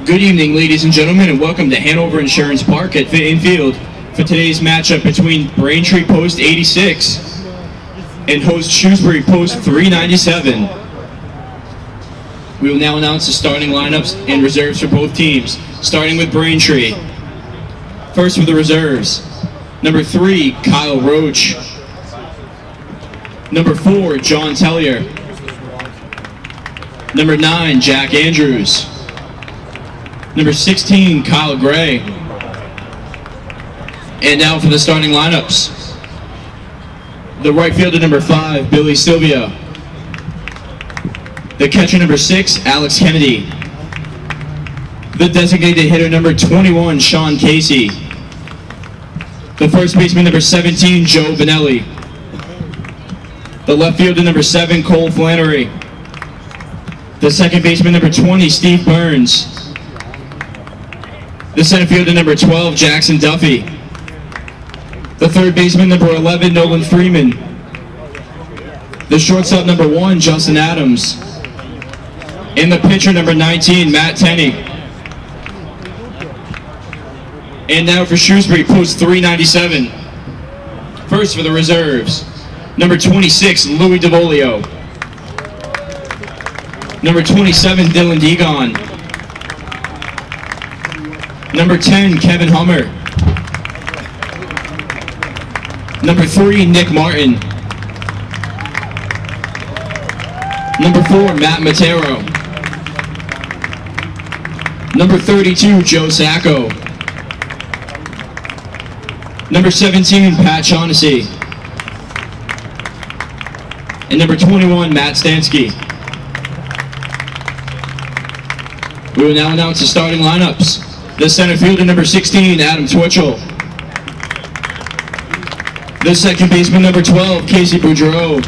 Good evening, ladies and gentlemen, and welcome to Hanover Insurance Park at Fitton Field for today's matchup between Braintree Post 86 and host Shrewsbury Post 397. We will now announce the starting lineups and reserves for both teams, starting with Braintree. First for the reserves, number 3, Kyle Roach. Number 4, John Tellier. Number 9, Jack Andrews. Number 16, Kyle Gray. And now for the starting lineups. The right fielder, number 5, Billy Sylvia. The catcher, number 6, Alex Kennedy. The designated hitter, number 21, Sean Casey. The first baseman, number 17, Joe Vanelli. The left fielder, number 7, Cole Flannery. The second baseman, number 20, Steve Burns. The center fielder, number 12, Jackson Duffy. The third baseman, number 11, Nolan Freeman. The shortstop, number 1, Justin Adams. And the pitcher, number 19, Matt Tenney. And now for Shrewsbury Post 397. First for the reserves, number 26, Louis DeVolio. Number 27, Dylan Degon. Number 10, Kevin Hummer. Number 3, Nick Martin. Number 4, Matt Matero. Number 32, Joe Sacco. Number 17, Pat Shaughnessy. And number 21, Matt Stansky. We will now announce the starting lineups. The center fielder, number 16, Adam Twitchell. The second baseman, number 12, Casey Boudreau.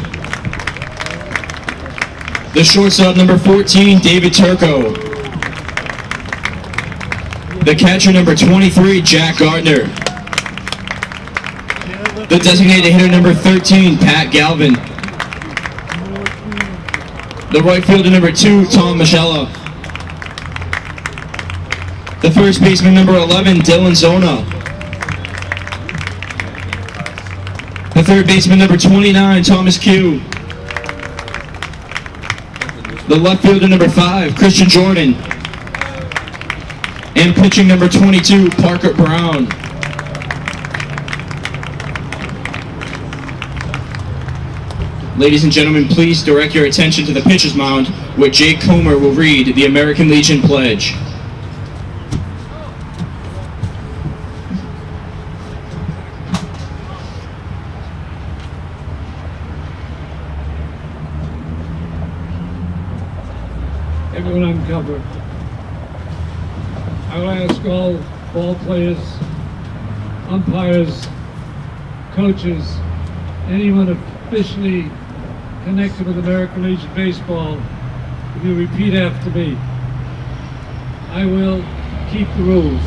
The shortstop, number 14, David Turco. The catcher, number 23, Jack Gardner. The designated hitter, number 13, Pat Galvin. The right fielder, number 2, Tom Michella. The first baseman, number 11, Dylan Zona. The third baseman, number 29, Thomas Q. The left fielder, number 5, Christian Jordan. And pitching, number 22, Parker Brown. Ladies and gentlemen, please direct your attention to the pitcher's mound, where Jake Comer will read the American Legion Pledge. Everyone uncovered. I will ask all ball players, umpires, coaches, anyone officially connected with American Legion Baseball, if you repeat after me. I will keep the rules.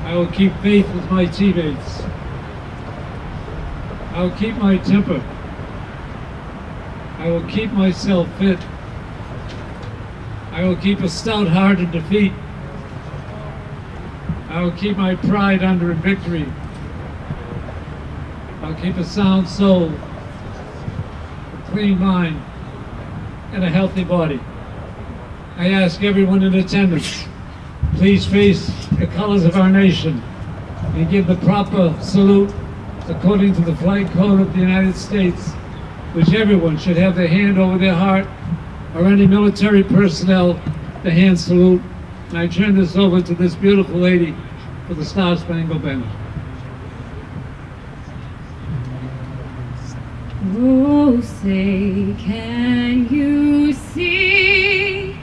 I will keep faith with my teammates. I will keep my temper. I will keep myself fit. I will keep a stout heart in defeat. I will keep my pride under in victory. I'll keep a sound soul, a clean mind, and a healthy body. I ask everyone in attendance, please face the colors of our nation and give the proper salute according to the flag code of the United States, which everyone should have their hand over their heart, or any military personnel, the hand salute. And I turn this over to this beautiful lady for the Star Spangled Banner. Oh, say, can you see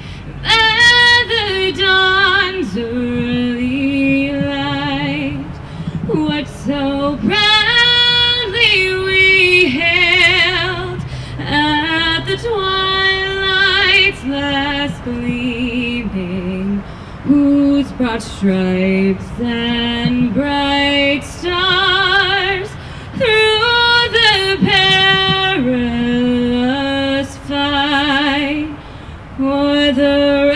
that the dawn's early light, what so proudly we hailed at the twilight's last gleaming, whose broad stripes and bright stars through the perilous fight o'er the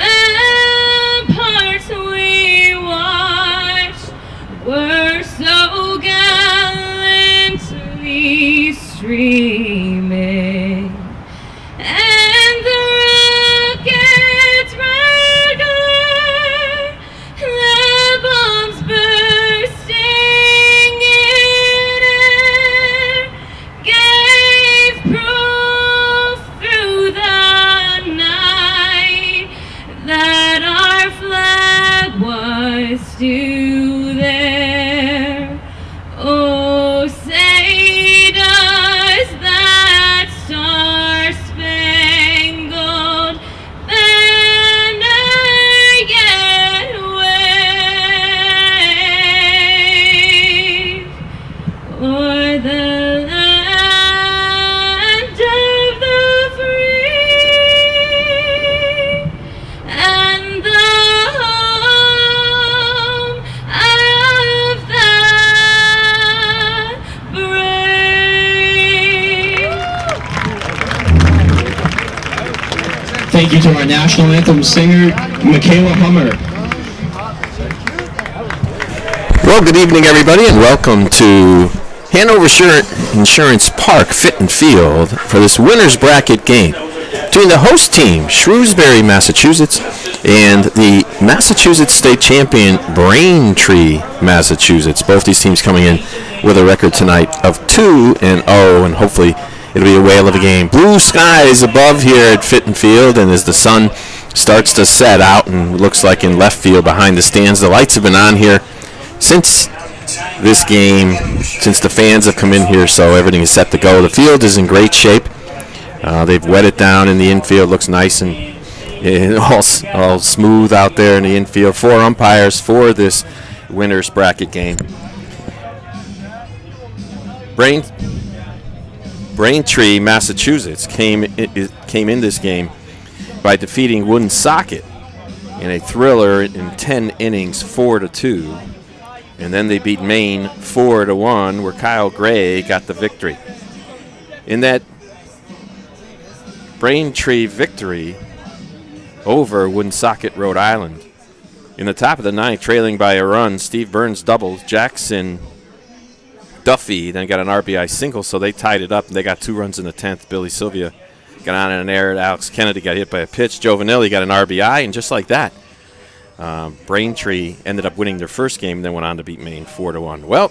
is still there. Oh, say does that star-spangled banner yet wave o'er the land of the free and the home of the brave? Thank you to our national anthem singer, Michaela Hummer. Well, good evening, everybody, and welcome to Hanover Insurance Park Fit and Field for this winner's bracket game between the host team, Shrewsbury, Massachusetts, and the Massachusetts State Champion, Braintree, Massachusetts. Both these teams coming in with a record tonight of 2-0, and hopefully it'll be a whale of a game. Blue skies above here at Fit and Field, and as the sun starts to set out and looks like in left field behind the stands, the lights have been on here since this game, since the fans have come in here, so everything is set to go. The field is in great shape. They've wet it down in the infield. Looks nice and all smooth out there in the infield. 4 umpires for this winner's bracket game. Braintree, Massachusetts came in this game by defeating Woonsocket in a thriller in 10 innings, 4-2. And then they beat Maine 4-1, where Kyle Gray got the victory. In that Braintree victory over Woonsocket, Rhode Island, in the top of the 9th, trailing by a run, Steve Burns doubled. Jackson Duffy then got an RBI single, so they tied it up, and they got 2 runs in the 10th. Billy Sylvia got on an error. Alex Kennedy got hit by a pitch. Joe Vanelli got an RBI, and just like that, Braintree ended up winning their first game and then went on to beat Maine 4-1. Well,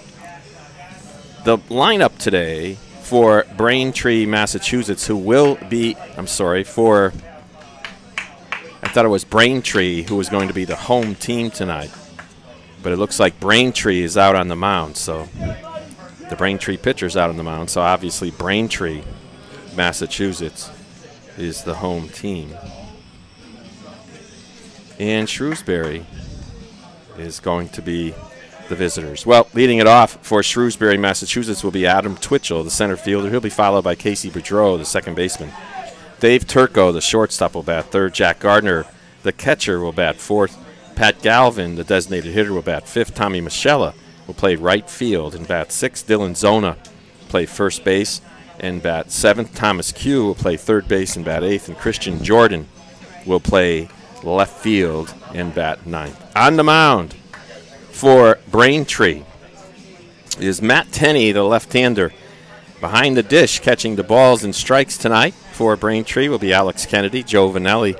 the lineup today for Braintree, Massachusetts, who will be, I thought it was Braintree who was going to be the home team tonight. But it looks like Braintree is out on the mound, so the Braintree pitcher's out on the mound, so obviously Braintree, Massachusetts, is the home team. And Shrewsbury is going to be the visitors. Well, leading it off for Shrewsbury, Massachusetts will be Adam Twitchell, the center fielder. He'll be followed by Casey Boudreau, the second baseman. Dave Turco, the shortstop, will bat third. Jack Gardner, the catcher, will bat fourth. Pat Galvin, the designated hitter, will bat fifth. Tommy Michella will play right field and bat sixth. Dylan Zona will play first base and bat seventh. Thomas Q will play third base and bat eighth. And Christian Jordan will play left field and bat ninth. On the mound for Braintree is Matt Tenney, the left-hander. Behind the dish, catching the balls and strikes tonight for Braintree will be Alex Kennedy. Joe Vanelli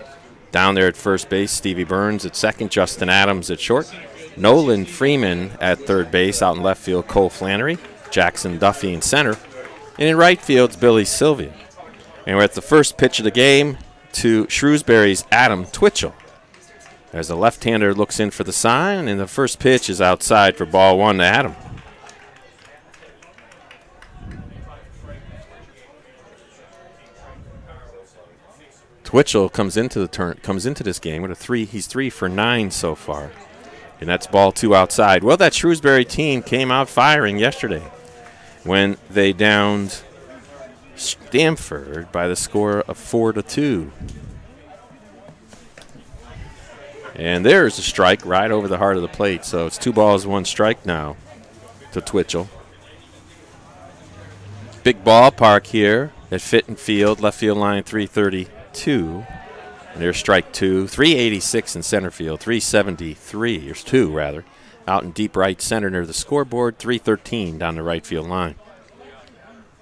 down there at first base. Stevie Burns at second. Justin Adams at short. Nolan Freeman at third base. Out in left field, Cole Flannery. Jackson Duffy in center. And in right field, it's Billy Sylvia. And we're at the first pitch of the game to Shrewsbury's Adam Twitchell. As the left-hander looks in for the sign, and the first pitch is outside for ball one to Adam. Twitchell comes into this game with a 3. He's 3 for 9 so far, and that's ball two outside. Well, that Shrewsbury team came out firing yesterday when they downed Stamford by the score of 4-2. And there's a strike right over the heart of the plate. So it's 2 balls, 1 strike now to Twitchell. Big ballpark here at Fit and Field. Left field line 332. And there's strike 2. 386 in center field. 373. There's 2 rather. Out in deep right center near the scoreboard. 313 down the right field line.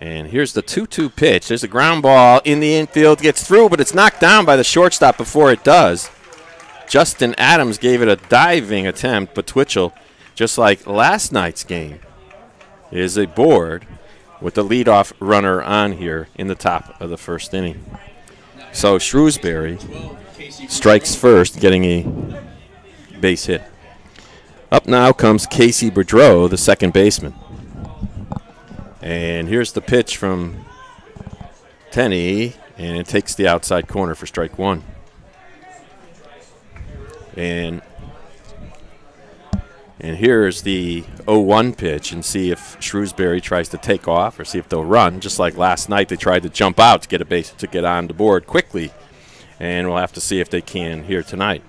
And here's the 2-2 pitch. There's a ground ball in the infield. Gets through, but it's knocked down by the shortstop before it does. Justin Adams gave it a diving attempt, but Twitchell, just like last night's game, is aboard with the leadoff runner on here in the top of the first inning. So Shrewsbury strikes first, getting a base hit. Up now comes Casey Boudreau, the second baseman. And here's the pitch from Tenney, and it takes the outside corner for strike one. And here's the 0-1 pitch, and see if Shrewsbury tries to take off or see if they'll run. Just like last night, they tried to jump out to get a base to get on the board quickly, and we'll have to see if they can here tonight.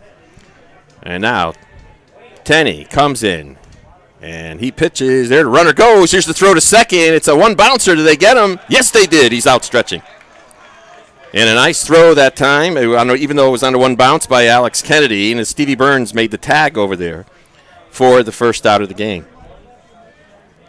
And now Tenney comes in, and he pitches. There, the runner goes. Here's the throw to second. It's a one bouncer. Did they get him? Yes, they did. He's out stretching. And a nice throw that time, even though it was under one bounce by Alex Kennedy, and Stevie Burns made the tag over there for the first out of the game.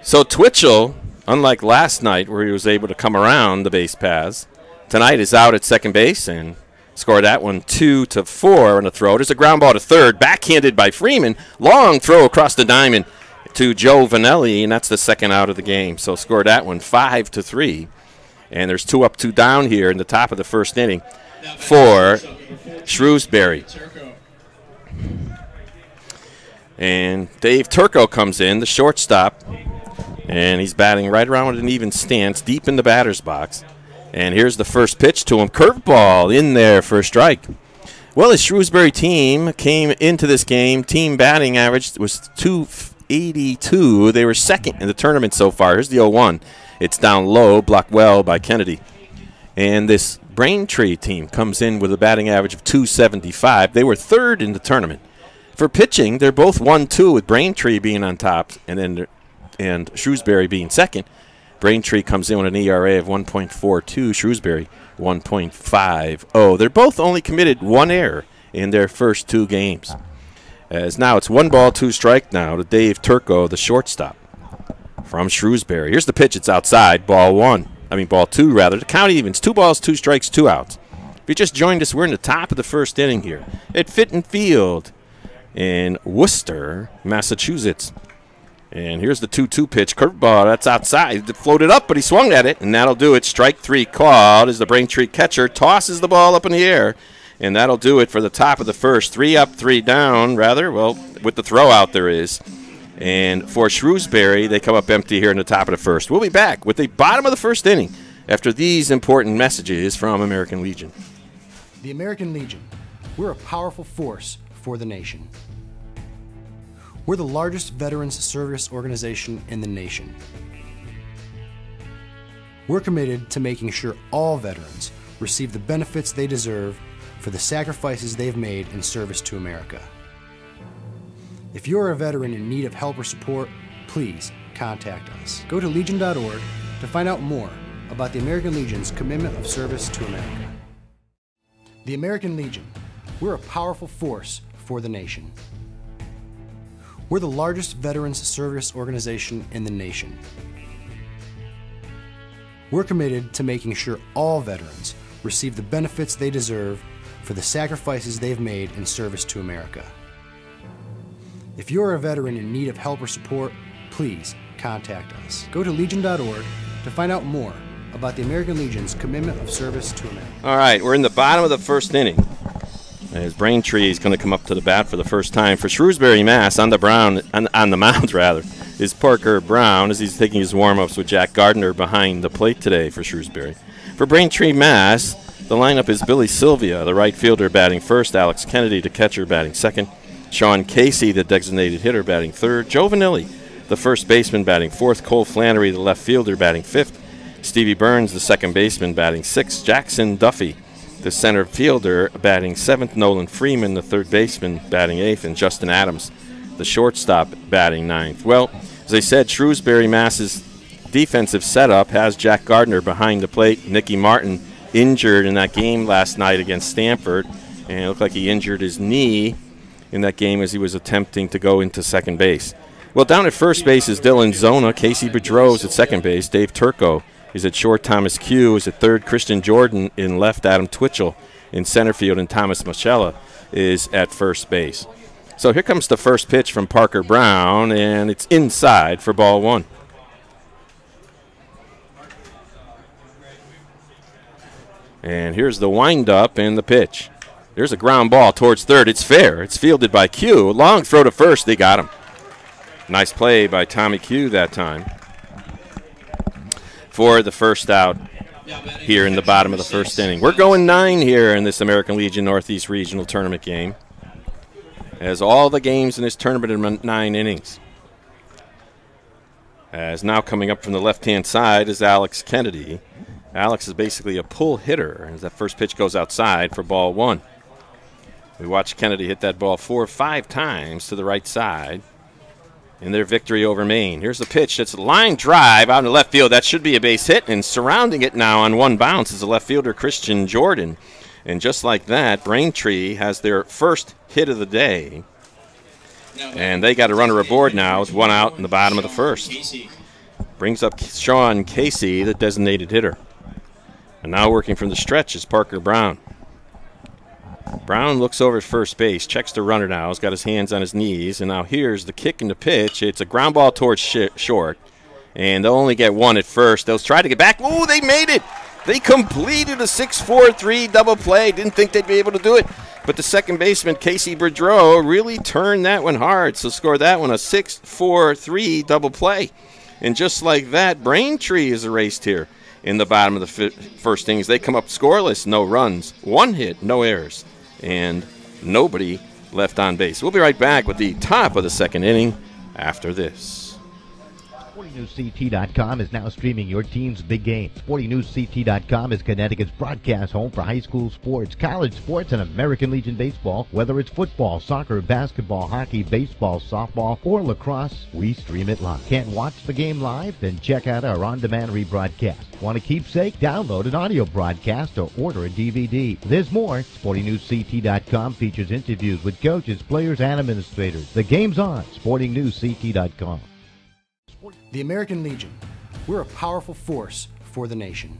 So Twitchell, unlike last night where he was able to come around the base paths, tonight is out at second base and scored that one 2-4 on the throw. There's a ground ball to third, backhanded by Freeman. Long throw across the diamond to Joe Vanelli, and that's the second out of the game. So scored that one 5-3. And there's 2 up, 2 down here in the top of the first inning for Shrewsbury. And Dave Turco comes in, the shortstop, and he's batting right around an even stance, deep in the batter's box. And here's the first pitch to him. Curveball in there for a strike. Well, the Shrewsbury team came into this game. Team batting average was .282. They were second in the tournament so far. Here's the 0-1. It's down low, blocked well by Kennedy. And this Braintree team comes in with a batting average of .275. They were third in the tournament. For pitching, they're both 1-2 with Braintree being on top and Shrewsbury being second. Braintree comes in with an ERA of 1.42, Shrewsbury 1.50. They're both only committed 1 error in their first 2 games. As now it's 1 ball, 2 strike now to Dave Turco, the shortstop from Shrewsbury. Here's the pitch. It's outside. Ball 2, The count evens. 2 balls, 2 strikes, 2 outs. If you just joined us, we're in the top of the first inning here at Fitton Field in Worcester, Massachusetts. And here's the 2-2 pitch. Curveball. That's outside. It floated up, but he swung at it, and that'll do it. Strike 3 called as the Braintree catcher tosses the ball up in the air. And that'll do it for the top of the first. 3 up, 3 down, with the throw out there is. And for Shrewsbury, they come up empty here in the top of the first. We'll be back with the bottom of the first inning after these important messages from American Legion. The American Legion. We're a powerful force for the nation. We're the largest veterans service organization in the nation. We're committed to making sure all veterans receive the benefits they deserve for the sacrifices they've made in service to America. If you're a veteran in need of help or support, please contact us. Go to legion.org to find out more about the American Legion's commitment of service to America. The American Legion. We're a powerful force for the nation. We're the largest veterans service organization in the nation. We're committed to making sure all veterans receive the benefits they deserve for the sacrifices they've made in service to America. If you're a veteran in need of help or support, please contact us. Go to legion.org to find out more about the American Legion's commitment of service to America. All right, we're in the bottom of the first inning. As Braintree is going to come up to the bat for the first time for Shrewsbury, Mass. On the mound is Parker Brown as he's taking his warm-ups with Jack Gardner behind the plate today for Shrewsbury. For Braintree, Mass., the lineup is Billy Sylvia, the right fielder, batting first. Alex Kennedy, the catcher, batting second. Sean Casey, the designated hitter, batting third. Joe Vanilli, the first baseman, batting fourth. Cole Flannery, the left fielder, batting fifth. Stevie Burns, the second baseman, batting sixth. Jackson Duffy, the center fielder, batting seventh. Nolan Freeman, the third baseman, batting eighth. And Justin Adams, the shortstop, batting ninth. Well, as I said, Shrewsbury, Mass's defensive setup has Jack Gardner behind the plate. Nicky Martin injured in that game last night against Stanford, and it looked like he injured his knee in that game as he was attempting to go into second base. Well, down at first base is Dylan Zona. Casey Boudreau is at second base. Dave Turco is at short. Thomas Q is at third. Christian Jordan in left. Adam Twitchell in center field. And Thomas Machella is at first base. So here comes the first pitch from Parker Brown, and it's inside for ball one. And here's the windup and the pitch. There's a ground ball towards third. It's fair. It's fielded by Q. Long throw to first. They got him. Nice play by Tommy Q that time for the first out here in the bottom of the first inning. We're going 9 here in this American Legion Northeast Regional Tournament game, as all the games in this tournament are 9 innings. As now coming up from the left-hand side is Alex Kennedy. Alex is basically a pull hitter as that first pitch goes outside for ball 1. We watched Kennedy hit that ball 4 or 5 times to the right side in their victory over Maine. Here's the pitch. That's a line drive out in the left field. That should be a base hit, and surrounding it now on one bounce is the left fielder Christian Jordan. And just like that, Braintree has their first hit of the day. And they got a runner aboard now with 1 out in the bottom of the first. Brings up Sean Casey, the designated hitter. And now working from the stretch is Parker Brown. Brown looks over at first base, checks the runner now, has got his hands on his knees, and now here's the kick and the pitch. It's a ground ball towards short, and they'll only get 1 at first. They'll try to get back. Oh, they made it. They completed a 6-4-3 double play. Didn't think they'd be able to do it. But the second baseman, Casey Boudreau, really turned that one hard. So scored that one a 6-4-3 double play. And just like that, Braintree is erased here in the bottom of the first innings. They come up scoreless, no runs, 1 hit, no errors, and nobody left on base. We'll be right back with the top of the second inning after this. SportingNewsCT.com is now streaming your team's big game. SportingNewsCT.com is Connecticut's broadcast home for high school sports, college sports, and American Legion baseball. Whether it's football, soccer, basketball, hockey, baseball, softball, or lacrosse, we stream it live. Can't watch the game live? Then check out our on-demand rebroadcast. Want a keepsake? Download an audio broadcast or order a DVD. There's more. SportingNewsCT.com features interviews with coaches, players, and administrators. The game's on. SportingNewsCT.com. The American Legion. We're a powerful force for the nation.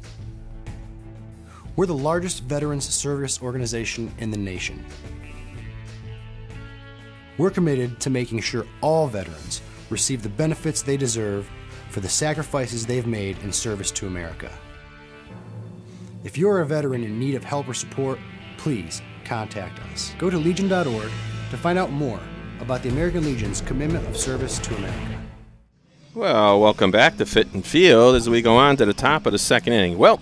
We're the largest veterans service organization in the nation. We're committed to making sure all veterans receive the benefits they deserve for the sacrifices they've made in service to America. If you're a veteran in need of help or support, please contact us. Go to legion.org to find out more about the American Legion's commitment of service to America. Well, welcome back to Fit and Field as we go on to the top of the second inning. Well,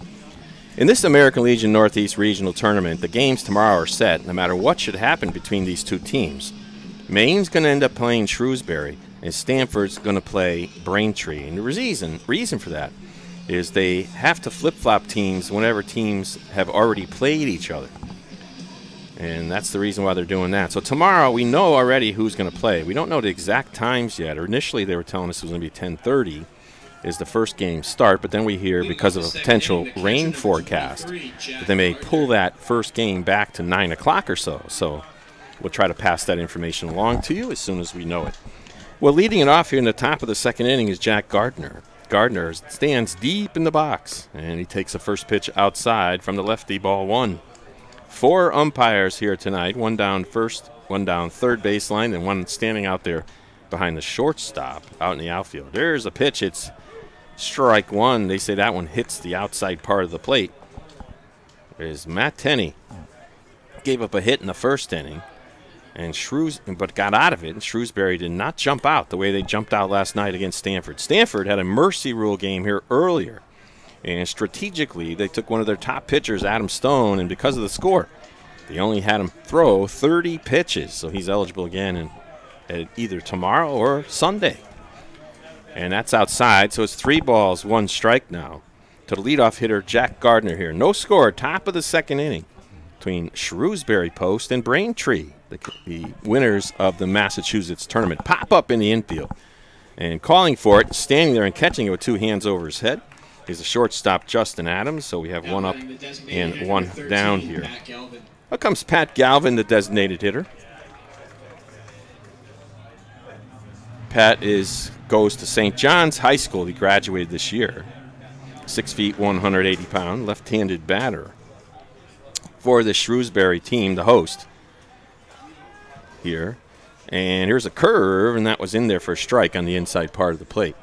in this American Legion Northeast Regional Tournament, the games tomorrow are set no matter what should happen between these two teams. Maine's going to end up playing Shrewsbury, and Stanford's going to play Braintree. And the reason for that is they have to flip-flop teams whenever teams have already played each other. And that's the reason why they're doing that. So tomorrow we know already who's going to play. We don't know the exact times yet. Or initially they were telling us it was going to be 10:30 is the first game start. But then we hear because of a potential rain forecast that they may pull that first game back to 9 o'clock or so. So we'll try to pass that information along to you as soon as we know it. Well, leading it off here in the top of the second inning is Jack Gardner. Gardner stands deep in the box, and he takes the first pitch outside from the lefty, ball 1. 4 umpires here tonight, 1 down first, 1 down third baseline, and 1 standing out there behind the shortstop out in the outfield. There's a pitch. It's strike 1. They say that one hits the outside part of the plate. There's Matt Tenney. Gave up a hit in the first inning, but got out of it, and Shrewsbury did not jump out the way they jumped out last night against Stanford. Stanford had a mercy rule game here earlier. And strategically, they took one of their top pitchers, Adam Stone, and because of the score, they only had him throw 30 pitches. So he's eligible again either tomorrow or Sunday. And that's outside, so it's 3 balls, 1 strike now to the leadoff hitter, Jack Gardner here. No score, top of the second inning between Shrewsbury Post and Braintree, the winners of the Massachusetts tournament. Pop up in the infield. And calling for it, standing there and catching it with 2 hands over his head, is the shortstop, Justin Adams. So we have 1 up and 1 down here. Up comes Pat Galvin, the designated hitter. Pat goes to St. John's High School. He graduated this year. 6 feet, 180 pound, left-handed batter for the Shrewsbury team, the host here. And here's a curve, and that was in there for a strike on the inside part of the plate.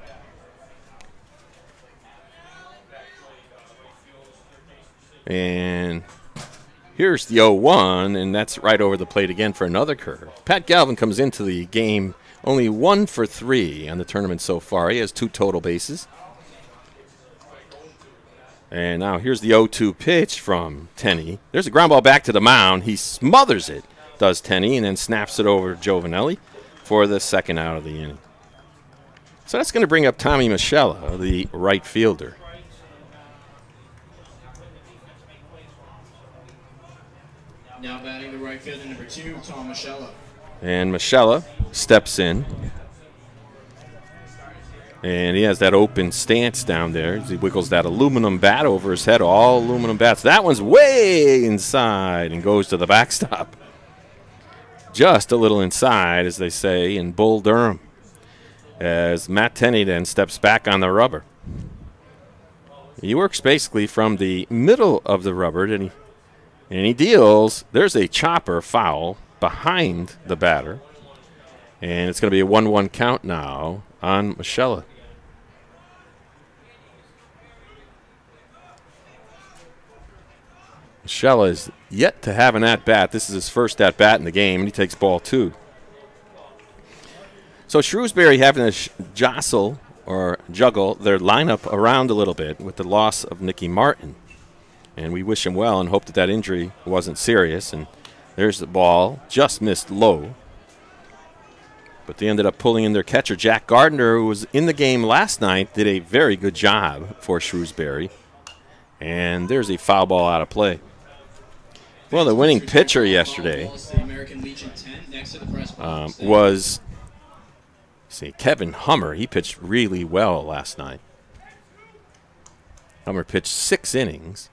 And here's the 0-1, and that's right over the plate again for another curve. Pat Galvin comes into the game Only 1 for 3 on the tournament so far. He has 2 total bases. And now here's the 0-2 pitch from Tenney. There's a ground ball back to the mound. He smothers it, does Tenney, and then snaps it over to Giovanelli for the second out of the inning. So that's going to bring up Tommy Michella, the right fielder. Now batting the right fielder, number 2, Tom Michella. And Michella steps in. And he has that open stance down there. He wiggles that aluminum bat over his head, all aluminum bats. That one's way inside and goes to the backstop. Just a little inside, as they say in Bull Durham, as Matt Tenney then steps back on the rubber. He works basically from the middle of the rubber, and he deals. There's a chopper foul behind the batter, and it's going to be a 1-1 count now on Michella. Michella is yet to have an at-bat. This is his first at-bat in the game, and he takes ball 2. So Shrewsbury having to jostle or juggle their lineup around a little bit with the loss of Nicky Martin. And we wish him well and hope that that injury wasn't serious. And there's the ball, just missed low. But they ended up pulling in their catcher, Jack Gardner, who was in the game last night, did a very good job for Shrewsbury. And there's a foul ball out of play. Well, the winning pitcher yesterday was Kevin Hummer. He pitched really well last night. Hummer pitched 6 innings.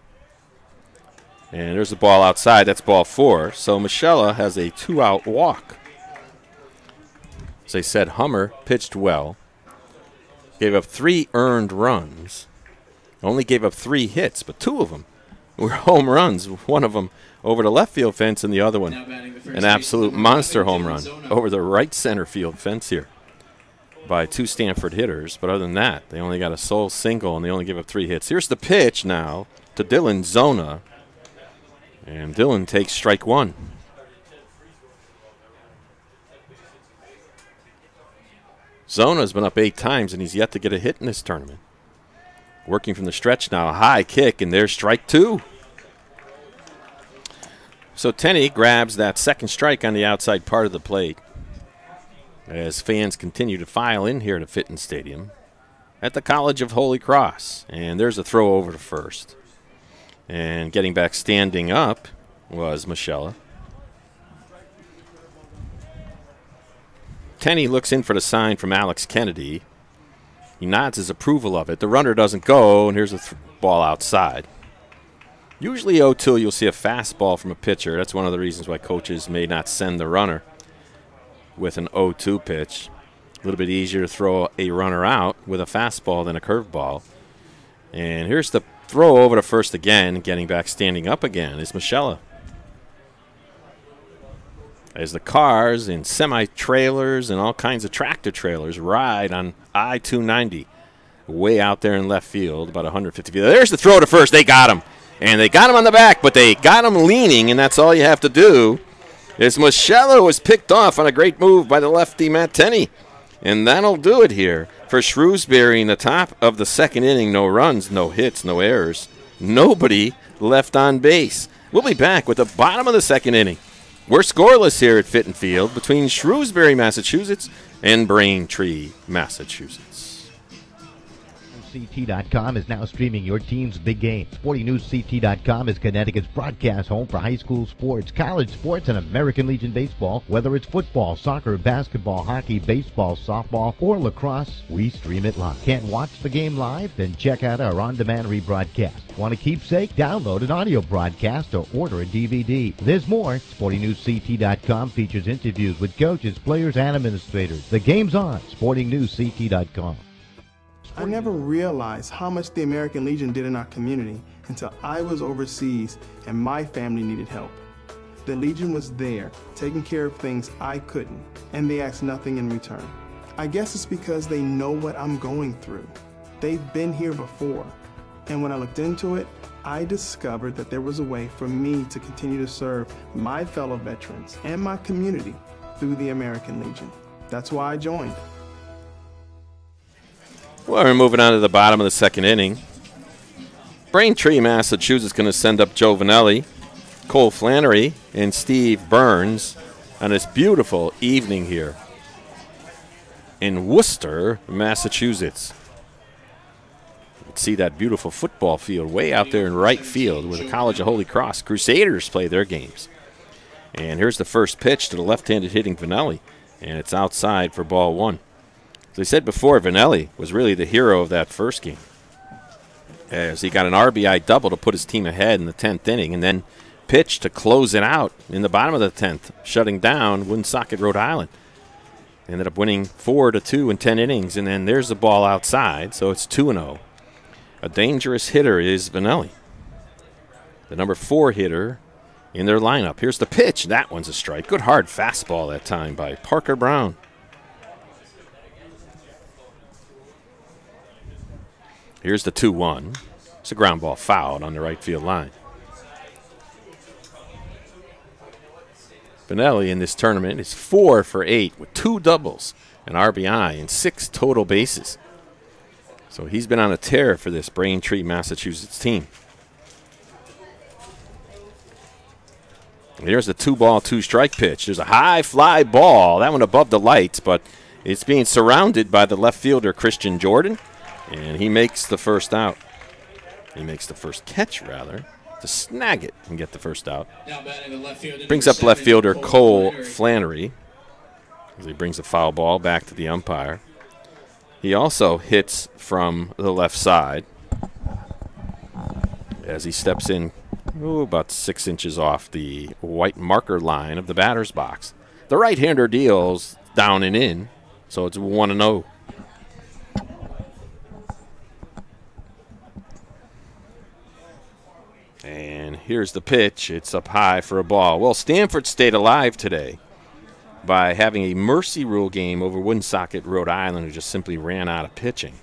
And there's the ball outside. That's ball 4. So Michella has a 2-out walk. As I said, Hummer pitched well. Gave up 3 earned runs. Only gave up 3 hits, but 2 of them were home runs. One of them over the left field fence and the other one an absolute monster home run over the right center field fence here by 2 Stanford hitters. But other than that, they only got a sole single and they only give up 3 hits. Here's the pitch now to Dylan Zona. And Dylan takes strike 1. Zona's been up 8 times and he's yet to get a hit in this tournament. Working from the stretch now, a high kick, and there's strike 2. So Tenney grabs that second strike on the outside part of the plate as fans continue to file in here to Fitton Stadium at the College of Holy Cross. And there's a throw over to first. And getting back standing up was Michella. Tenney looks in for the sign from Alex Kennedy. He nods his approval of it. The runner doesn't go, and here's a ball outside. Usually 0-2, you'll see a fastball from a pitcher. That's one of the reasons why coaches may not send the runner with an 0-2 pitch. A little bit easier to throw a runner out with a fastball than a curveball. And here's the throw over to first again. Getting back standing up again is Michella. As the cars and semi-trailers and all kinds of tractor trailers ride on I-290 way out there in left field, about 150 feet. There's the throw to first. They got him. And they got him on the back, but they got him leaning, and that's all you have to do. As Michella was picked off on a great move by the lefty Matt Tenney. And that'll do it here for Shrewsbury in the top of the second inning. No runs, no hits, no errors. Nobody left on base. We'll be back with the bottom of the second inning. We're scoreless here at Fitton Field between Shrewsbury, Massachusetts and Braintree, Massachusetts. SportingNewsCT.com is now streaming your team's big game. SportingNewsCT.com is Connecticut's broadcast home for high school sports, college sports, and American Legion baseball. Whether it's football, soccer, basketball, hockey, baseball, softball, or lacrosse, we stream it live. Can't watch the game live? Then check out our on-demand rebroadcast. Want a keepsake? Download an audio broadcast or order a DVD. There's more. SportingNewsCT.com features interviews with coaches, players, and administrators. The game's on. SportingNewsCT.com. I never realized how much the American Legion did in our community until I was overseas and my family needed help. The Legion was there, taking care of things I couldn't, and they asked nothing in return. I guess it's because they know what I'm going through. They've been here before, and when I looked into it, I discovered that there was a way for me to continue to serve my fellow veterans and my community through the American Legion. That's why I joined. Well, we're moving on to the bottom of the second inning. Braintree, Massachusetts, going to send up Joe Vanelli, Cole Flannery, and Steve Burns on this beautiful evening here in Worcester, Massachusetts. You can see that beautiful football field way out there in right field where the College of Holy Cross Crusaders play their games. And here's the first pitch to the left-handed hitting Vanelli, and it's outside for ball one. As I said before, Vanelli was really the hero of that first game, as he got an RBI double to put his team ahead in the 10th inning, and then pitched to close it out in the bottom of the 10th, shutting down Woonsocket, Rhode Island. Ended up winning 4-2 in 10 innings, and then there's the ball outside, so it's 2-0. A dangerous hitter is Vanelli, the number 4 hitter in their lineup. Here's the pitch. That one's a strike. Good hard fastball that time by Parker Brown. Here's the 2-1. It's a ground ball fouled on the right field line. Vanelli in this tournament is 4 for 8 with 2 doubles, an RBI, and 6 total bases. So he's been on a tear for this Braintree, Massachusetts team. And here's the 2-ball, 2-strike pitch. There's a high fly ball. That one above the lights, but it's being surrounded by the left fielder, Christian Jordan. And he makes the first out. He makes the first catch, rather, to snag it and get the first out. Brings up left fielder Cole Flannery as he brings a foul ball back to the umpire. He also hits from the left side as he steps in about 6 inches off the white marker line of the batter's box. The right-hander deals down and in, so it's 1-0. And here's the pitch. It's up high for a ball. Well, Stanford stayed alive today by having a mercy rule game over Woonsocket, Rhode Island, who just simply ran out of pitching.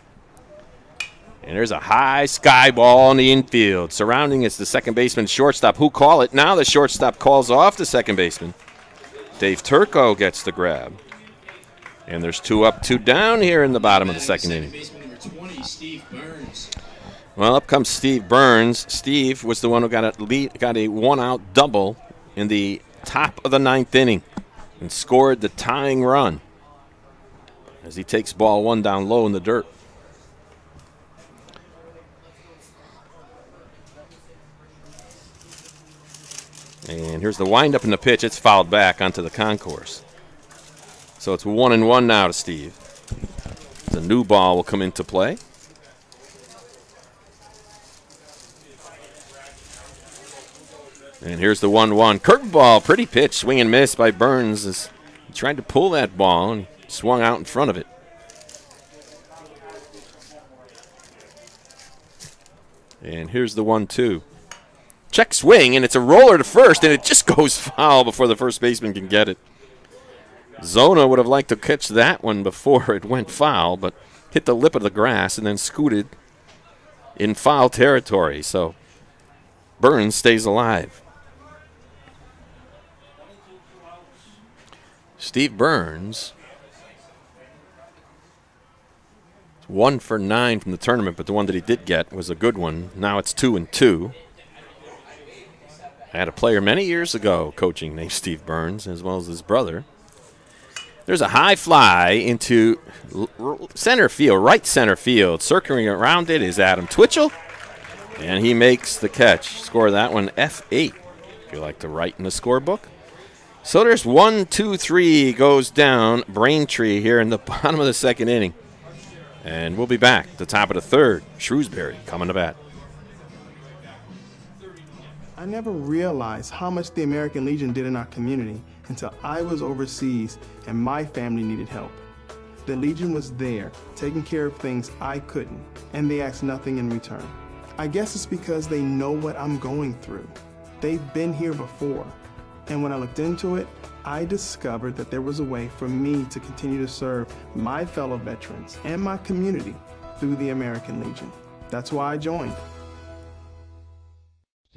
And there's a high sky ball in the infield. Surrounding it's the second baseman, shortstop. Who call it? Now the shortstop calls off the second baseman. Dave Turco gets the grab. And there's 2 up, 2 down here in the bottom of the second inning. Well, up comes Steve Burns. Steve was the one who got a 1-out double in the top of the 9th inning and scored the tying run as he takes ball 1 down low in the dirt. And here's the windup in the pitch. It's fouled back onto the concourse. So it's 1-1 now to Steve. The new ball will come into play. And here's the 1-1. Curveball, pretty pitch, swing and miss by Burns as he tried to pull that ball and swung out in front of it. And here's the 1-2. Check swing, and it's a roller to first, and it just goes foul before the first baseman can get it. Zona would have liked to catch that one before it went foul, but hit the lip of the grass and then scooted in foul territory. So Burns stays alive. Steve Burns, 1 for 9 from the tournament, but the one that he did get was a good one. Now it's 2-2. I had a player many years ago coaching named Steve Burns, as well as his brother. There's a high fly into center field, right center field. Circling around it is Adam Twitchell, and he makes the catch. Score that one F8, if you like to write in the scorebook. So there's 1, 2, 3 goes down Braintree here in the bottom of the second inning. And we'll be back at the top of the third. Shrewsbury coming to bat. I never realized how much the American Legion did in our community until I was overseas and my family needed help. The Legion was there, taking care of things I couldn't, and they asked nothing in return. I guess it's because they know what I'm going through. They've been here before. And when I looked into it, I discovered that there was a way for me to continue to serve my fellow veterans and my community through the American Legion. That's why I joined.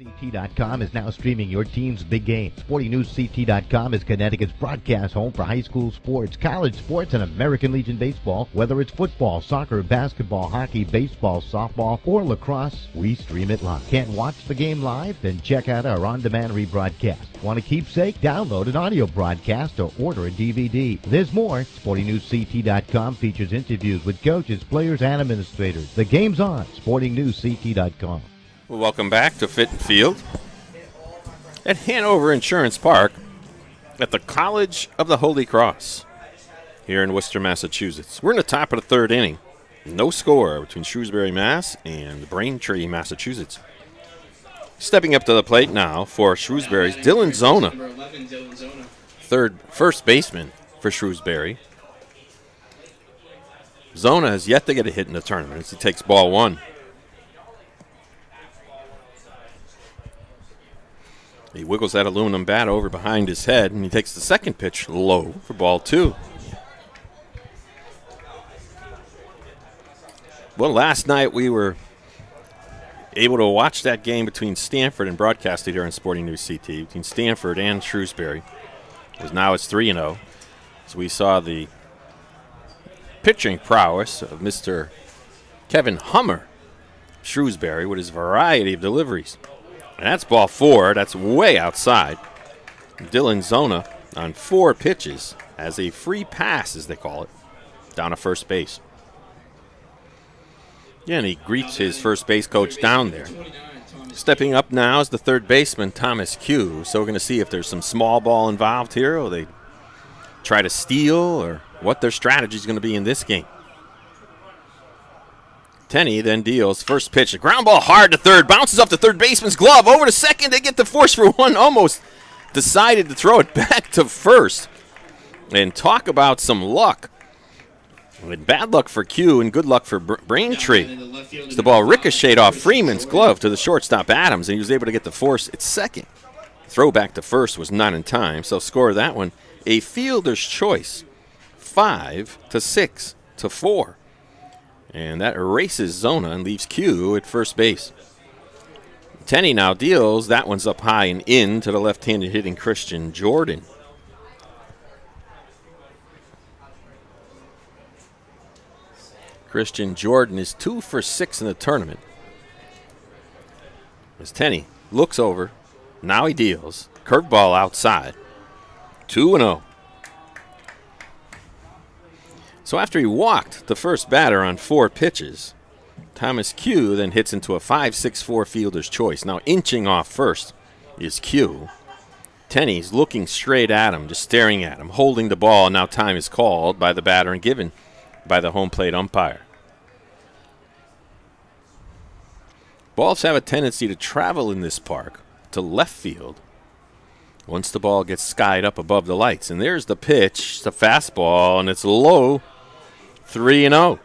SportingNewsCT.com is now streaming your team's big game. SportingNewsCT.com is Connecticut's broadcast home for high school sports, college sports, and American Legion baseball. Whether it's football, soccer, basketball, hockey, baseball, softball, or lacrosse, we stream it live. Can't watch the game live? Then check out our on-demand rebroadcast. Want a keepsake? Download an audio broadcast or order a DVD. There's more. SportingNewsCT.com features interviews with coaches, players, and administrators. The game's on. SportingNewsCT.com. Well, welcome back to Fit and Field at Hanover Insurance Park at the College of the Holy Cross here in Worcester, Massachusetts. We're in the top of the third inning. No score between Shrewsbury, Mass. and Braintree, Massachusetts. Stepping up to the plate now for Shrewsbury's Dylan Zona, first baseman for Shrewsbury. Zona has yet to get a hit in the tournament as he takes ball one. He wiggles that aluminum bat over behind his head, and he takes the second pitch low for ball two. Well, last night we were able to watch that game between Stanford and broadcast it here on Sporting News CT, between Stanford and Shrewsbury. Because now it's 3-0. So we saw the pitching prowess of Mr. Kevin Hummer, Shrewsbury, with his variety of deliveries. And that's ball four. That's way outside. Dylan Zona on 4 pitches has a free pass, as they call it, down to first base. Yeah, and he greets his first base coach down there. Stepping up now is the third baseman, Thomas Q. So we're going to see if there's some small ball involved here, or they try to steal, or what their strategy is going to be in this game. Tenney then deals first pitch. A ground ball hard to third. Bounces up the third baseman's glove. Over to second. They get the force for one. Almost decided to throw it back to first. And talk about some luck. With bad luck for Q and good luck for Braintree. The ball ricocheted off Freeman's glove to the shortstop Adams, and he was able to get the force at second. Throw back to first was not in time, so score that one a fielder's choice, 5-6-4. And that erases Zona and leaves Q at first base. Tenney now deals. That one's up high and in to the left-handed hitting Christian Jordan. Christian Jordan is 2 for 6 in the tournament. As Tenney looks over, now he deals. Curveball outside. 2-0. So after he walked the first batter on 4 pitches, Thomas Q then hits into a 5-6-4 fielder's choice. Now inching off first is Q. Tenney's looking straight at him, just staring at him, holding the ball. Now time is called by the batter and given by the home plate umpire. Balls have a tendency to travel in this park to left field once the ball gets skied up above the lights. And there's the pitch, the fastball, and it's low. 3-0.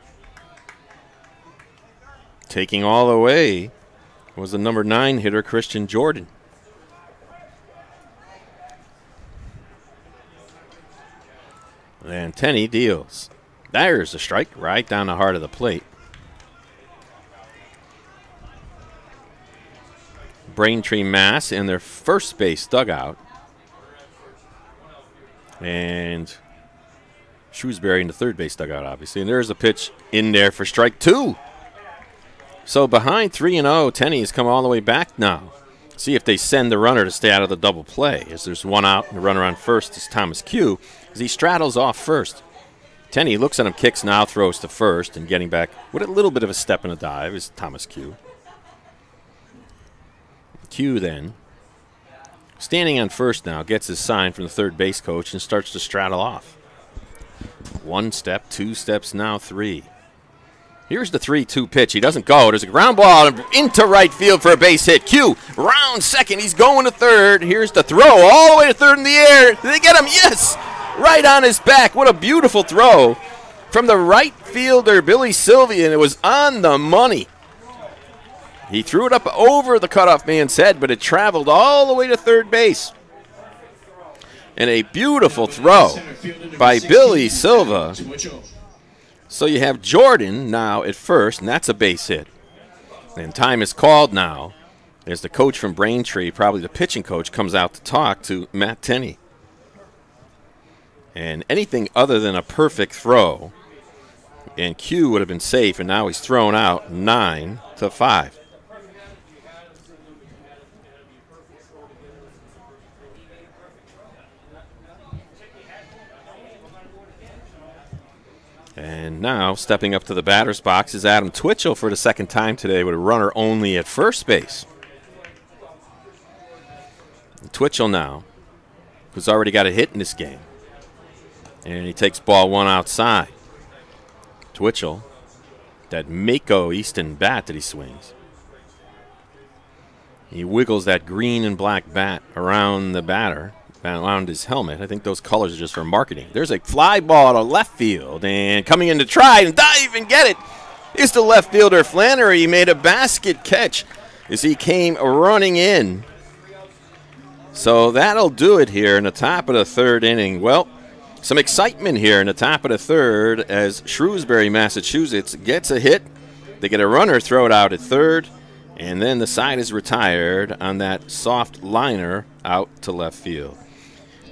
Taking all the way was the number 9 hitter, Christian Jordan. And Tenney deals. There's a strike right down the heart of the plate. Braintree, Mass. in their first base dugout. And Shrewsbury in the third base dugout, obviously. And there's a pitch in there for strike 2. So behind 3-0, Tenney has come all the way back now. See if they send the runner to stay out of the double play. As there's one out and the runner on first is Thomas Q. As he straddles off first. Tenney looks at him, kicks now, throws to first, and getting back with a little bit of a step and a dive is Thomas Q. Q then, standing on first now, gets his sign from the third base coach and starts to straddle off. 1 step, 2 steps, now 3. Here's the 3-2 pitch. He doesn't go. There's a ground ball into right field for a base hit. Q, round second. He's going to third. Here's the throw all the way to third in the air. Did they get him? Yes! Right on his back. What a beautiful throw from the right fielder, Billy Sylvia, and it was on the money. He threw it up over the cutoff man's head, but it traveled all the way to third base. And a beautiful throw by Billy Silva. So you have Jordan now at first, and that's a base hit. And time is called now as the coach from Braintree, probably the pitching coach, comes out to talk to Matt Tenney. And anything other than a perfect throw, and Q would have been safe, and now he's thrown out 9-5. And now stepping up to the batter's box is Adam Twitchell for the second time today with a runner only at first base. Twitchell now, who's already got a hit in this game. And he takes ball one outside. Twitchell, that Mako Easton bat that he swings. He wiggles that green and black bat around the batter, around his helmet. I think those colors are just for marketing. There's a fly ball to left field, and coming in to try and dive and get it is the left fielder Flannery. He made a basket catch as he came running in. So that'll do it here in the top of the third inning. Well, some excitement here in the top of the third as Shrewsbury, Massachusetts gets a hit. They get a runner, throw it out at third, and then the side is retired on that soft liner out to left field.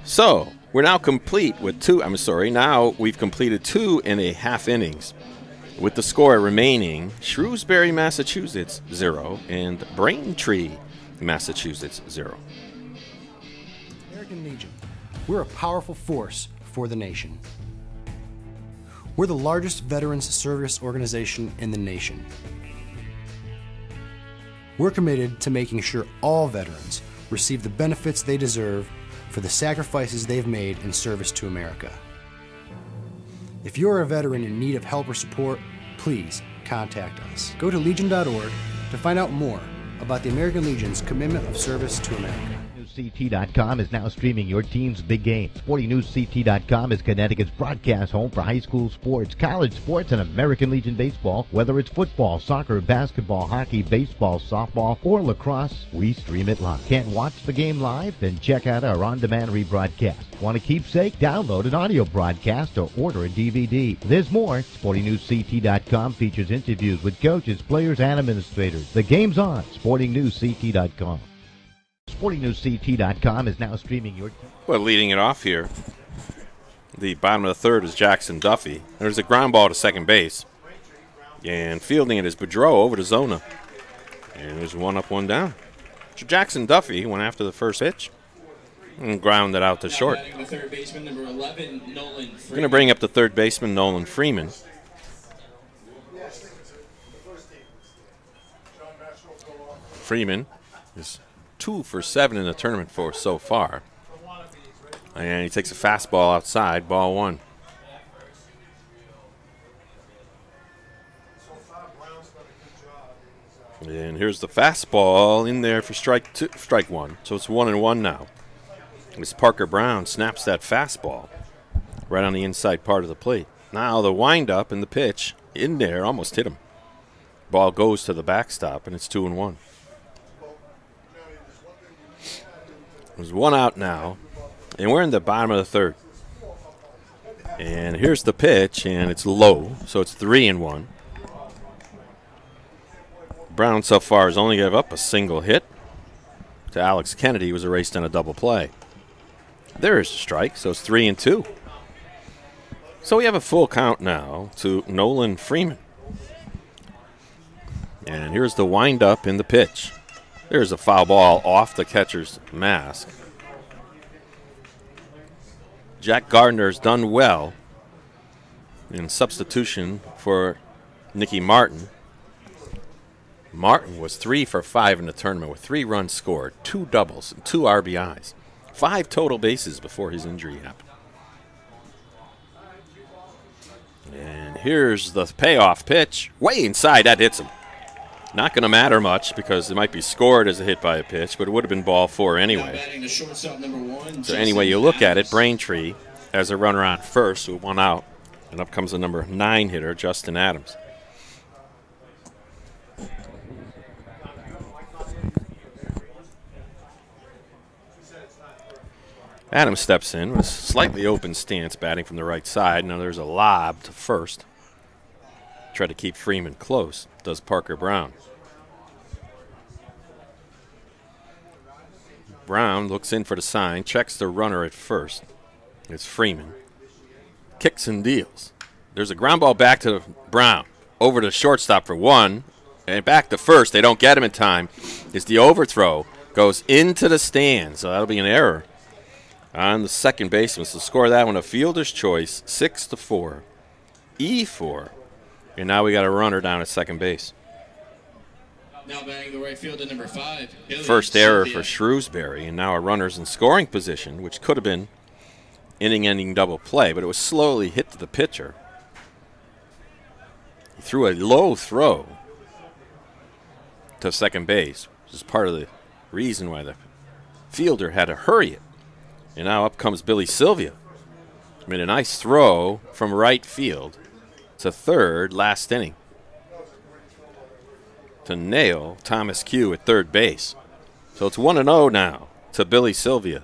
So we're now complete with now we've completed 2.5 innings with the score remaining Shrewsbury, Massachusetts 0 and Braintree, Massachusetts 0. American Legion, we're a powerful force for the nation. We're the largest veterans service organization in the nation. We're committed to making sure all veterans receive the benefits they deserve for the sacrifices they've made in service to America. If you're a veteran in need of help or support, please contact us. Go to legion.org to find out more about the American Legion's commitment of service to America. SportingNewsCT.com is now streaming your team's big game. SportingNewsCT.com is Connecticut's broadcast home for high school sports, college sports, and American Legion baseball. Whether it's football, soccer, basketball, hockey, baseball, softball, or lacrosse, we stream it live. Can't watch the game live? Then check out our on-demand rebroadcast. Want a keepsake? Download an audio broadcast or order a DVD. There's more. SportingNewsCT.com features interviews with coaches, players, and administrators. The game's on. SportingNewsCT.com. SportingNewsCT.com is now streaming your... Well, leading it off here, the bottom of the third is Jackson Duffy. There's a ground ball to second base. And fielding it is Boudreau over to Zona. And there's one up, one down. So Jackson Duffy went after the first pitch and grounded out to short. The third baseman, number 11, Nolan Freeman. Going to bring up the third baseman, Nolan Freeman. Freeman is 2 for 7 in the tournament for so far. And he takes a fastball outside, ball one. And here's the fastball in there for strike one. So it's 1-1 now. As Parker Brown snaps that fastball right on the inside part of the plate. Now the windup and the pitch in there almost hit him. Ball goes to the backstop, and it's 2-1. There's one out now, and we're in the bottom of the third. And here's the pitch, and it's low, so it's 3-1. Brown so far has only given up a single hit to Alex Kennedy, who was erased on a double play. There's a strike, so it's 3-2. So we have a full count now to Nolan Freeman. And here's the windup in the pitch. There's a foul ball off the catcher's mask. Jack Gardner's done well in substitution for Nicky Martin. Martin was 3 for 5 in the tournament with 3 runs scored, 2 doubles, and 2 RBIs. 5 total bases before his injury happened. And here's the payoff pitch. Way inside, that hits him. Not going to matter much because it might be scored as a hit by a pitch, but it would have been ball 4 anyway. So anyway you look at it, Braintree has a runner on first with 1 out. And up comes the number 9 hitter, Justin Adams. Adams steps in with a slightly open stance, batting from the right side. Now there's a lob to first. Try to keep Freeman close, does Parker Brown. Brown looks in for the sign, checks the runner at first. It's Freeman. Kicks and deals. There's a ground ball back to Brown. Over to shortstop for one. And back to first. They don't get him in time. It's the overthrow. Goes into the stands. So that'll be an error on the second baseman. So score that one a fielder's choice, 6-4. E4. And now we got a runner down at second base. Now batting the right fielder, number 5. First error for Shrewsbury, and now a runner's in scoring position, which could have been inning-ending double play, but it was slowly hit to the pitcher. He threw a low throw to second base, which is part of the reason why the fielder had to hurry it. And now up comes Billy Sylvia. Made a nice throw from right field to third last inning to nail Thomas Q at third base. So it's 1-0 now to Billy Sylvia.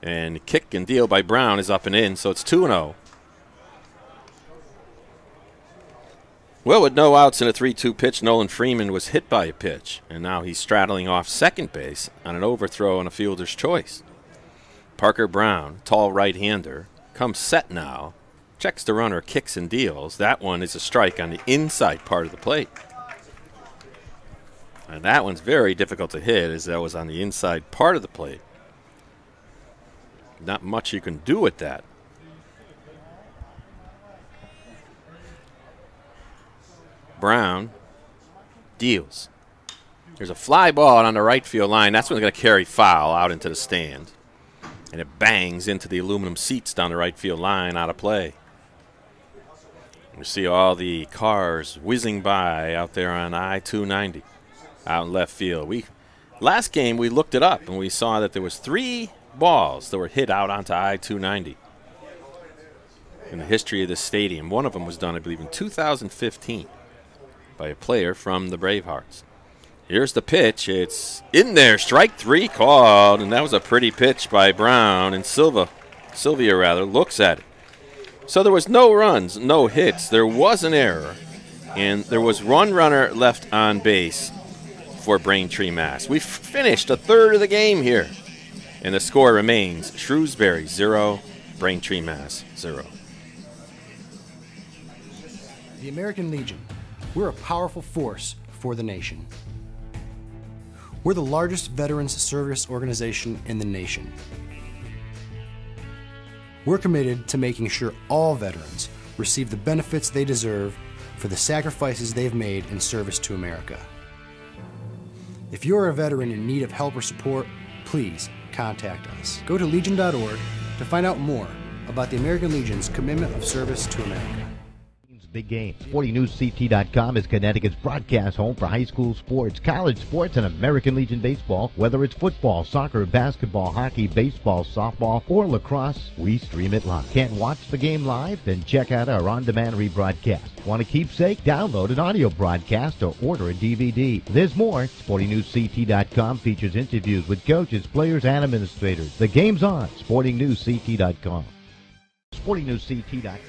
And kick and deal by Brown is up and in, so it's 2-0. Well, with no outs in a 3-2 pitch, Nolan Freeman was hit by a pitch, and now he's straddling off second base on an overthrow and a fielder's choice. Parker Brown, tall right-hander, comes set now, checks the runner, kicks and deals. That one is a strike on the inside part of the plate. And that one's very difficult to hit, as that was on the inside part of the plate. Not much you can do with that. Brown deals. There's a fly ball on the right field line. That's when they're going to carry foul out into the stand. And it bangs into the aluminum seats down the right field line, out of play. You see all the cars whizzing by out there on I-290 out in left field. Last game we looked it up and we saw that there was 3 balls that were hit out onto I-290 in the history of this stadium. One of them was done, I believe, in 2015 by a player from the Bravehearts. Here's the pitch. It's in there. Strike 3 called, and that was a pretty pitch by Brown. And Sylvia looks at it. So there was no runs, no hits. There was an error, and there was one runner left on base for Braintree, Mass. We finished a third of the game here, and the score remains Shrewsbury 0, Braintree, Mass 0. The American Legion. We're a powerful force for the nation. We're the largest veterans service organization in the nation. We're committed to making sure all veterans receive the benefits they deserve for the sacrifices they've made in service to America. If you're a veteran in need of help or support, please contact us. Go to legion.org to find out more about the American Legion's commitment of service to America. Big game. SportingNewsCT.com is Connecticut's broadcast home for high school sports, college sports, and American Legion baseball. Whether it's football, soccer, basketball, hockey, baseball, softball, or lacrosse, we stream it live. Can't watch the game live? Then check out our on-demand rebroadcast. Want a keepsake? Download an audio broadcast or order a DVD. There's more. SportingNewsCT.com features interviews with coaches, players, and administrators. The game's on. SportingNewsCT.com. SportingNewsCT.com.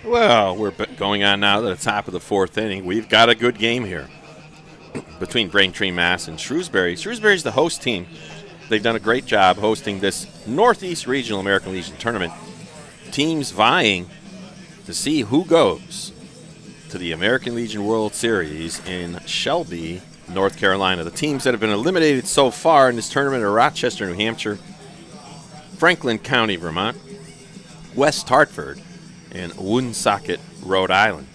Well, we're going on now to the top of the 4th inning. We've got a good game here between Braintree, Mass. and Shrewsbury. Shrewsbury's the host team. They've done a great job hosting this Northeast Regional American Legion Tournament. Teams vying to see who goes to the American Legion World Series in Shelby, North Carolina. The teams that have been eliminated so far in this tournament are Rochester, New Hampshire, Franklin County, Vermont, West Hartford, and Woonsocket, Rhode Island.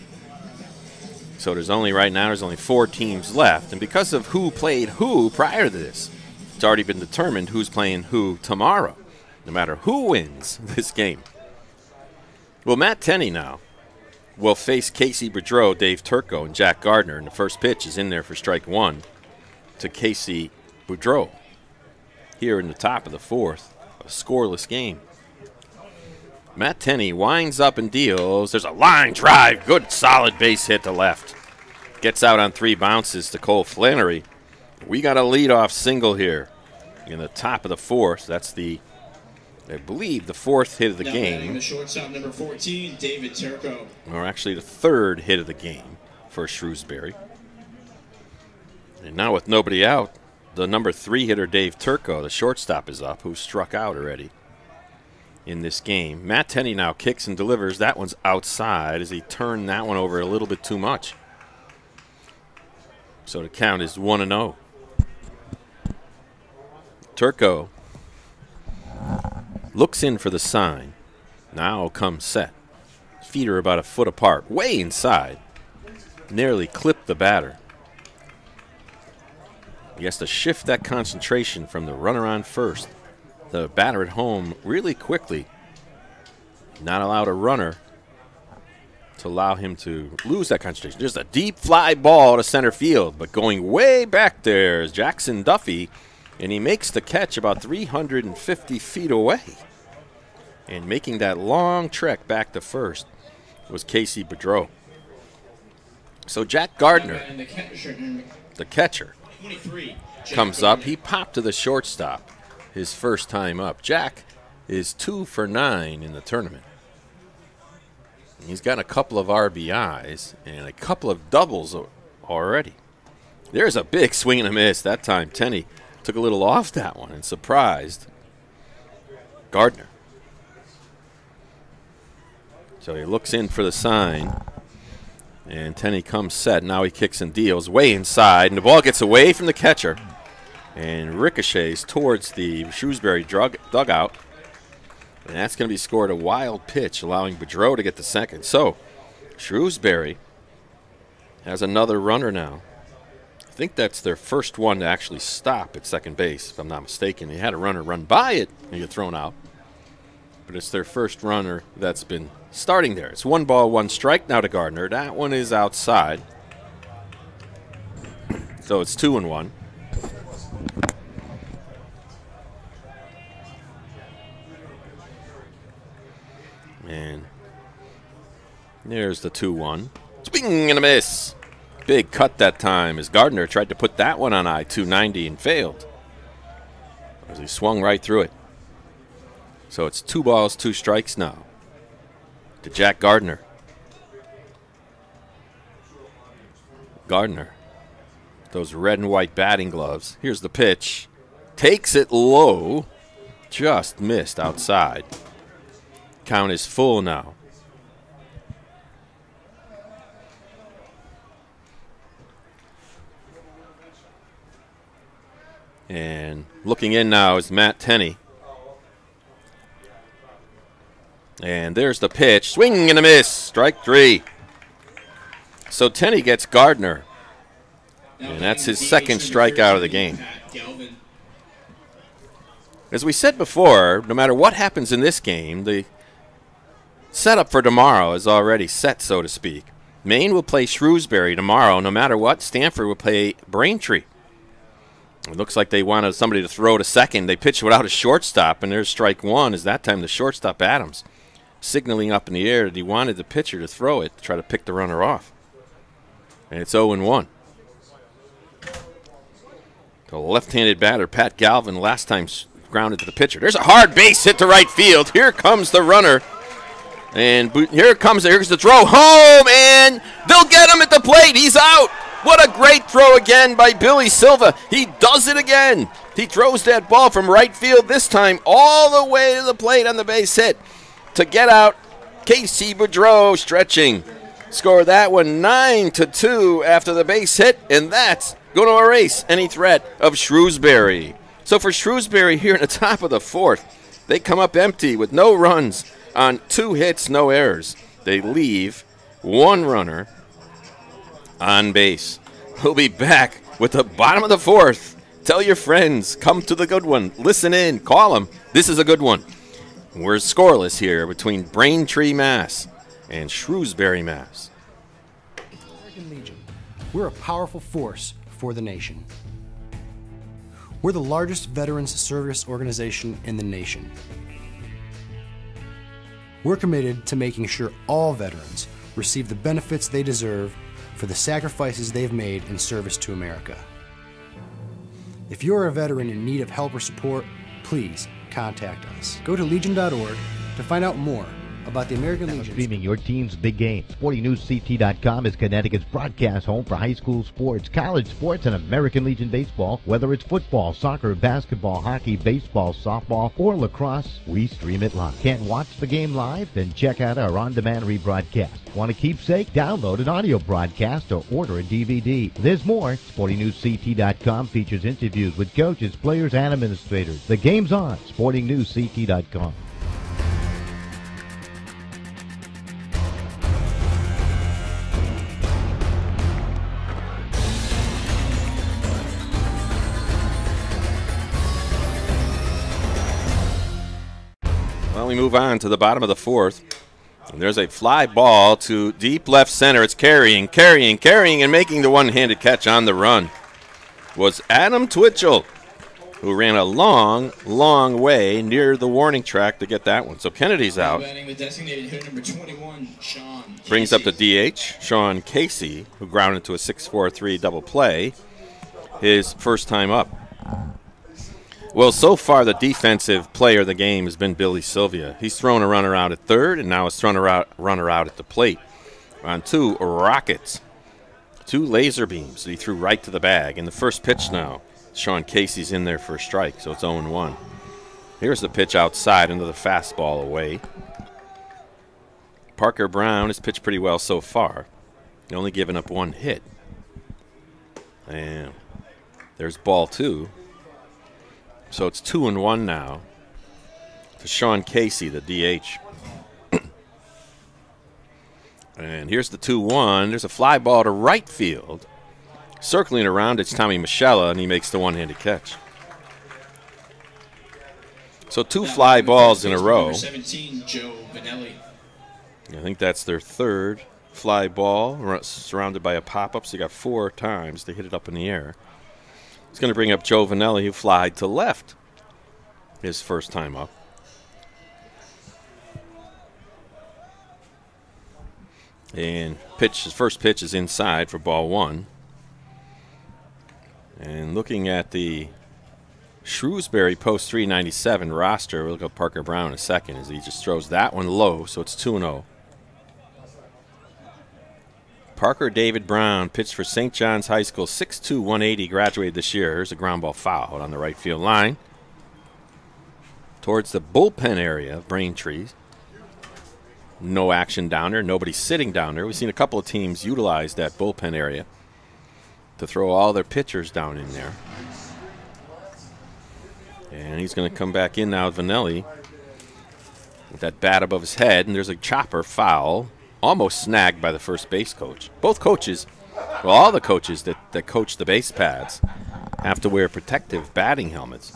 So there's only 4 teams left. And because of who played who prior to this, it's already been determined who's playing who tomorrow, no matter who wins this game. Well, Matt Tenney now will face Casey Boudreau, Dave Turco, and Jack Gardner. And the first pitch is in there for strike 1 to Casey Boudreau. Here in the top of the 4th, a scoreless game. Matt Tenney winds up and deals. There's a line drive. Good solid base hit to left. Gets out on 3 bounces to Cole Flannery. We got a leadoff single here in the top of the 4th. That's I believe, the 4th hit of the game. The shortstop, number 14, David Turco. Or actually the 3rd hit of the game for Shrewsbury. And now with nobody out, the number 3 hitter, Dave Turco, the shortstop, is up, who struck out already in this game. Matt Tenney now kicks and delivers. That one's outside as he turned that one over a little bit too much. So the count is 1-0. Turco looks in for the sign. Now comes set. Feet are about a foot apart, way inside. Nearly clipped the batter. He has to shift that concentration from the runner on first. The batter at home really quickly. Not allowed a runner to allow him to lose that concentration. Just a deep fly ball to center field, but going way back there is Jackson Duffy, and he makes the catch about 350 feet away. And making that long trek back to first was Casey Boudreau. So Jack Gardner, the catcher, comes up. He popped to the shortstop his first time up. Jack is 2 for 9 in the tournament. He's got a couple of RBIs and a couple of doubles already. There's a big swing and a miss. That time Tenney took a little off that one and surprised Gardner. So he looks in for the sign, and Tenney comes set. Now he kicks and deals way inside, and the ball gets away from the catcher and ricochets towards the Shrewsbury dugout. And that's going to be scored a wild pitch, allowing Boudreau to get the second. So Shrewsbury has another runner now. I think that's their first one to actually stop at second base, if I'm not mistaken. They had a runner run by it and get thrown out. But it's their first runner that's been starting there. It's 1 ball, 1 strike now to Gardner. That one is outside. So it's 2-1. And there's the 2-1. Swing and a miss. Big cut that time as Gardner tried to put that one on I-290 and failed, as he swung right through it. So it's 2 balls, 2 strikes now to Jack Gardner. Gardner, those red and white batting gloves. Here's the pitch. Takes it low. Just missed outside. Count is full now. And looking in now is Matt Tenney. And there's the pitch. Swing and a miss. Strike 3. So Tenney gets Gardner. And that's his second strikeout of the game. As we said before, no matter what happens in this game, the setup for tomorrow is already set, so to speak. Maine will play Shrewsbury tomorrow. No matter what, Stanford will play Braintree. It looks like they wanted somebody to throw to second. They pitched without a shortstop, and there's strike 1. Is that time the shortstop, Adams, signaling up in the air that he wanted the pitcher to throw it to try to pick the runner off. And it's 0-1. The left-handed batter, Pat Galvin, last time grounded to the pitcher. There's a hard base hit to right field. Here comes the runner. And here's the throw home, and they'll get him at the plate. He's out. What a great throw again by Billy Silva. He does it again. He throws that ball from right field, this time all the way to the plate on the base hit to get out. Casey Boudreau stretching. Score that one 9-2 after the base hit, and that's going to erase any threat of Shrewsbury. So for Shrewsbury here in the top of the 4th, they come up empty with no runs on 2 hits, no errors. They leave 1 runner on base. We'll be back with the bottom of the 4th. Tell your friends, come to the good one. Listen in, call them. This is a good one. We're scoreless here between Braintree, Mass. and Shrewsbury, Mass. American Legion. We're a powerful force for the nation. We're the largest veterans service organization in the nation. We're committed to making sure all veterans receive the benefits they deserve for the sacrifices they've made in service to America. If you're a veteran in need of help or support, please contact us. Go to legion.org to find out more about the American Legion. Streaming your team's big game. SportingNewsCT.com is Connecticut's broadcast home for high school sports, college sports, and American Legion baseball. Whether it's football, soccer, basketball, hockey, baseball, softball, or lacrosse, we stream it live. Can't watch the game live? Then check out our on-demand rebroadcast. Want a keepsake? Download an audio broadcast or order a DVD. There's more. SportingNewsCT.com features interviews with coaches, players, and administrators. The game's on. SportingNewsCT.com. Well, we move on to the bottom of the fourth. And there's a fly ball to deep left center. It's carrying, and making the one-handed catch on the run was Adam Twitchell, who ran a long, long way near the warning track to get that one. So Kennedy's out. Batting the designated hitter number 21, Sean Brings up Casey. the DH, Sean Casey, who grounded to a 6-4-3 double play, his first time up. Well, so far the defensive player of the game has been Billy Sylvia. He's thrown a runner out at third, and now has thrown a runner out at the plate on two rockets, two laser beams that he threw right to the bag. In the first pitch now, Sean Casey's in there for a strike, so it's 0-1. Here's the pitch outside, another fastball away. Parker Brown has pitched pretty well so far. Only given up one hit. And there's ball two. So it's 2-1 now to Sean Casey, the DH. And here's the 2-1. There's a fly ball to right field. Circling around, it's Tommy Michella, and he makes the one-handed catch. So two fly balls in a row. 17, Joe Vanelli. I think that's their third fly ball, surrounded by a pop-up, so you got 4 times they hit it up in the air. It's going to bring up Joe Vanelli, who flied to left his first time up. And his first pitch is inside for ball 1. And looking at the Shrewsbury post 397 roster, we'll look at Parker Brown in a second as he just throws that one low, so it's 2-0. Parker David Brown pitched for St. John's High School, 6'2", 180, graduated this year. Here's a ground ball foul on the right field line. Towards the bullpen area of Braintree. No action down there. Nobody sitting down there. We've seen a couple of teams utilize that bullpen area to throw all their pitchers down in there. And he's going to come back in now with Vanelli with that bat above his head. And there's a chopper foul. Almost snagged by the first base coach. Both coaches, well, all the coaches that coach the base pads have to wear protective batting helmets.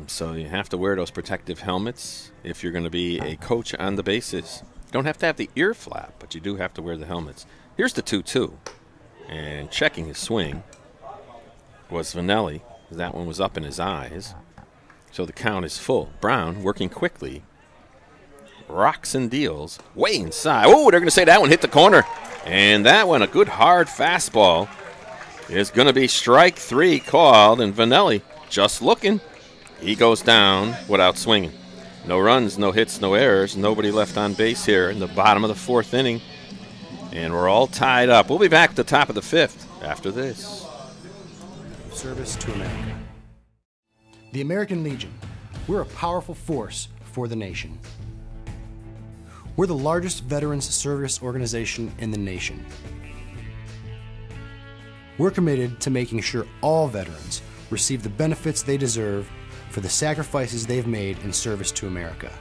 So you have to wear those protective helmets if you're going to be a coach on the bases. You don't have to have the ear flap, but you do have to wear the helmets. Here's the 2-2. And checking his swing was Vanelli. That one was up in his eyes. So the count is full. Brown working quickly. Rocks and deals way inside. Oh, they're going to say that one hit the corner. And that one, a good hard fastball, is going to be strike 3 called. And Vanelli just looking. He goes down without swinging. No runs, no hits, no errors. Nobody left on base here in the bottom of the 4th inning. And we're all tied up. We'll be back at the top of the 5th after this. Service to America. The American Legion. We're a powerful force for the nation. We're the largest veterans service organization in the nation. We're committed to making sure all veterans receive the benefits they deserve for the sacrifices they've made in service to America.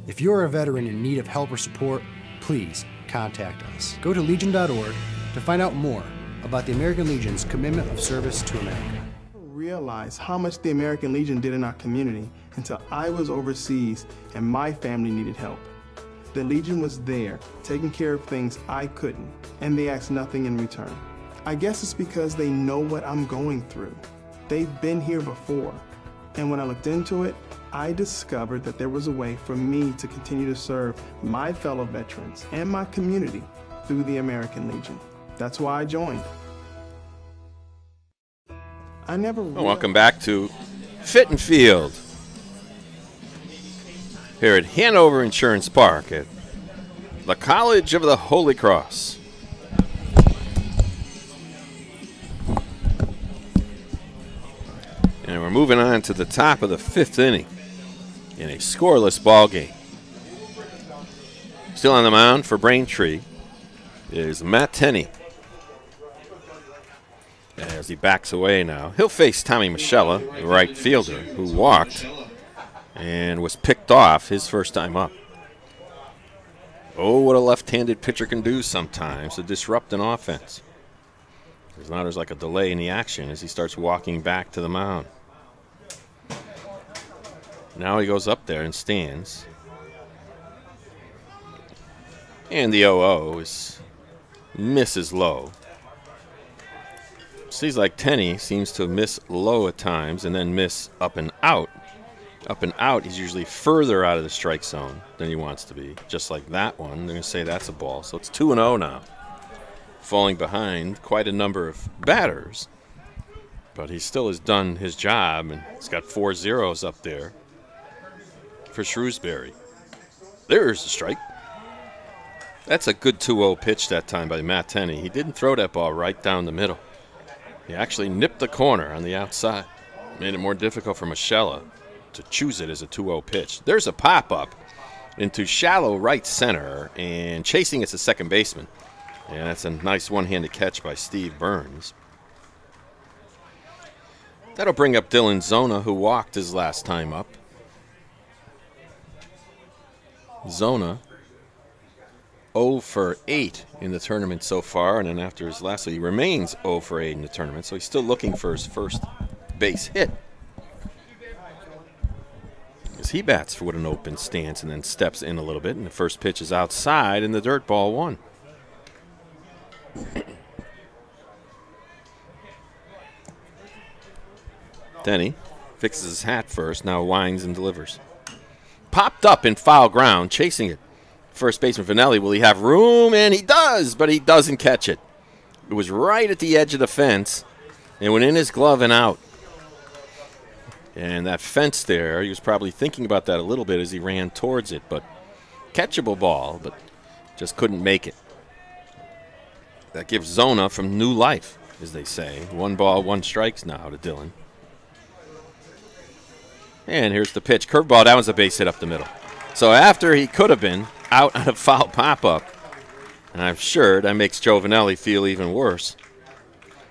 If you're a veteran in need of help or support, please contact us. Go to legion.org to find out more about the American Legion's commitment of service to America. I didn't realize how much the American Legion did in our community until I was overseas and my family needed help. The Legion was there, taking care of things I couldn't, and they asked nothing in return. I guess it's because they know what I'm going through. They've been here before, and when I looked into it, I discovered that there was a way for me to continue to serve my fellow veterans and my community through the American Legion. That's why I joined. I never Welcome back to Fit and Field. here at Hanover Insurance Park at the College of the Holy Cross. And we're moving on to the top of the 5th inning in a scoreless ball game. Still on the mound for Braintree is Matt Tenney. As he backs away now, he'll face Tommy Michella, the right fielder, who walked and was picked off his first time up. Oh, what a left-handed pitcher can do sometimes to disrupt an offense. Because now there's like a delay in the action as he starts walking back to the mound. Now he goes up there and stands. And the 0-0 misses low. Seems like Tenney seems to miss low at times and then miss up and out. Up and out, he's usually further out of the strike zone than he wants to be. Just like that one. They're going to say that's a ball. So it's 2-0 now. Falling behind quite a number of batters. But he still has done his job, and he's got 4 zeros up there for Shrewsbury. There's the strike. That's a good 2-0 pitch that time by Matt Tenney. He didn't throw that ball right down the middle. He actually nipped the corner on the outside. Made it more difficult for Michella to choose it as a 2-0 pitch. There's a pop-up into shallow right center, and chasing it's a second baseman. And that's a nice one-handed catch by Steve Burns. That'll bring up Dylan Zona, who walked his last time up. Zona 0 for 8 in the tournament so far, and then after his last, so he remains 0 for 8 in the tournament, so he's still looking for his first base hit. As he bats for an open stance and then steps in a little bit, and the first pitch is outside, and the dirt ball 1. Tenney fixes his hat first, now winds and delivers. Popped up in foul ground, chasing it. First baseman Vanelli, will he have room? And he does, but he doesn't catch it. It was right at the edge of the fence and went in his glove and out. And that fence there, he was probably thinking about that a little bit as he ran towards it, but catchable ball, but just couldn't make it. That gives Zona from new life, as they say. 1 ball, 1 strikes now to Dylan. And here's the pitch. Curveball, that was a base hit up the middle. So after he could have been out on a foul pop-up, and I'm sure that makes Joe Vanelli feel even worse,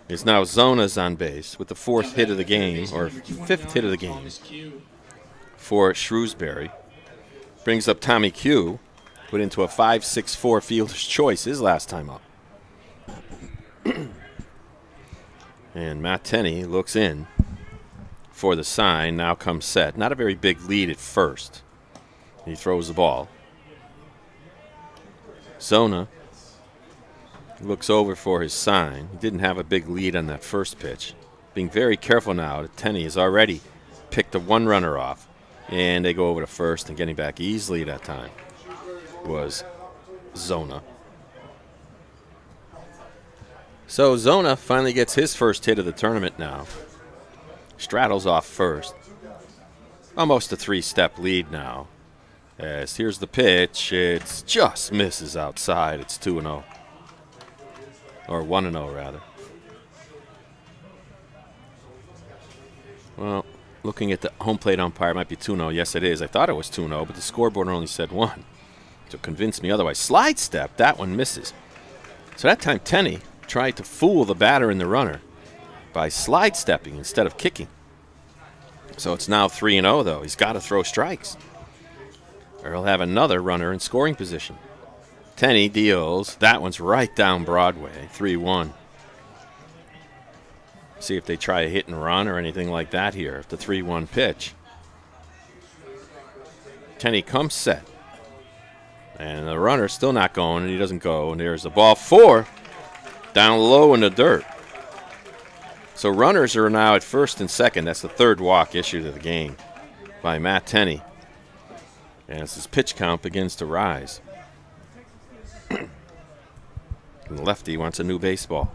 is now Zona's on base with the 4th hit of the game, or 5th hit of the game for Shrewsbury. Brings up Tommy Q, put into a 5-6-4 fielder's choice his last time up. And Matt Tenney looks in for the sign. Now comes set. Not a very big lead at first. He throws the ball. Zona looks over for his sign. He didn't have a big lead on that first pitch. Being very careful now. Tenney has already picked the 1 runner off. And they go over to first, and getting back easily that time was Zona. So Zona finally gets his first hit of the tournament now. Straddles off first. Almost a 3-step lead now. As here's the pitch. It just misses outside. It's 2-0. Or 1-0 rather. Well, looking at the home plate umpire, it might be 2-0. Yes, it is. I thought it was 2-0, but the scoreboard only said 1. To convince me otherwise. Slide step. That one misses. So that time Tenney tried to fool the batter and the runner by slide stepping instead of kicking. So it's now 3-0 though. He's got to throw strikes, or he'll have another runner in scoring position. Tenney deals. That one's right down Broadway. 3-1. See if they try a hit and run or anything like that here. The 3-1 pitch. Tenney comes set. And the runner's still not going, and he doesn't go. And there's the ball 4 down low in the dirt. So runners are now at first and second. That's the 3rd walk issued to the game by Matt Tenney. And as his pitch count begins to rise. And the lefty wants a new baseball.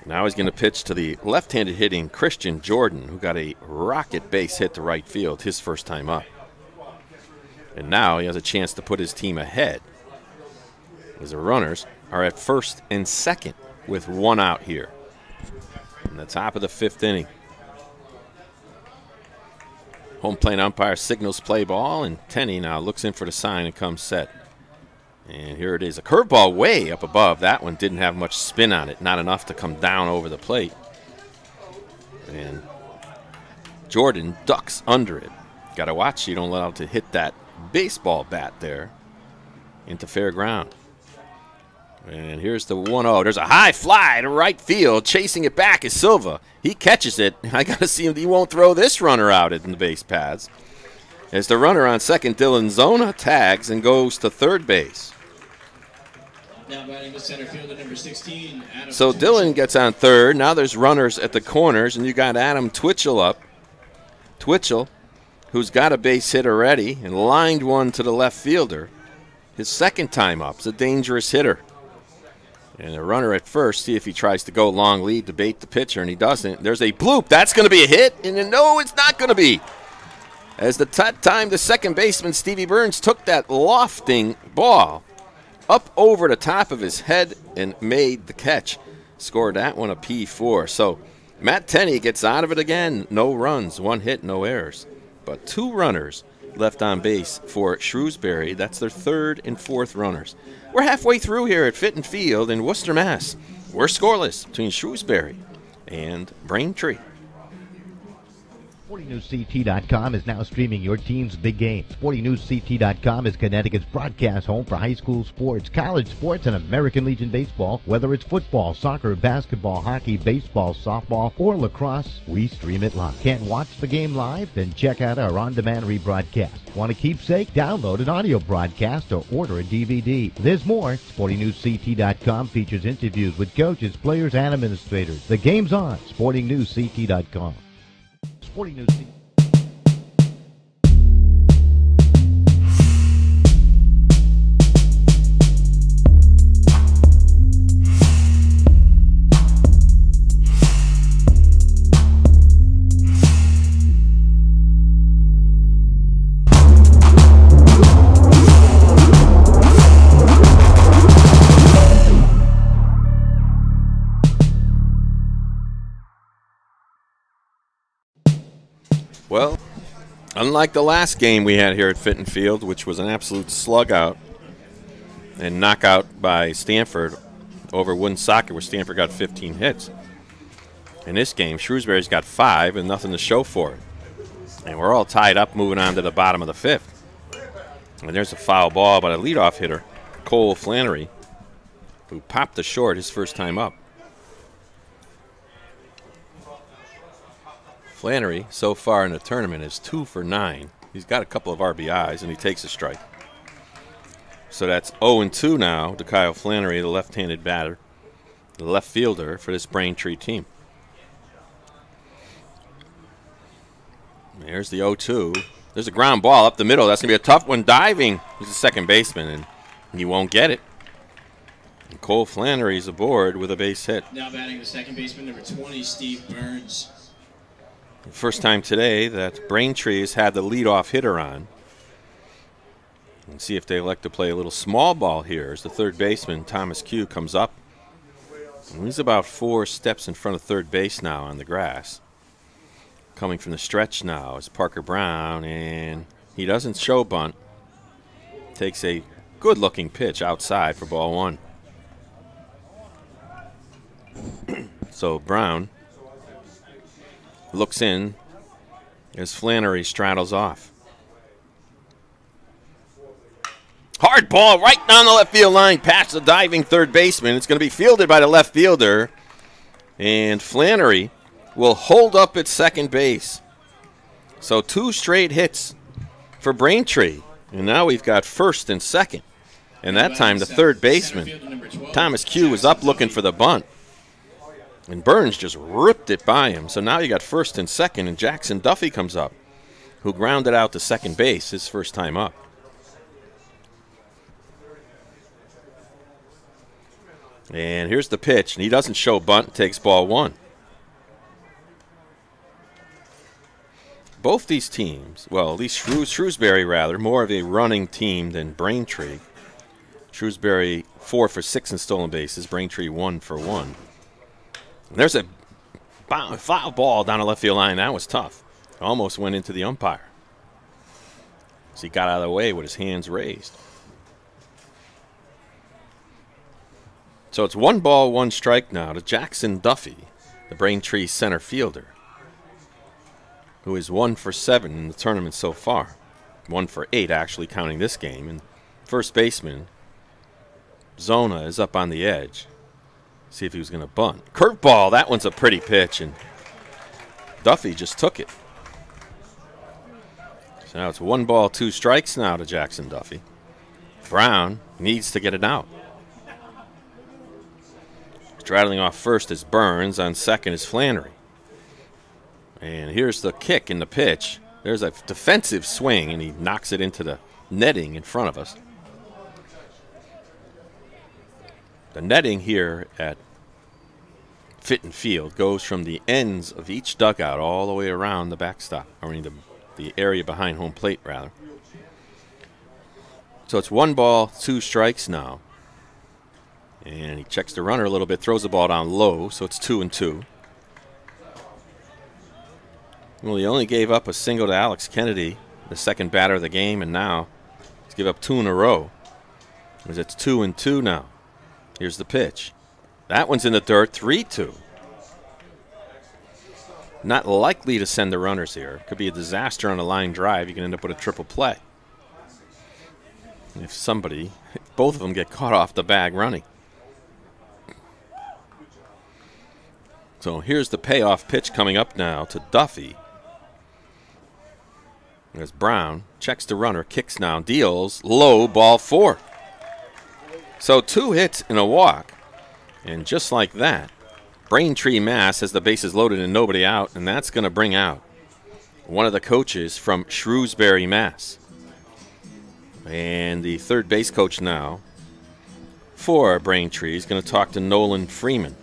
Now he's going to pitch to the left-handed hitting Christian Jordan, who got a rocket base hit to right field his first time up. And now he has a chance to put his team ahead, as the runners are at first and second with one out here in the top of the 5th inning. Home plate umpire signals play ball, and Tenney now looks in for the sign and comes set. And here it is. A curveball way up above. That one didn't have much spin on it, not enough to come down over the plate. And Jordan ducks under it. Got to watch you don't allow him to hit that baseball bat there into fair ground. And here's the 1-0. There's a high fly to right field. Chasing it back is Silva. He catches it. I got to see him. He won't throw this runner out in the base paths. As the runner on second, Dylan Zona, tags and goes to third base. Now batting the center fielder, number 16, Adam So Dylan gets on third. Now there's runners at the corners, and you got Adam Twitchell up. Twitchell, who's got a base hit already and lined one to the left fielder. His second time up. Is a dangerous hitter. And a runner at first, see if he tries to go long lead to bait the pitcher, and he doesn't. There's a bloop. That's going to be a hit, and no, it's not going to be. As the time the second baseman, Stevie Burns, took that lofting ball up over the top of his head and made the catch. Scored that one a P4. So Matt Tenney gets out of it again. No runs, 1 hit, no errors. But 2 runners left on base for Shrewsbury. That's their 3rd and 4th runners. We're halfway through here at Fitton Field in Worcester, Mass. We're scoreless between Shrewsbury and Braintree. SportingNewsCT.com is now streaming your team's big game. SportingNewsCT.com is Connecticut's broadcast home for high school sports, college sports, and American Legion baseball. Whether it's football, soccer, basketball, hockey, baseball, softball, or lacrosse, we stream it live. Can't watch the game live? Then check out our on-demand rebroadcast. Want a keepsake? Download an audio broadcast or order a DVD. There's more. SportingNewsCT.com features interviews with coaches, players, and administrators. The game's on. SportingNewsCT.com. Sporting News. Well, unlike the last game we had here at Fitton Field, which was an absolute slug out and knockout by Stanford over Woodensoccer, where Stanford got 15 hits. In this game, Shrewsbury's got 5 and nothing to show for it. And we're all tied up moving on to the bottom of the 5th. And there's a foul ball by the leadoff hitter, Cole Flannery, who popped the short his first time up. Flannery, so far in the tournament, is 2 for 9. He's got a couple of RBIs, and he takes a strike. So that's 0-2 now to Kyle Flannery, the left-handed batter, the left fielder for this Braintree team. There's the 0-2. There's a ground ball up the middle. That's going to be a tough one. Diving is the second baseman, and he won't get it. And Cole Flannery's aboard with a base hit. Now batting the second baseman, number 20, Steve Burns. First time today that Braintree has had the leadoff hitter on. And see if they elect to play a little small ball here as the third baseman, Thomas Q, comes up. And he's about 4 steps in front of third base now on the grass. Coming from the stretch now is Parker Brown, and he doesn't show bunt. Takes a good-looking pitch outside for ball 1. So Brown looks in as Flannery straddles off. Hard ball right down the left field line past the diving third baseman. It's going to be fielded by the left fielder. And Flannery will hold up at second base. So 2 straight hits for Braintree. And now we've got first and second. And that time the third baseman, Thomas Q, was up looking for the bunt. And Burns just ripped it by him. So now you got first and second, and Jackson Duffy comes up, who grounded out to second base his first time up. And here's the pitch, and he doesn't show bunt, takes ball 1. both these teams, well, at least Shrewsbury rather, more of a running team than Braintree. Shrewsbury 4 for 6 in stolen bases. Braintree 1 for 1. There's a foul ball down the left field line. That was tough. Almost went into the umpire. So he got out of the way with his hands raised. So it's 1 ball, 1 strike now to Jackson Duffy, the Braintree center fielder, who is 1 for 7 in the tournament so far. 1 for 8 actually counting this game. And first baseman Zona is up on the edge. See if he was going to bunt. Curveball, that one's a pretty pitch, and Duffy just took it. So now it's 1 ball, 2 strikes now to Jackson Duffy. Brown needs to get it out. Straddling off first is Burns. On second is Flannery. And here's the kick in the pitch. There's a defensive swing, and he knocks it into the netting in front of us. The netting here at Fitton Field goes from the ends of each dugout all the way around the backstop, or the area behind home plate, rather. So it's 1 ball, 2 strikes now. And he checks the runner a little bit, throws the ball down low, so it's 2-2. Well, he only gave up a single to Alex Kennedy, the second batter of the game, and now he's given up 2 in a row. Because it's 2-2 now. Here's the pitch. That one's in the dirt, 3-2. Not likely to send the runners here. Could be a disaster on a line drive. You can end up with a triple play. If both of them get caught off the bag running. So here's the payoff pitch coming up now to Duffy. There's Brown, checks the runner, kicks now, deals, low, ball 4. So 2 hits and a walk. And just like that, Braintree, Mass has the bases loaded and nobody out, and that's going to bring out one of the coaches from Shrewsbury, Mass. And the third base coach now for Braintree is going to talk to Nolan Freeman.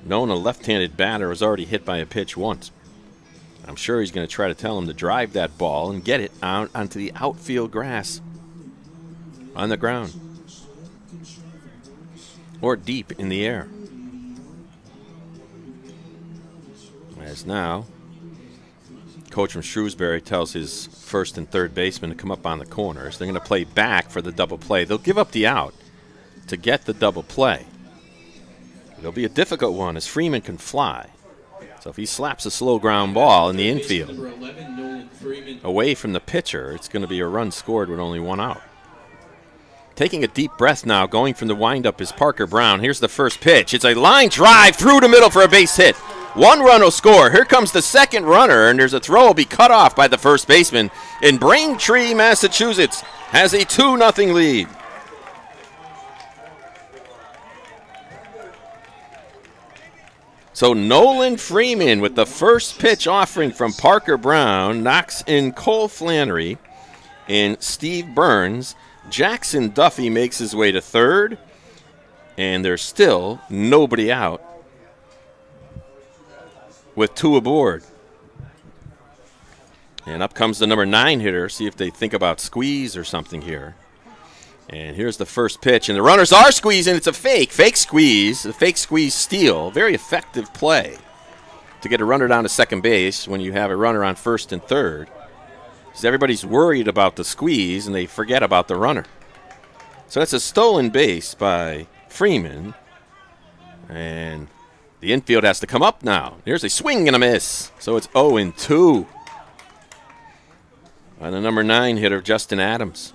Known a left-handed batter, was already hit by a pitch once. I'm sure he's going to try to tell him to drive that ball and get it out onto the outfield grass on the ground or deep in the air. As now, coach from Shrewsbury tells his first and third baseman to come up on the corners. They're going to play back for the double play. They'll give up the out to get the double play. It'll be a difficult one as Freeman can fly. So if he slaps a slow ground ball in the infield away from the pitcher, it's going to be a run scored with only 1 out. Taking a deep breath now, going from the windup is Parker Brown. Here's the first pitch. It's a line drive through the middle for a base hit. 1 run will score. Here comes the second runner, and there's a throw will be cut off by the first baseman. In Braintree, Massachusetts has a 2-0 lead. So Nolan Freeman with the first pitch offering from Parker Brown knocks in Cole Flannery and Steve Burns. Jackson Duffy makes his way to third, and there's still nobody out with 2 aboard. And up comes the number 9 hitter. See if they think about squeeze or something here. And here's the first pitch, and the runners are squeezing. It's a fake squeeze, a fake squeeze steal. Very effective play to get a runner down to second base when you have a runner on first and third. Because everybody's worried about the squeeze, and they forget about the runner. So that's a stolen base by Freeman. And the infield has to come up now. Here's a swing and a miss. So it's 0-2 on the number 9 hitter, Justin Adams.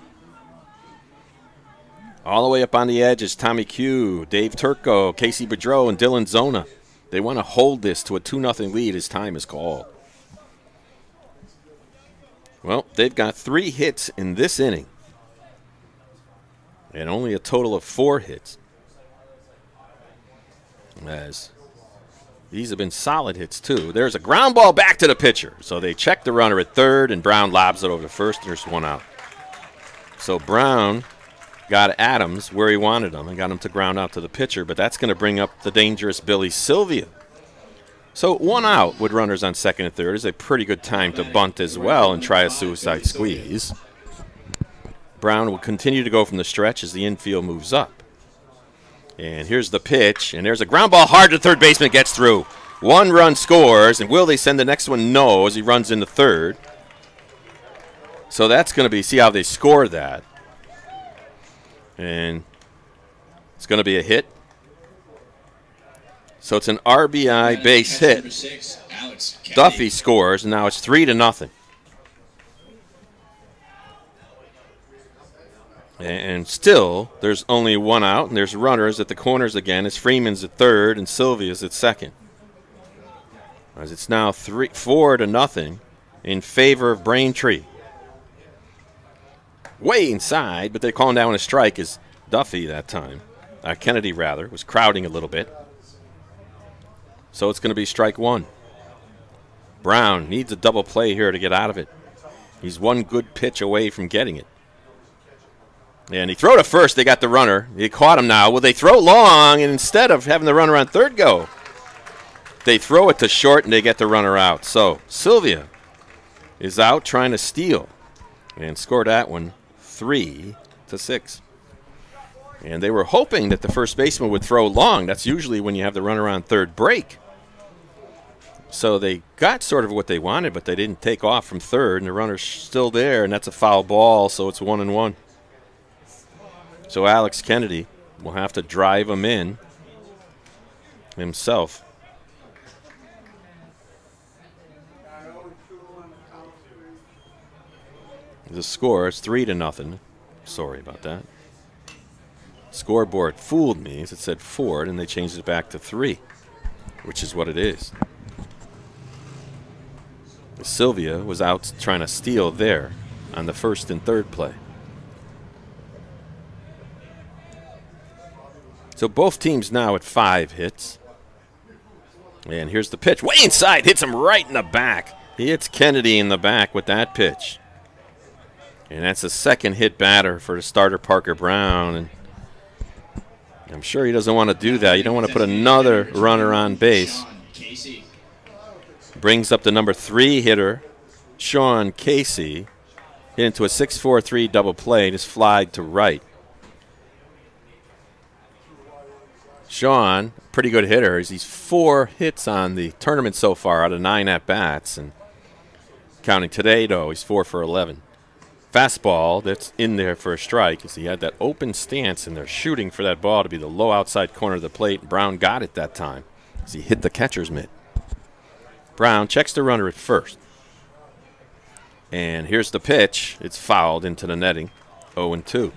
All the way up on the edge is Tommy Q, Dave Turco, Casey Boudreau, and Dylan Zona. They want to hold this to a 2-0 lead as time is called. Well, they've got 3 hits in this inning and only a total of 4 hits. As these have been solid hits, too. There's a ground ball back to the pitcher. So they check the runner at third, and Brown lobs it over to first, and there's 1 out. So Brown got Adams where he wanted him and got him to ground out to the pitcher, but that's going to bring up the dangerous Billy Sylvia, So 1 out with runners on second and third is a pretty good time to bunt as well and try a suicide squeeze. Brown will continue to go from the stretch as the infield moves up. And here's the pitch, and there's a ground ball hard to third baseman, gets through. 1 run scores, and will they send the next one? No, as he runs into third. So that's going to be, see how they score that. And it's going to be a hit. So it's an RBI base hit. Duffy scores, and now it's 3-0. And still, there's only 1 out, and there's runners at the corners again. As Freeman's at third, and Sylvia's at second. As it's now 4-0 in favor of Braintree. Way inside, but they're calling down a strike as Duffy that time. Kennedy, rather, was crowding a little bit. So it's going to be strike 1. Brown needs a double play here to get out of it. He's 1 good pitch away from getting it. And he threw to first. They got the runner. They caught him now. Well, they throw long, and instead of having the runner on third go, they throw it to short, and they get the runner out. So Sylvia is out trying to steal and scored that one 3-6. And they were hoping that the first baseman would throw long. That's usually when you have the runner on third break. So they got sort of what they wanted, but they didn't take off from third, and the runner's still there, and that's a foul ball, so it's 1-1. So Alex Kennedy will have to drive him in himself. The score is 3-0. Sorry about that. Scoreboard fooled me as it said 4, and they changed it back to 3, which is what it is. Sylvia was out trying to steal there on the first and third play. So both teams now at 5 hits. And here's the pitch. Way inside. Hits him right in the back. He hits Kennedy in the back with that pitch. And that's a second hit batter for the starter, Parker Brown. And I'm sure he doesn't want to do that. You don't want to put another runner on base. Brings up the number 3 hitter, Sean Casey. Hit into a 6-4-3 double play. Just flied to right. Sean, pretty good hitter. He's 4 hits on the tournament so far out of 9 at-bats. And counting today, though, he's 4 for 11. Fastball that's in there for a strike as he had that open stance, and they're shooting for that ball to be the low outside corner of the plate. Brown got it that time as he hit the catcher's mitt. Brown checks the runner at first. And here's the pitch. It's fouled into the netting, 0-2.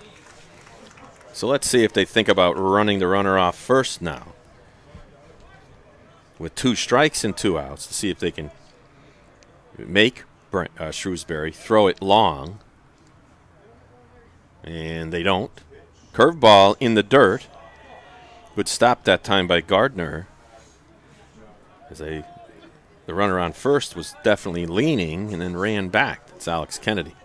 So let's see if they think about running the runner off first now with 2 strikes and 2 outs to see if they can make Shrewsbury throw it long. And they don't. Curveball in the dirt. Good stop that time by Gardner. As the runner on first was definitely leaning and then ran back. That's Alex Kennedy.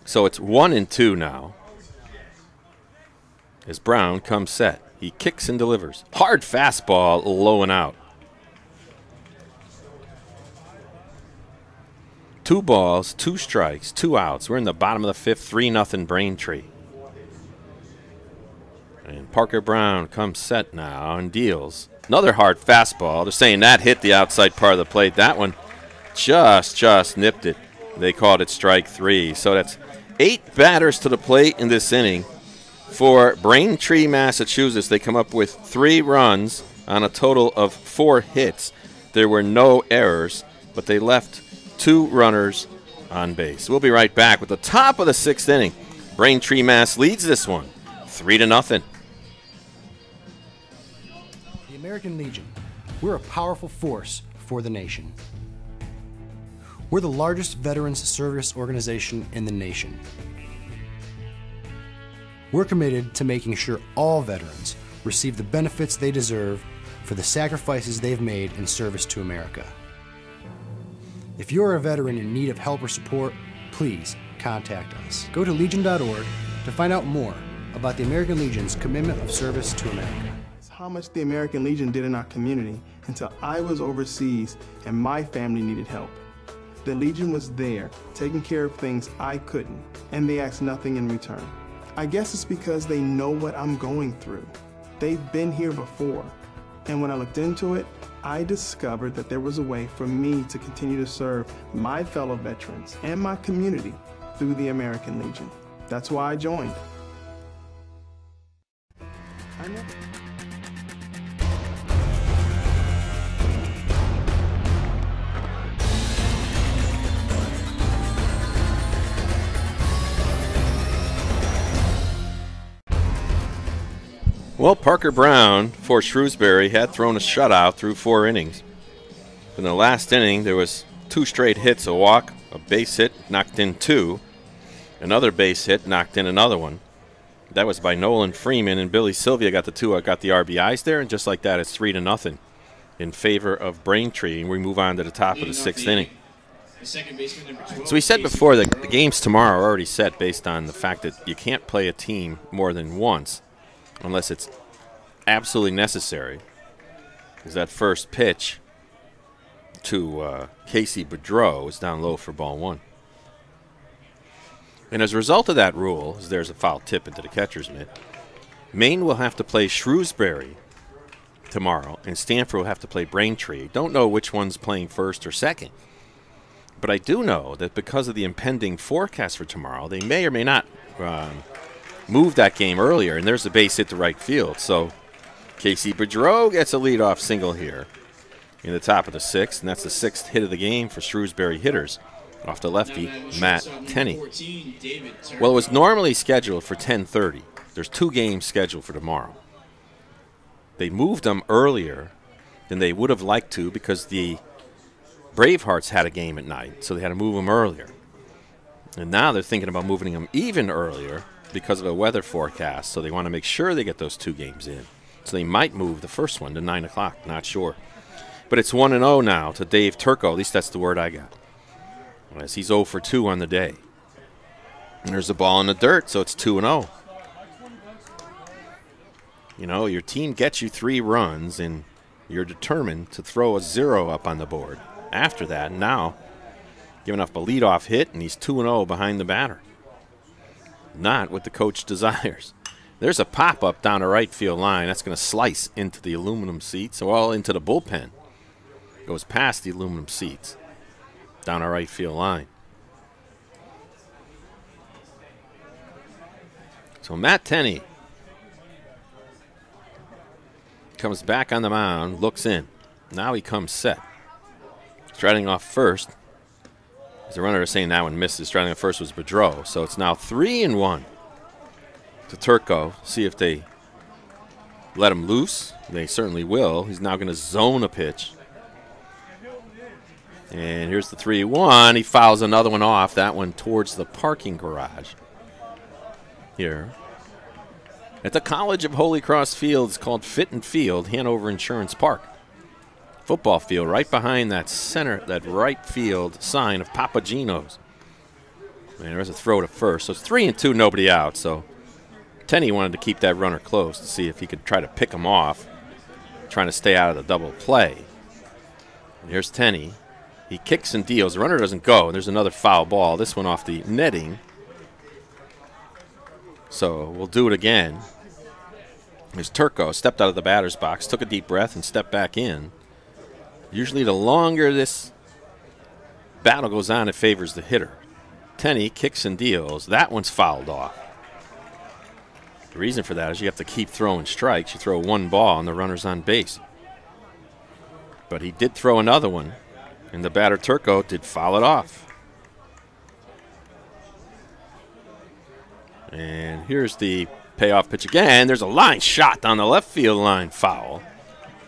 So it's 1-2 now. As Brown comes set. He kicks and delivers. Hard fastball, low and out. 2 balls, 2 strikes, 2 outs. We're in the bottom of the 5th, 3-0 Braintree. And Parker Brown comes set now and deals. Another hard fastball. They're saying that hit the outside part of the plate. That one just nipped it. They called it strike 3. So that's 8 batters to the plate in this inning. For Braintree, Massachusetts, they come up with 3 runs on a total of 4 hits. There were no errors, but they left 2 runners on base. We'll be right back with the top of the 6th inning. Braintree, Mass leads this one 3-0. The American Legion. We're a powerful force for the nation. We're the largest veterans service organization in the nation. We're committed to making sure all veterans receive the benefits they deserve for the sacrifices they've made in service to America. If you're a veteran in need of help or support, please contact us. Go to legion.org to find out more about the American Legion's commitment of service to America. how much the American Legion did in our community until I was overseas and my family needed help. The Legion was there, taking care of things I couldn't, and they asked nothing in return. I guess it's because they know what I'm going through. They've been here before. And when I looked into it, I discovered that there was a way for me to continue to serve my fellow veterans and my community through the American Legion. That's why I joined. Well, Parker Brown for Shrewsbury had thrown a shutout through 4 innings. In the last inning, there was 2 straight hits, a walk, a base hit, knocked in 2. Another base hit, knocked in another one. That was by Nolan Freeman, and Billy Sylvia got the RBIs there, and just like that, it's 3-0 in favor of Braintree, and we move on to the top of the 6th inning. So we said before that the games tomorrow are already set based on the fact that you can't play a team more than once unless it's absolutely necessary. Because that first pitch to Casey Boudreau is down low for ball 1. And as a result of that rule, as there's a foul tip into the catcher's mitt, Maine will have to play Shrewsbury tomorrow, and Stanford will have to play Braintree. Don't know which one's playing first or second. But I do know that because of the impending forecast for tomorrow, they may or may not move that game earlier, and there's a base hit to right field. So Casey Boudreau gets a leadoff single here in the top of the 6th, and that's the 6th hit of the game for Shrewsbury hitters off the lefty, Matt Tenney. Well, it was normally scheduled for 10:30. There's 2 games scheduled for tomorrow. They moved them earlier than they would have liked to because the Bravehearts had a game at night, so they had to move them earlier. And now they're thinking about moving them even earlier because of a weather forecast, so they want to make sure they get those 2 games in. So they might move the first one to 9 o'clock, not sure. But it's 1-0 now to Dave Turco, at least that's the word I got, as he's 0 for 2 on the day. And there's a ball in the dirt, so it's 2-0. You know, your team gets you 3 runs, and you're determined to throw a 0 up on the board. After that, now giving up a leadoff hit, and he's 2-0 behind the batter. Not what the coach desires. There's a pop-up down the right field line. That's going to slice into the aluminum seats, well, into the bullpen. Goes past the aluminum seats down our right field line. So Matt Tenney comes back on the mound, looks in. Now he comes set. Striding off first. As the runner is saying that one misses. Striding off first was Boudreau. So it's now 3-1 to Turco. See if they let him loose. They certainly will. He's now going to zone a pitch. And here's the 3-1. He fouls another one off. That one towards the parking garage. Here at the College of Holy Cross Field. It's called Fitton Field, Hanover Insurance Park. Football field right behind that center, that right field sign of Papagino's. And there's a throw to first. So it's 3-2, nobody out. So Tenney wanted to keep that runner close to see if he could try to pick him off, trying to stay out of the double play. And here's Tenney. He kicks and deals. The runner doesn't go. There's another foul ball. This one off the netting. So we'll do it again. Here's Turco. Stepped out of the batter's box, took a deep breath, and stepped back in. Usually the longer this battle goes on, it favors the hitter. Tenney kicks and deals. That one's fouled off. The reason for that is you have to keep throwing strikes. You throw 1 ball and the runner's on base. But he did throw another one, and the batter Turco did foul it off. And here's the payoff pitch again. There's a line shot down the left field line, foul.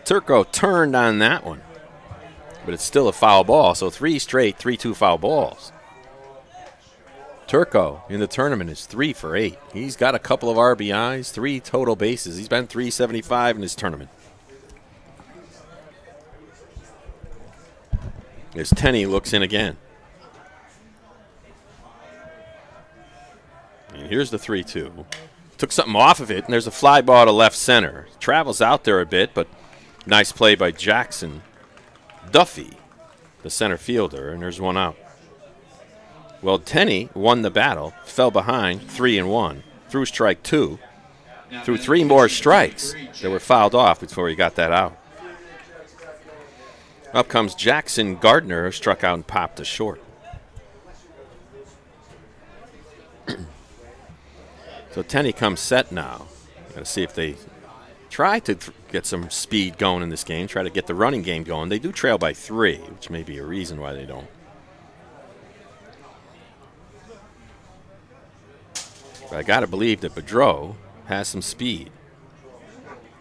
Turco turned on that one, but it's still a foul ball. So 3 straight 3-2 foul balls. Turco in the tournament is 3 for 8. He's got a couple of RBIs, 3 total bases. He's been 375 in his tournament. As Tenney looks in again. And here's the 3-2. took something off of it, and there's a fly ball to left center. Travels out there a bit, but nice play by Jackson Duffy, the center fielder, and there's one out. Well, Tenney won the battle, fell behind 3-1, threw strike 2, threw 3 more strikes that were fouled off before he got that out. Up comes Jackson Gardner, who struck out and popped to short. So Tenney comes set now. Got to see if they try to get some speed going in this game, try to get the running game going. They do trail by 3, which may be a reason why they don't. But I got to believe that Boudreau has some speed.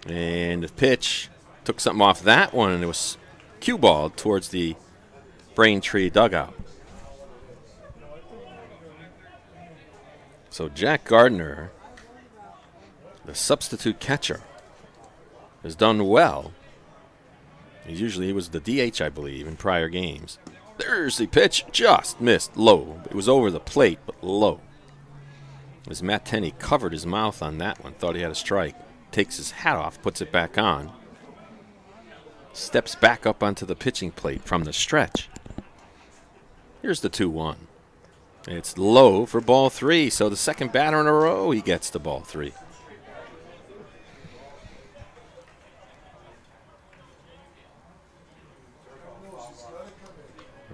And the pitch took something off that one, and it was cue balled towards the Braintree dugout. So Jack Gardner, the substitute catcher, has done well. He was the DH, I believe, in prior games. There's the pitch, just missed low. It was over the plate, but low. As Matt Tenney covered his mouth on that one, thought he had a strike. Takes his hat off, puts it back on. Steps back up onto the pitching plate from the stretch. Here's the 2-1. It's low for ball 3, so the second batter in a row he gets to ball 3.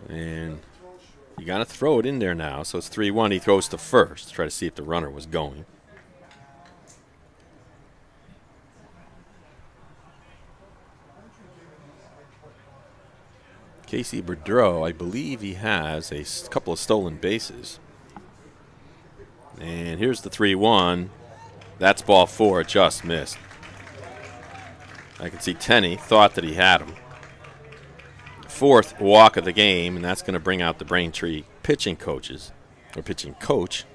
And you got to throw it in there now, so it's 3-1. He throws to first to try to see if the runner was going. Casey Boudreau, I believe he has a couple of stolen bases. And here's the 3-1. That's ball 4, just missed. I can see Tenney thought that he had him. 4th walk of the game, and that's going to bring out the Braintree pitching coaches, or pitching coach.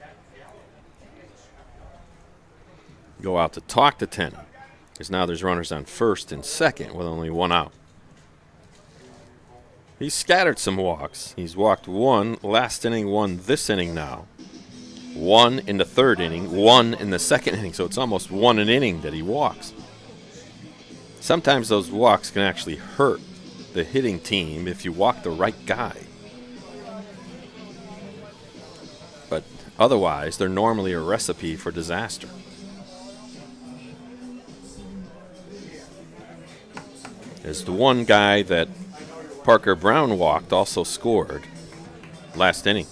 Go out to talk to Tenney, because now there's runners on first and second with only 1 out. He's scattered some walks. He's walked 1 last inning, 1 this inning now. 1 in the 3rd inning, 1 in the 2nd inning, so it's almost 1 an inning that he walks. Sometimes those walks can actually hurt the hitting team if you walk the right guy. But otherwise, they're normally a recipe for disaster. As the one guy that Parker Brown walked also scored last inning.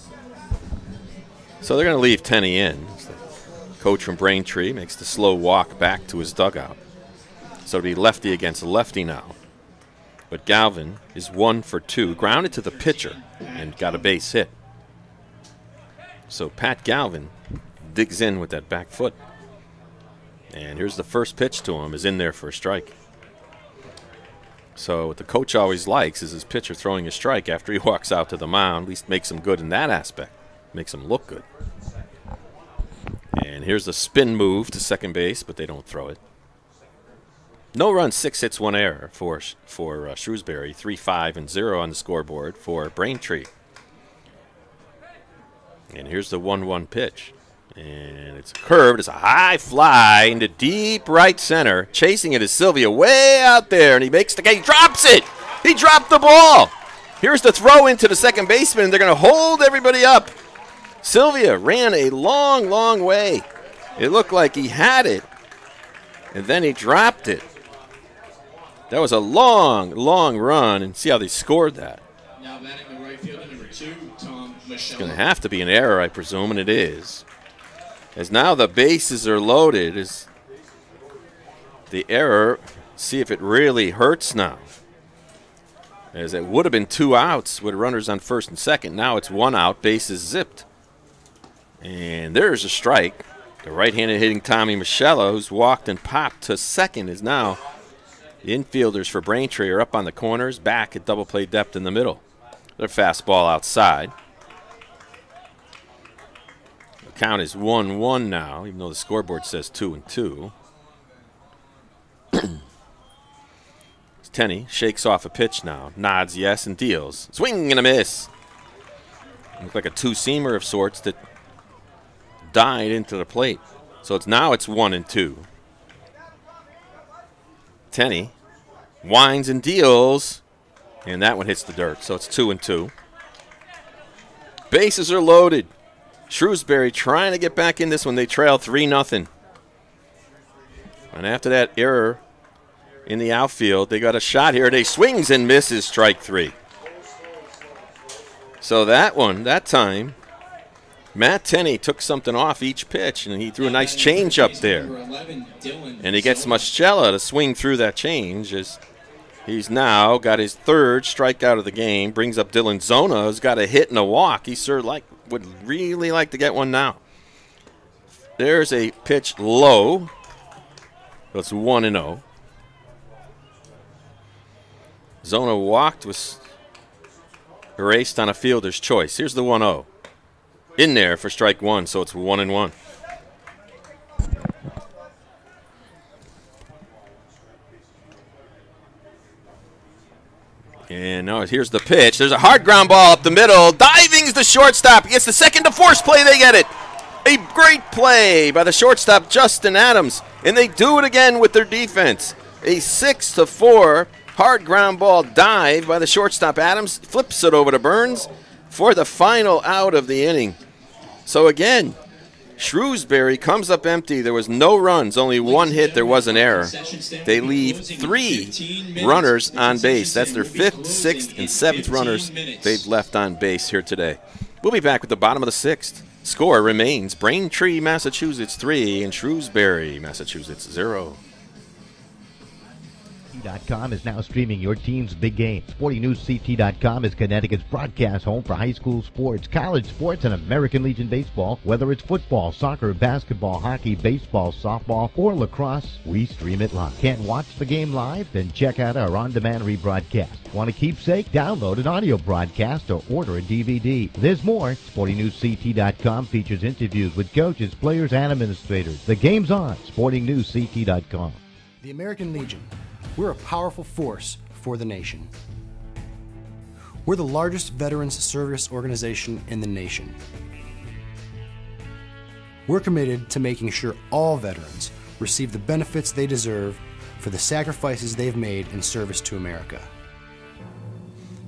So they're going to leave Tenney in. The coach from Braintree makes the slow walk back to his dugout. So it'll be lefty against lefty now. But Galvin is 1 for 2, grounded to the pitcher and got a base hit. So Pat Galvin digs in with that back foot. And here's the first pitch to him, is in there for a strike. So what the coach always likes is his pitcher throwing a strike after he walks out to the mound. At least makes him good in that aspect. Makes him look good. And here's the spin move to second base, but they don't throw it. No runs, 6 hits, 1 error for Shrewsbury. 3-5-0 on the scoreboard for Braintree. And here's the 1-1 pitch. And it's curved. It's a high fly into deep right center. Chasing it is Sylvia way out there, and he makes the game. He drops it. He dropped the ball. Here's the throw into the second baseman. They're going to hold everybody up. Sylvia ran a long, long way. It looked like he had it, and then he dropped it. That was a long, long run, and see how they scored that. Now batting the right fielder, number 2, Tom Michelle. It's going to have to be an error, I presume, and it is. As now the bases are loaded, is the error, see if it really hurts now. As it would have been 2 outs with runners on first and second. Now it's 1 out, bases zipped. And there's a strike. The right-handed hitting Tommy Michelle, who's walked and popped to second, is now the infielders for Braintree are up on the corners, back at double play depth in the middle. Their fastball outside. The count is 1-1 now, even though the scoreboard says 2-2. Tenney shakes off a pitch now, nods yes and deals. Swing and a miss. Looked like a two-seamer of sorts that died into the plate. So now it's 1-2. Tenney winds and deals, and that one hits the dirt. So it's 2-2. Bases are loaded. Shrewsbury trying to get back in this one. They trail 3-0. And after that error in the outfield, they got a shot here. They swings and misses, strike 3. So that one, that time, Matt Tenney took something off each pitch, and he threw a nice change up there. And he gets Moschella to swing through that change as he's now got his 3rd strikeout of the game. Brings up Dylan Zona, who's got a hit and a walk. He would really like to get one now. There's a pitch low. It's 1-0. Zona walked, was erased on a fielder's choice. Here's the 1-0. In there for strike 1, so it's 1-1. And now here's the pitch. There's a hard ground ball up the middle. Diving's the shortstop. He gets the second to force play. They get it. A great play by the shortstop, Justin Adams. And they do it again with their defense. A 6-4 hard ground ball dive by the shortstop, Adams. Flips it over to Burns for the final out of the inning. So again, Shrewsbury comes up empty. There was no runs, only 1 hit. There was an error. They leave 3 runners on base. That's their 5th, 6th, and 7th runners they've left on base here today. We'll be back with the bottom of the 6th. Score remains Braintree, Massachusetts 3 and Shrewsbury, Massachusetts 0. SportingNewsCT.com is now streaming your team's big game. SportingNewsCT.com is Connecticut's broadcast home for high school sports, college sports, and American Legion baseball. Whether it's football, soccer, basketball, hockey, baseball, softball, or lacrosse, we stream it live. Can't watch the game live? Then check out our on-demand rebroadcast. Want a keepsake? Download an audio broadcast or order a DVD. There's more. SportingNewsCT.com features interviews with coaches, players, and administrators. The game's on. SportingNewsCT.com. The American Legion. We're a powerful force for the nation. We're the largest veterans service organization in the nation. We're committed to making sure all veterans receive the benefits they deserve for the sacrifices they've made in service to America.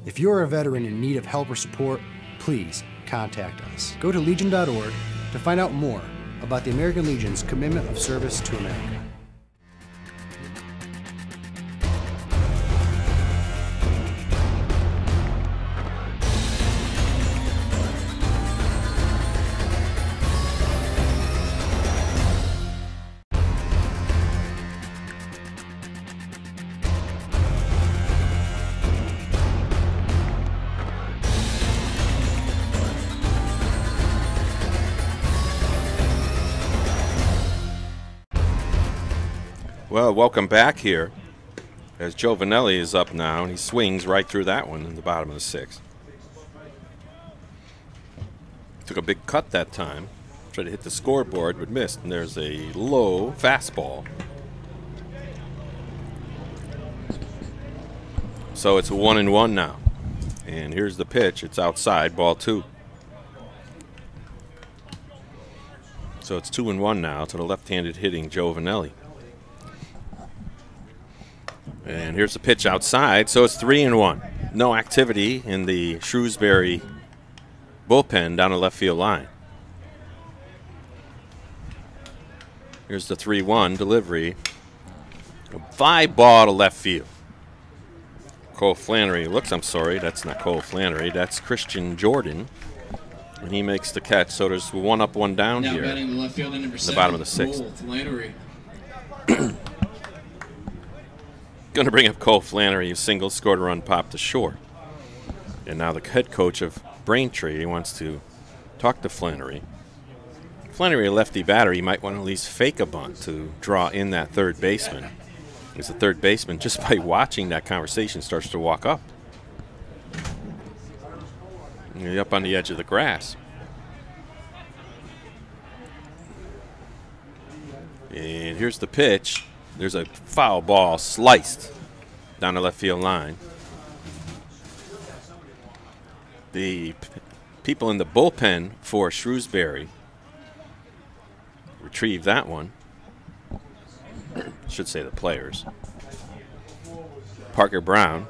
If you're a veteran in need of help or support, please contact us. Go to legion.org to find out more about the American Legion's commitment of service to America. Well, welcome back here as Joe Vanelli is up now, and he swings right through that one in the bottom of the 6th. Took a big cut that time. Tried to hit the scoreboard, but missed, and there's a low fastball. So it's 1-1 now. And here's the pitch. It's outside, ball 2. So it's 2-1 now to the left-handed hitting Joe Vanelli. And here's the pitch outside, so it's 3-1. No activity in the Shrewsbury bullpen down the left field line. Here's the 3-1 delivery. A fly ball to left field. Cole Flannery looks, I'm sorry, that's not Cole Flannery, that's Christian Jordan. And he makes the catch, so there's 1 up, 1 down now here batting the left field in number 7, the bottom of the 6th. Cole Flannery. Going to bring up Cole Flannery, who single, scored a run, popped to short. And now the head coach of Braintree wants to talk to Flannery. Flannery, a lefty batter, he might want to at least fake a bunt to draw in that third baseman. Because the third baseman, just by watching that conversation, starts to walk up. And you're up on the edge of the grass. And here's the pitch. There's a foul ball sliced down the left field line. The people in the bullpen for Shrewsbury were retrieve that one. Should say the players. Parker Brown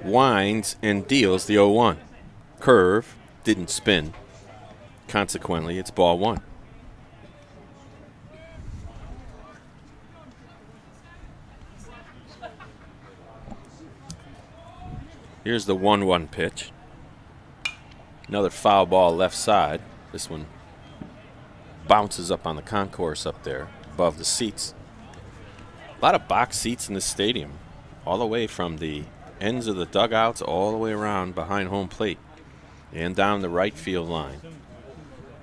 winds and deals the 0-1. Curve didn't spin. Consequently, it's ball one. Here's the 1-1 pitch. Another foul ball left side. This one bounces up on the concourse up there above the seats. A lot of box seats in this stadium, all the way from the ends of the dugouts all the way around behind home plate and down the right field line.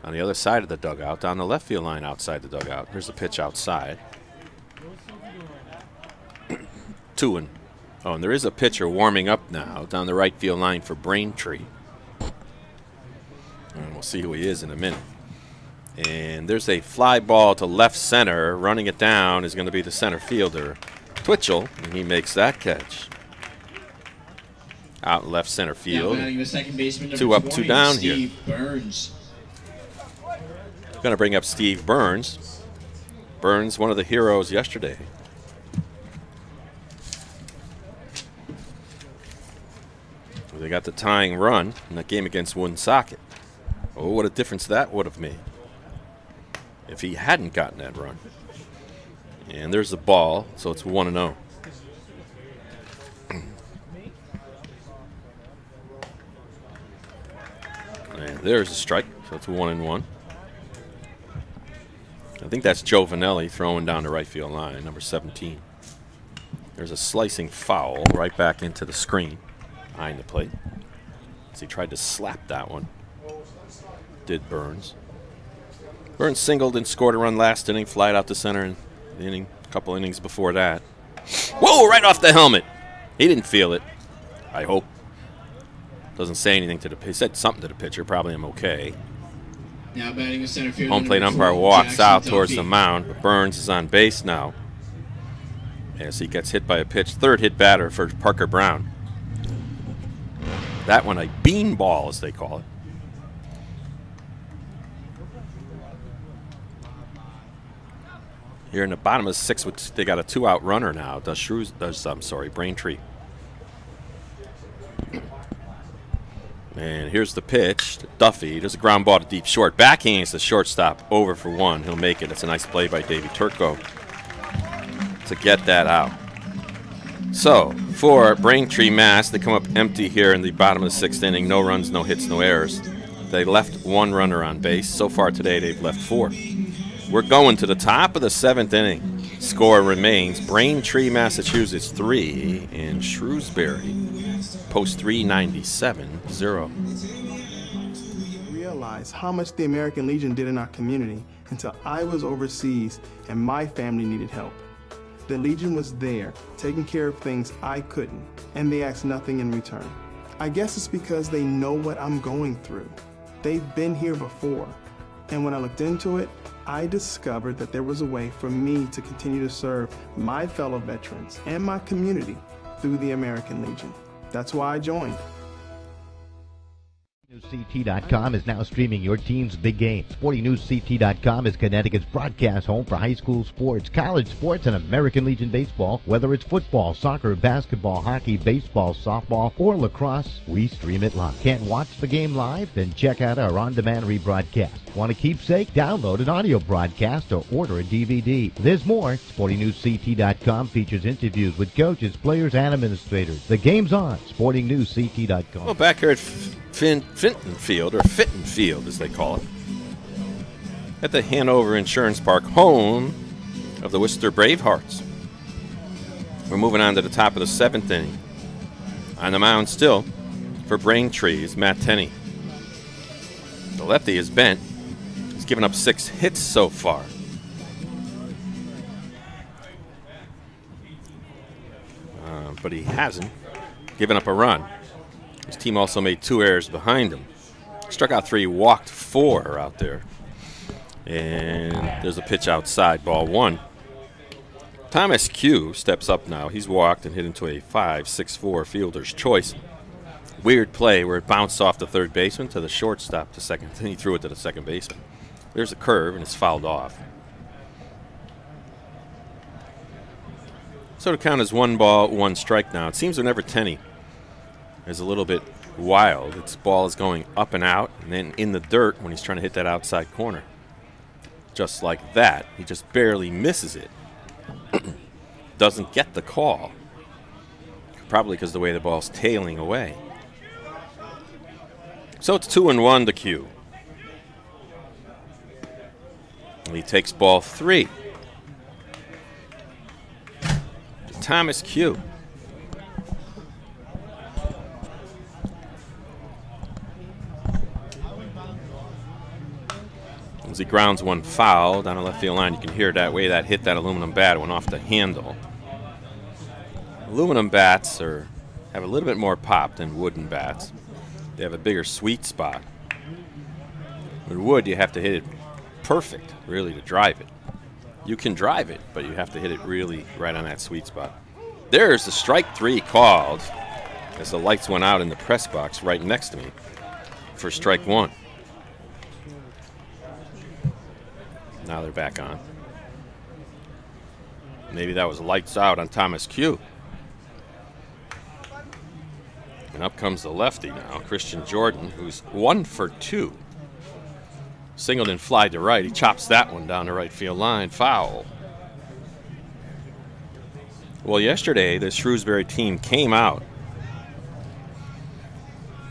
On the other side of the dugout, down the left field line outside the dugout. Here's the pitch outside. 2-1. Oh, and there is a pitcher warming up now down the right field line for Braintree. And we'll see who he is in a minute. And there's a fly ball to left center. Running it down is going to be the center fielder, Twitchell, and he makes that catch. Out left center field. The second baseman, 2 up, 2 down Steve here. Burns. Going to bring up Steve Burns. Burns, one of the heroes yesterday. They got the tying run in that game against Woonsocket. Oh, what a difference that would have made if he hadn't gotten that run. And there's the ball, so it's 1-0. And there's a strike, so it's 1-1. I think that's Joe Vanelli throwing down the right field line, number 17. There's a slicing foul right back into the screen behind the plate. As he tried to slap that one. Did Burns. Burns singled and scored a run last inning, flied out to center in the inning, a couple innings before that. Whoa, right off the helmet. He didn't feel it, I hope. Doesn't say anything to the pitcher. He said something to the pitcher, probably I'm okay. Now batting in center field. Home plate umpire walks out towards the mound, but Burns is on base now as he gets hit by a pitch. Third hit batter for Parker Brown. That one a beanball, as they call it. Here in the bottom of the sixth, they got a 2-out runner now. Braintree. And here's the pitch to Duffy. There's a ground ball to deep short. Backhands the shortstop over for 1. He'll make it. It's a nice play by Davey Turco to get that out. So for Braintree, Mass, they come up empty here in the bottom of the 6th inning. No runs, no hits, no errors. They left 1 runner on base. So far today, they've left 4. We're going to the top of the 7th inning. Score remains Braintree, Massachusetts 3 and Shrewsbury Post 397-0. Realize how much the American Legion did in our community until I was overseas and my family needed help. The Legion was there, taking care of things I couldn't, and they asked nothing in return. I guess it's because they know what I'm going through. They've been here before, and when I looked into it, I discovered that there was a way for me to continue to serve my fellow veterans and my community through the American Legion. That's why I joined. SportingNewsCT.com is now streaming your team's big game. SportingNewsCT.com is Connecticut's broadcast home for high school sports, college sports, and American Legion baseball. Whether it's football, soccer, basketball, hockey, baseball, softball, or lacrosse, we stream it live. Can't watch the game live? Then check out our on-demand rebroadcast. Want a keepsake? Download an audio broadcast or order a DVD. There's more. SportingNewsCT.com features interviews with coaches, players, and administrators. The game's on. SportingNewsCT.com. Well, back here at Fitton Field, or Fitton Field as they call it, at the Hanover Insurance Park, home of the Worcester Bravehearts. We're moving on to the top of the 7th inning. On the mound still for Braintree is Matt Tenney. The lefty is bent. He's given up 6 hits so far. But he hasn't given up a run. His team also made 2 errors behind him. Struck out 3, walked 4 out there. And there's a pitch outside, ball 1. Thomas Q steps up now. He's walked and hit into a 5-6-4 fielder's choice. Weird play where it bounced off the third baseman to the shortstop to second. Then he threw it to the second baseman. There's a curve and it's fouled off. So to count as 1 ball, 1 strike now. It seems whenever Tenney is a little bit wild, its ball is going up and out and then in the dirt when he's trying to hit that outside corner. Just like that. He just barely misses it. Doesn't get the call. Probably because the way the ball's tailing away. So it's 2-1 to Q. And he takes ball 3. Thomas Q. As he grounds one foul down the left field line, you can hear that way that hit that aluminum bat. Went off the handle. Aluminum bats have a little bit more pop than wooden bats. They have a bigger sweet spot. With wood, you have to hit it perfect, really, to drive it. You can drive it, but you have to hit it really right on that sweet spot. There's the strike 3 called as the lights went out in the press box right next to me for strike 1. Now they're back on. Maybe that was lights out on Thomas Q. And up comes the lefty now, Christian Jordan, who's 1 for 2. Singled and fly to right. He chops that one down the right field line. Foul. Well, yesterday, the Shrewsbury team came out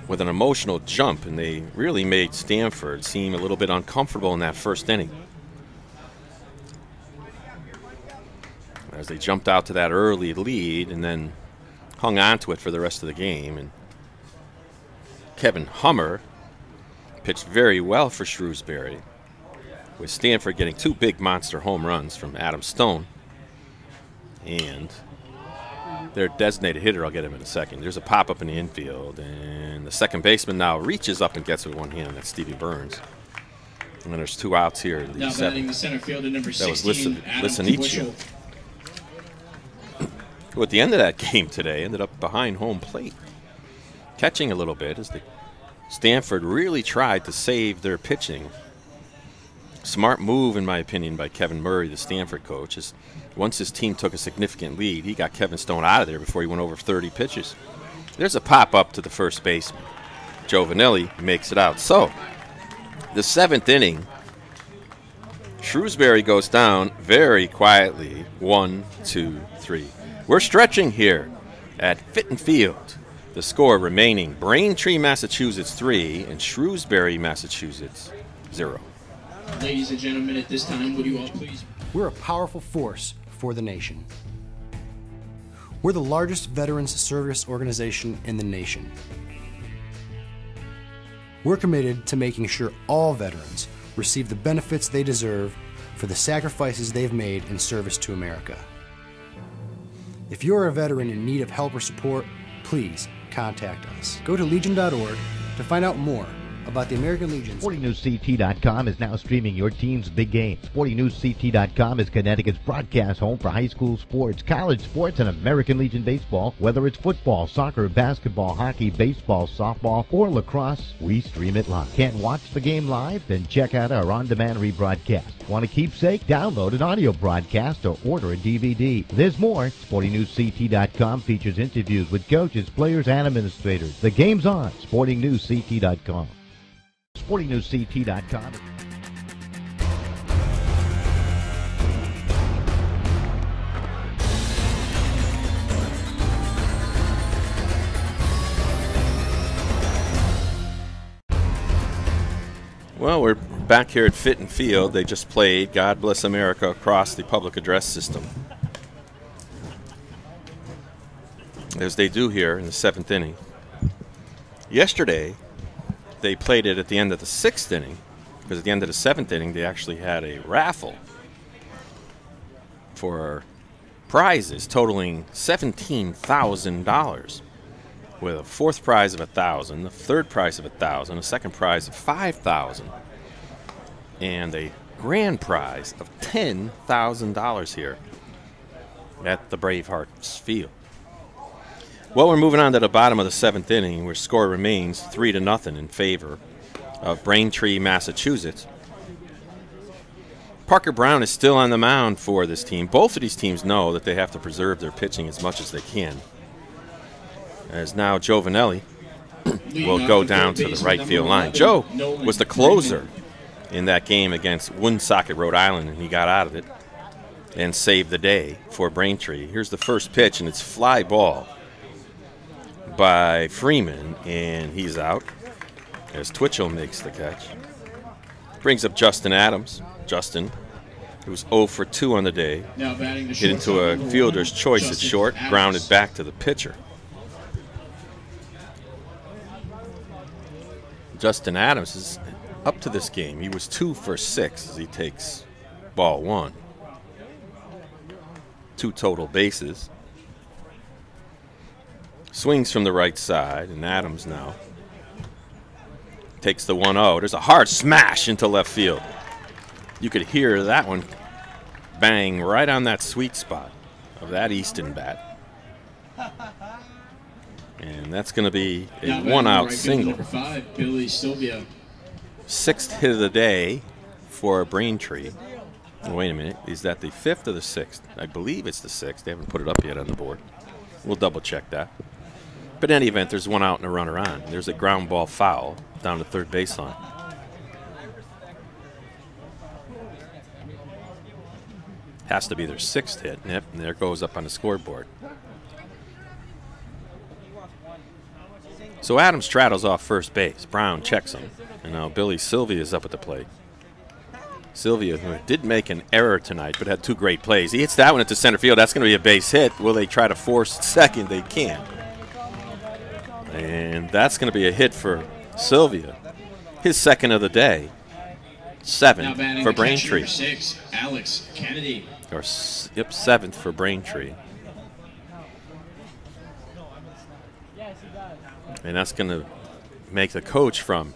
with an emotional jump, and they really made Stanford seem a little bit uncomfortable in that first inning. As they jumped out to that early lead and then hung on to it for the rest of the game. And Kevin Hummer pitched very well for Shrewsbury, with Stanford getting 2 big monster home runs from Adam Stone and their designated hitter. I'll get him in a second. There's a pop-up in the infield, and the second baseman now reaches up and gets it with one hand. That's Stevie Burns. And then there's 2 outs here. Now batting the center fielder, number 16, that was Listen who at the end of that game today ended up behind home plate, catching a little bit as Stanford really tried to save their pitching. Smart move, in my opinion, by Kevin Murray, the Stanford coach. Is once his team took a significant lead, he got Kevin Stone out of there before he went over 30 pitches. There's a pop-up to the first baseman. Joe Vanelli makes it out. So, the 7th inning, Shrewsbury goes down very quietly. 1, 2, 3. We're stretching here at Fitton Field. The score remaining, Braintree, Massachusetts 3 and Shrewsbury, Massachusetts 0. Ladies and gentlemen, at this time, would you all please... We're a powerful force for the nation. We're the largest veterans service organization in the nation. We're committed to making sure all veterans receive the benefits they deserve for the sacrifices they've made in service to America. If you're a veteran in need of help or support, please contact us. Go to legion.org to find out more about the American Legion. SportingNewsCT.com is now streaming your team's big game. SportingNewsCT.com is Connecticut's broadcast home for high school sports, college sports, and American Legion baseball. Whether it's football, soccer, basketball, hockey, baseball, softball, or lacrosse, we stream it live. Can't watch the game live? Then check out our on-demand rebroadcast. Want a keepsake? Download an audio broadcast or order a DVD. There's more. SportingNewsCT.com features interviews with coaches, players, and administrators. The game's on. SportingNewsCT.com. SportingNewsCT.com. Well, we're back here at Fitton Field. They just played God Bless America across the public address system, as they do here in the 7th inning. Yesterday, they played it at the end of the 6th inning, because at the end of the 7th inning, they actually had a raffle for prizes totaling $17,000, with a 4th prize of $1,000, a 3rd prize of $1,000, a 2nd prize of $5,000, and a grand prize of $10,000 here at the Bravehearts field. Well, we're moving on to the bottom of the 7th inning, where score remains 3-0 in favor of Braintree, Massachusetts. Parker Brown is still on the mound for this team. Both of these teams know that they have to preserve their pitching as much as they can. As now Joe Vanelli will go down to the right field line. Joe was the closer in that game against Woonsocket, Rhode Island, and he got out of it and saved the day for Braintree. Here's the first pitch, and it's fly ball by Freeman, and he's out as Twitchell makes the catch. Brings up Justin Adams. Justin, who was 0 for 2 on the day, hit into a fielder's choice at short, grounded back to the pitcher. Justin Adams is up to this game. He was 2 for 6 as he takes ball 1. 2 total bases. Swings from the right side, and Adams now takes the 1-0. There's a hard smash into left field. You could hear that one bang right on that sweet spot of that Easton bat. And that's going to be a 1-out single. Number 5, Billy Sylvia. 6th hit of the day for Braintree. Oh, wait a minute. Is that the 5th or the 6th? I believe it's the 6th. They haven't put it up yet on the board. We'll double check that. But in any event, there's 1 out and a runner on. There's a ground ball foul down the third baseline. Has to be their 6th hit. Yep, and there goes up on the scoreboard. So Adams straddles off first base. Brown checks him. And now Billy Sylvia is up at the plate. Sylvia, who did make an error tonight, but had 2 great plays. He hits that one into center field. That's going to be a base hit. Will they try to force second? They can't. And that's going to be a hit for Sylvia. His 2nd of the day. 7th for Braintree. 6, Alex Kennedy. Or, yep, 7th for Braintree. And that's going to make the coach from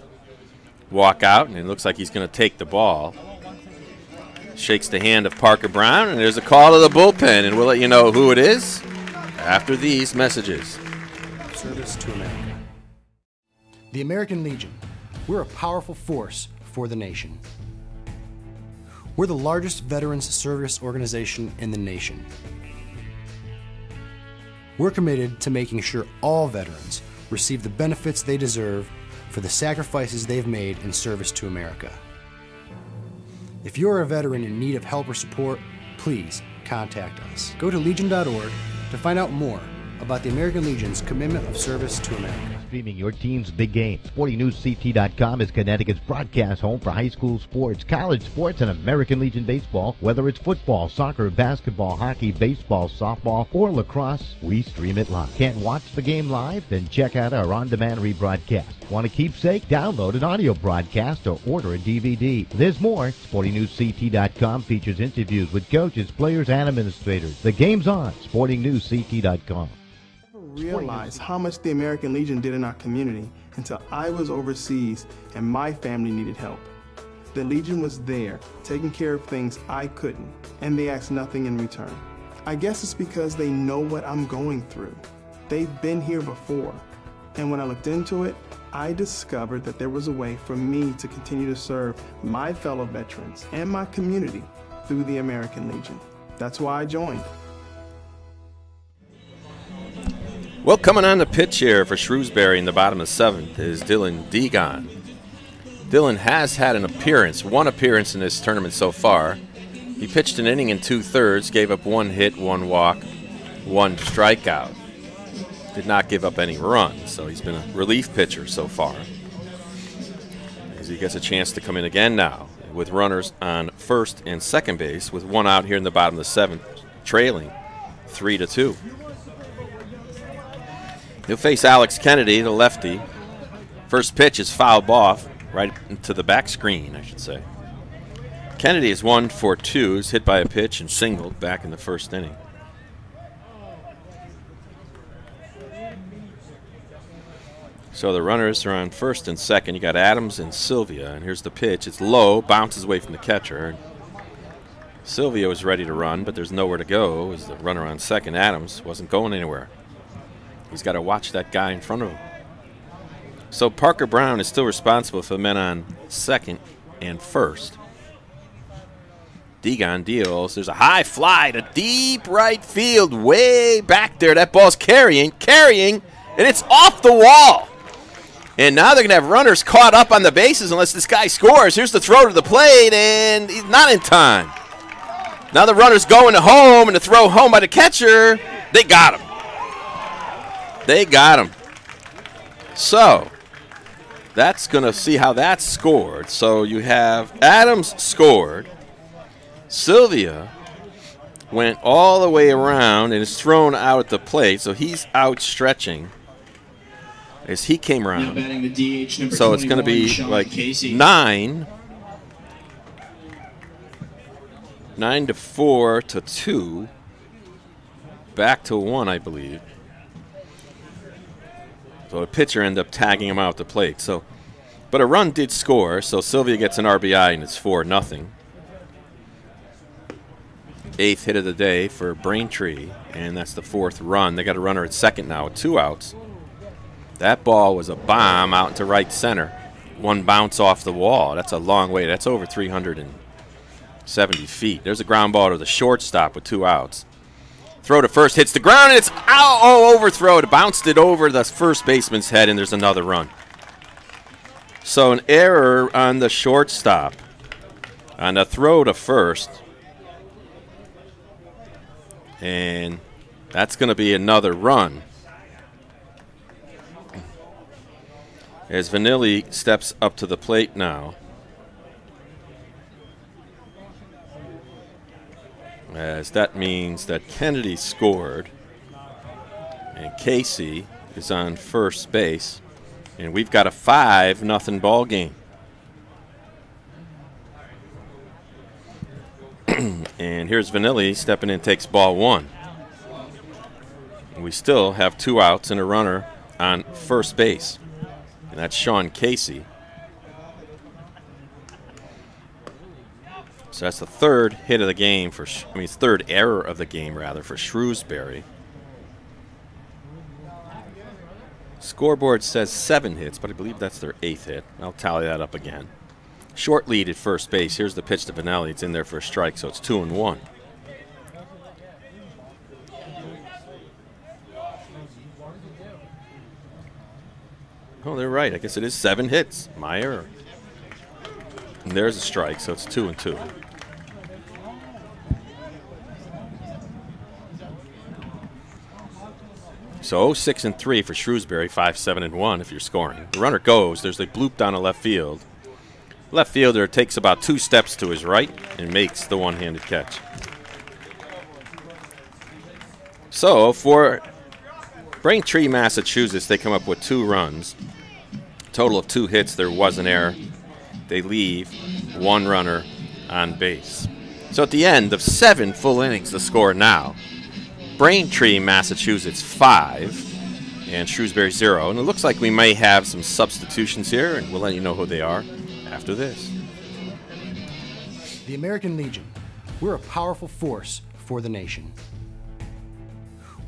walk out, and it looks like he's going to take the ball. Shakes the hand of Parker Brown, and there's a call to the bullpen, and we'll let you know who it is after these messages. Service to America. The American Legion. We're a powerful force for the nation. We're the largest veterans service organization in the nation. We're committed to making sure all veterans receive the benefits they deserve for the sacrifices they've made in service to America. If you're a veteran in need of help or support, please contact us. Go to legion.org to find out more about the American Legion's commitment of service to America. Streaming your team's big game. SportingNewsCT.com is Connecticut's broadcast home for high school sports, college sports, and American Legion baseball. Whether it's football, soccer, basketball, hockey, baseball, softball, or lacrosse, we stream it live. Can't watch the game live? Then check out our on-demand rebroadcast. Want a keepsake? Download an audio broadcast or order a DVD. There's more. SportingNewsCT.com features interviews with coaches, players, and administrators. The game's on. SportingNewsCT.com. Realize how much the American Legion did in our community until I was overseas and my family needed help. The Legion was there, taking care of things I couldn't, and they asked nothing in return. I guess it's because they know what I'm going through. They've been here before, and when I looked into it, I discovered that there was a way for me to continue to serve my fellow veterans and my community through the American Legion. That's why I joined. Well, coming on the pitch here for Shrewsbury in the bottom of the 7th is Dylan Degon. Dylan has had an appearance, 1 appearance in this tournament so far. He pitched an inning in 2/3, gave up 1 hit, 1 walk, 1 strikeout. Did not give up any runs, so he's been a relief pitcher so far. As he gets a chance to come in again now with runners on first and second base with 1 out here in the bottom of the 7th, trailing 3-2. He'll face Alex Kennedy, the lefty. First pitch is fouled off, right into the back screen, I should say. Kennedy is 1 for 2. He's hit by a pitch and singled back in the first inning. So the runners are on first and second. You got Adams and Sylvia, and here's the pitch. It's low, bounces away from the catcher. Sylvia was ready to run, but there's nowhere to go as the runner on second. Adams wasn't going anywhere. He's got to watch that guy in front of him. So Parker Brown is still responsible for the men on second and first. Degon deals. There's a high fly to deep right field, way back there. That ball's carrying, and it's off the wall. And now they're going to have runners caught up on the bases unless this guy scores. Here's the throw to the plate, and he's not in time. Now the runner's going to home, and the throw home by the catcher. They got him. They got him. So that's going to see how that's scored. So you have Adams scored. Sylvia went all the way around and is thrown out at the plate, so he's out stretching as he came around. Now batting the DH number So it's going to 21, be Sean like Casey. 9 to 4 to 2, back to 1, I believe. So the pitcher ended up tagging him out at the plate. So, but a run did score, so Sylvia gets an RBI and it's 4-0. 8th hit of the day for Braintree, and that's the 4th run. They got a runner at second now with 2 outs. That ball was a bomb out into right center. One bounce off the wall. That's a long way. That's over 370 feet. There's a ground ball to the shortstop with 2 outs. Throw to first, hits the ground, and it's out. Oh, overthrow. It bounced it over the first baseman's head, and there's another run. So an error on the shortstop on the throw to first. And that's going to be another run. As Vanilli steps up to the plate now. As that means that Kennedy scored. And Casey is on first base. And we've got a 5-0 ball game. And here's Vanilli stepping in, takes ball 1. We still have 2 outs and a runner on first base. And that's Sean Casey. So that's the 3rd hit of the game for, third error of the game, rather, for Shrewsbury. Scoreboard says 7 hits, but I believe that's their 8th hit. I'll tally that up again. Short lead at first base. Here's the pitch to Vanelli. It's in there for a strike, so it's 2-1. Oh, they're right. I guess it is 7 hits. My error. And there's a strike, so it's 2-2. So 6-3 for Shrewsbury, 5-7-1 if you're scoring. The runner goes. There's a bloop down to left field. Left fielder takes about 2 steps to his right and makes the one-handed catch. So for Braintree, Massachusetts, they come up with 2 runs. Total of 2 hits. There was an error. They leave 1 runner on base. So at the end of 7 full innings, the score now. Braintree, Massachusetts 5 and Shrewsbury 0. And it looks like we may have some substitutions here, and we'll let you know who they are after this. The American Legion. We're a powerful force for the nation.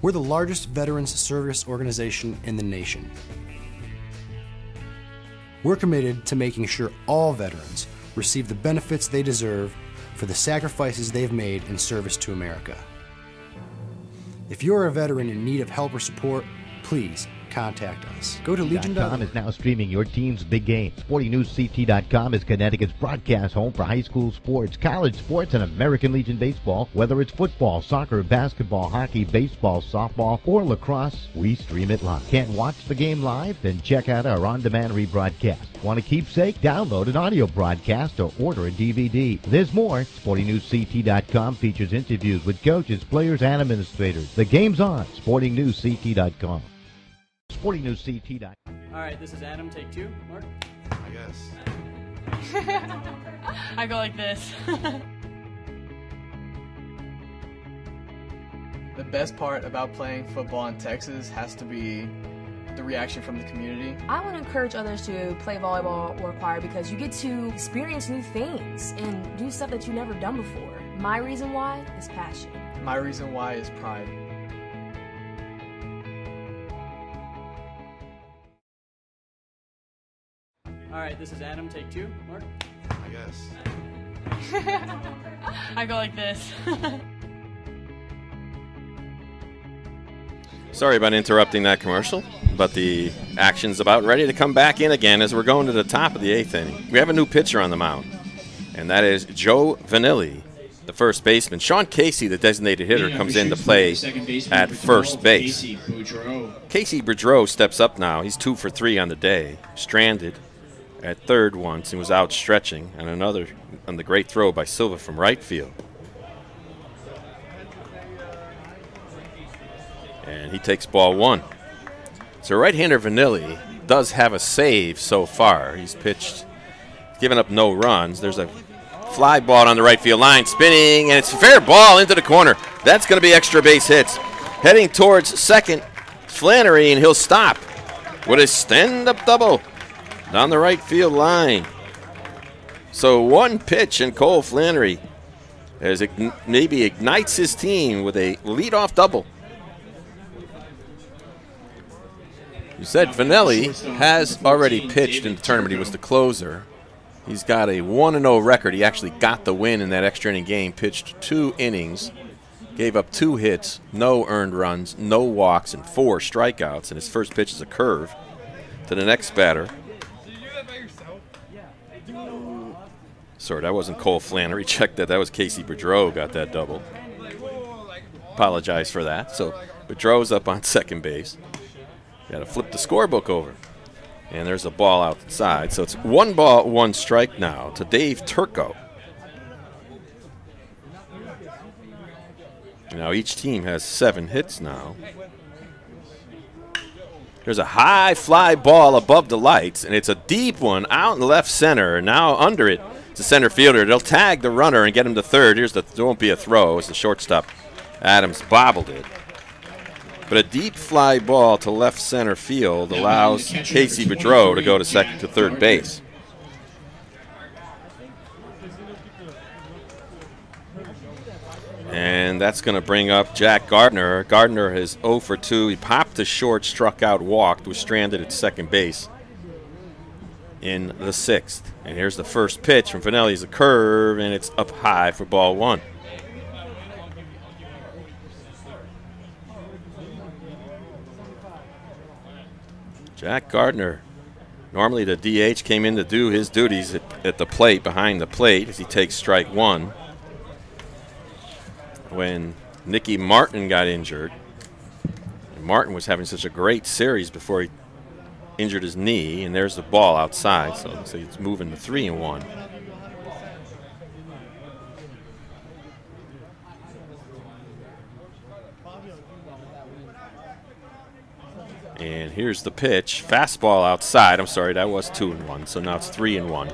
We're the largest veterans service organization in the nation. We're committed to making sure all veterans receive the benefits they deserve for the sacrifices they've made in service to America. If you're a veteran in need of help or support, please contact us. Go to Legion.com is now streaming your team's big game. SportingNewsCT.com is Connecticut's broadcast home for high school sports, college sports, and American Legion baseball. Whether it's football, soccer, basketball, hockey, baseball, softball, or lacrosse, we stream it live. Can't watch the game live? Then check out our on-demand rebroadcast. Want a keepsake? Download an audio broadcast or order a DVD. There's more. SportingNewsCT.com features interviews with coaches, players, and administrators. The game's on. SportingNewsCT.com. SportingNewsCT.com. All right, this is Adam. Take 2. Mark? I guess. I go like this. The best part about playing football in Texas has to be the reaction from the community. I want to encourage others to play volleyball or choir because you get to experience new things and do stuff that you've never done before. My reason why is passion. My reason why is pride. All right, this is Adam. Take 2. Mark? I guess. I go like this. Sorry about interrupting that commercial, but the action's about ready to come back in again as we're going to the top of the 8th inning. We have a new pitcher on the mound, and that is Joe Vanilli, the first baseman. Sean Casey, the designated hitter, comes into play at first base. Casey Boudreau steps up now. He's 2 for 3 on the day. Stranded at third once and was out stretching, and another on the great throw by Silva from right field. And he takes ball 1. So right-hander Vanilli does have a save so far. He's pitched, given up no runs. There's a fly ball on the right field line, spinning, and it's a fair ball into the corner. That's going to be extra base hits. Heading towards second, Flannery, and he'll stop with a stand-up double down the right field line. So one pitch, and Cole Flannery as it maybe ignites his team with a leadoff double. You said Vanelli has already pitched in the tournament. He was the closer. He's got a 1-0 record. He actually got the win in that extra inning game, pitched 2 innings, gave up 2 hits, no earned runs, no walks, and 4 strikeouts. And his first pitch is a curve to the next batter. Sorry, that wasn't Cole Flannery. Check that. That was Casey Boudreau got that double. Apologize for that. So Boudreau's up on second base. Got to flip the scorebook over. And there's a ball outside. So it's 1 ball, 1 strike now to Dave Turco. Now each team has 7 hits now. There's a high fly ball above the lights, and it's a deep one out in left center. Now under it, it's a center fielder. They'll tag the runner and get him to third. There won't be a throw. It's the shortstop. Adams bobbled it. But a deep fly ball to left center field allows Casey Boudreau to go to second to third base. And that's going to bring up Jack Gardner. Gardner is 0 for 2. He popped to short, struck out, walked, was stranded at second base in the 6th. And here's the first pitch from Vanelli. It's a curve, and it's up high for ball 1. Jack Gardner, normally the DH, came in to do his duties at the plate, behind the plate, as he takes strike 1. When Nicky Martin got injured, and Martin was having such a great series before he injured his knee, and there's the ball outside, so it's moving to 3-1. And here's the pitch. Fastball outside. I'm sorry, that was 2-1, so now it's 3-1.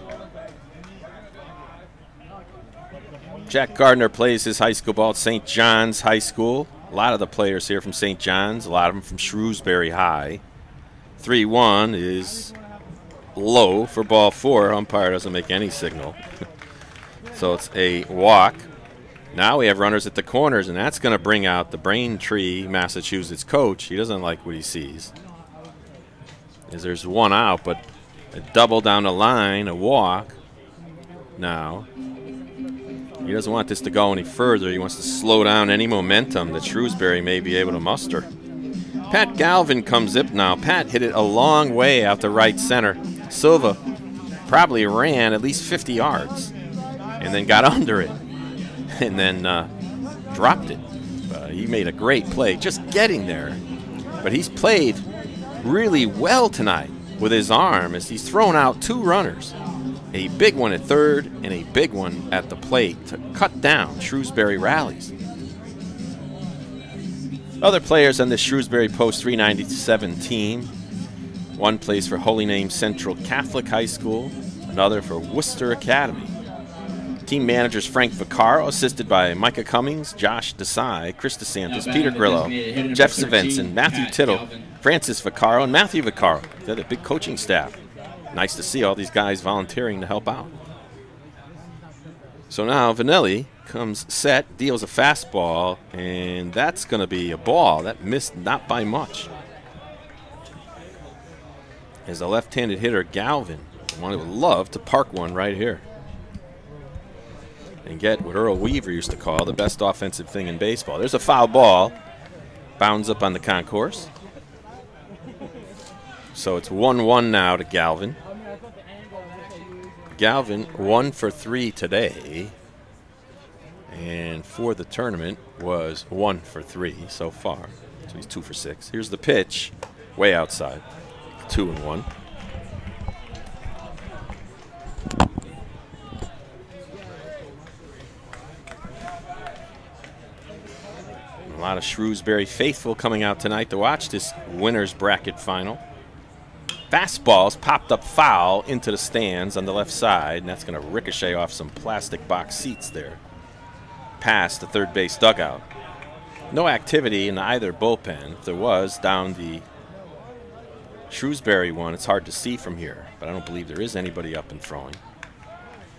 Jack Gardner plays his high school ball at St. John's High School. A lot of the players here from St. John's, a lot of them from Shrewsbury High. 3-1 is low for ball 4. Umpire doesn't make any signal. So it's a walk. Now we have runners at the corners, and that's going to bring out the Braintree, Massachusetts coach. He doesn't like what he sees. As there's 1 out, but a double down the line, a walk. Now, he doesn't want this to go any further. He wants to slow down any momentum that Shrewsbury may be able to muster. Pat Galvin comes up now. Pat hit it a long way out to right center. Silva probably ran at least 50 yards and then got under it. And then dropped it. He made a great play just getting there. But he's played really well tonight with his arm as he's thrown out 2 runners. A big one at third and a big one at the plate to cut down Shrewsbury rallies. Other players on the Shrewsbury Post 397 team. One plays for Holy Name Central Catholic High School, another for Worcester Academy. Team managers Frank Vaccaro, assisted by Micah Cummings, Josh Desai, Chris DeSantis, Peter Grillo, Jeff Svensson, Matthew Tittle, Francis Vaccaro, and Matthew Vaccaro. They're the big coaching staff. Nice to see all these guys volunteering to help out. So now Vanelli comes set, deals a fastball, and that's going to be a ball. That missed not by much. As a left-handed hitter, Galvin would love to park one right here. and get what Earl Weaver used to call the best offensive thing in baseball. There's a foul ball. Bounds up on the concourse. So it's 1-1 now to Galvin. Galvin 1 for 3 today. And for the tournament was 1 for 3 so far. So he's 2 for 6. Here's the pitch. Way outside. 2-1. A lot of Shrewsbury faithful coming out tonight to watch this winner's bracket final. Fastballs popped up foul into the stands on the left side, and that's going to ricochet off some plastic box seats there. Past the third base dugout. No activity in either bullpen. If there was, down the Shrewsbury one, it's hard to see from here, but I don't believe there is anybody up and throwing.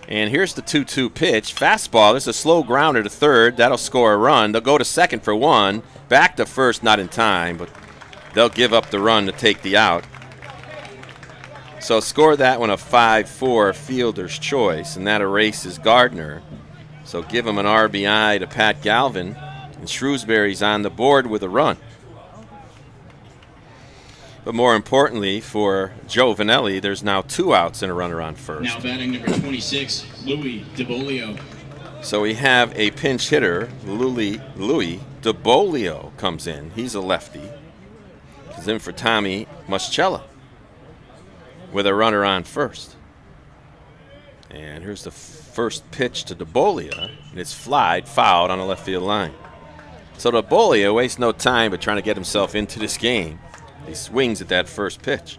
And here's the 2-2 pitch. Fastball. There's a slow grounder to third. That'll score a run. They'll go to second for 1. Back to first, not in time, but they'll give up the run to take the out. So score that one a 5-4 fielder's choice, and that erases Gardner. So give him an RBI to Pat Galvin, and Shrewsbury's on the board with a run. But more importantly, for Joe Vanelli, there's now 2 outs and a runner on first. Now batting number 26, Louis DeBolio. So we have a pinch hitter, Louis DeBolio comes in. He's a lefty. He's in for Tommy Muschella with a runner on first. And here's the first pitch to DeBolio, and it's fouled on the left field line. So DeBolio wastes no time but trying to get himself into this game. He swings at that first pitch.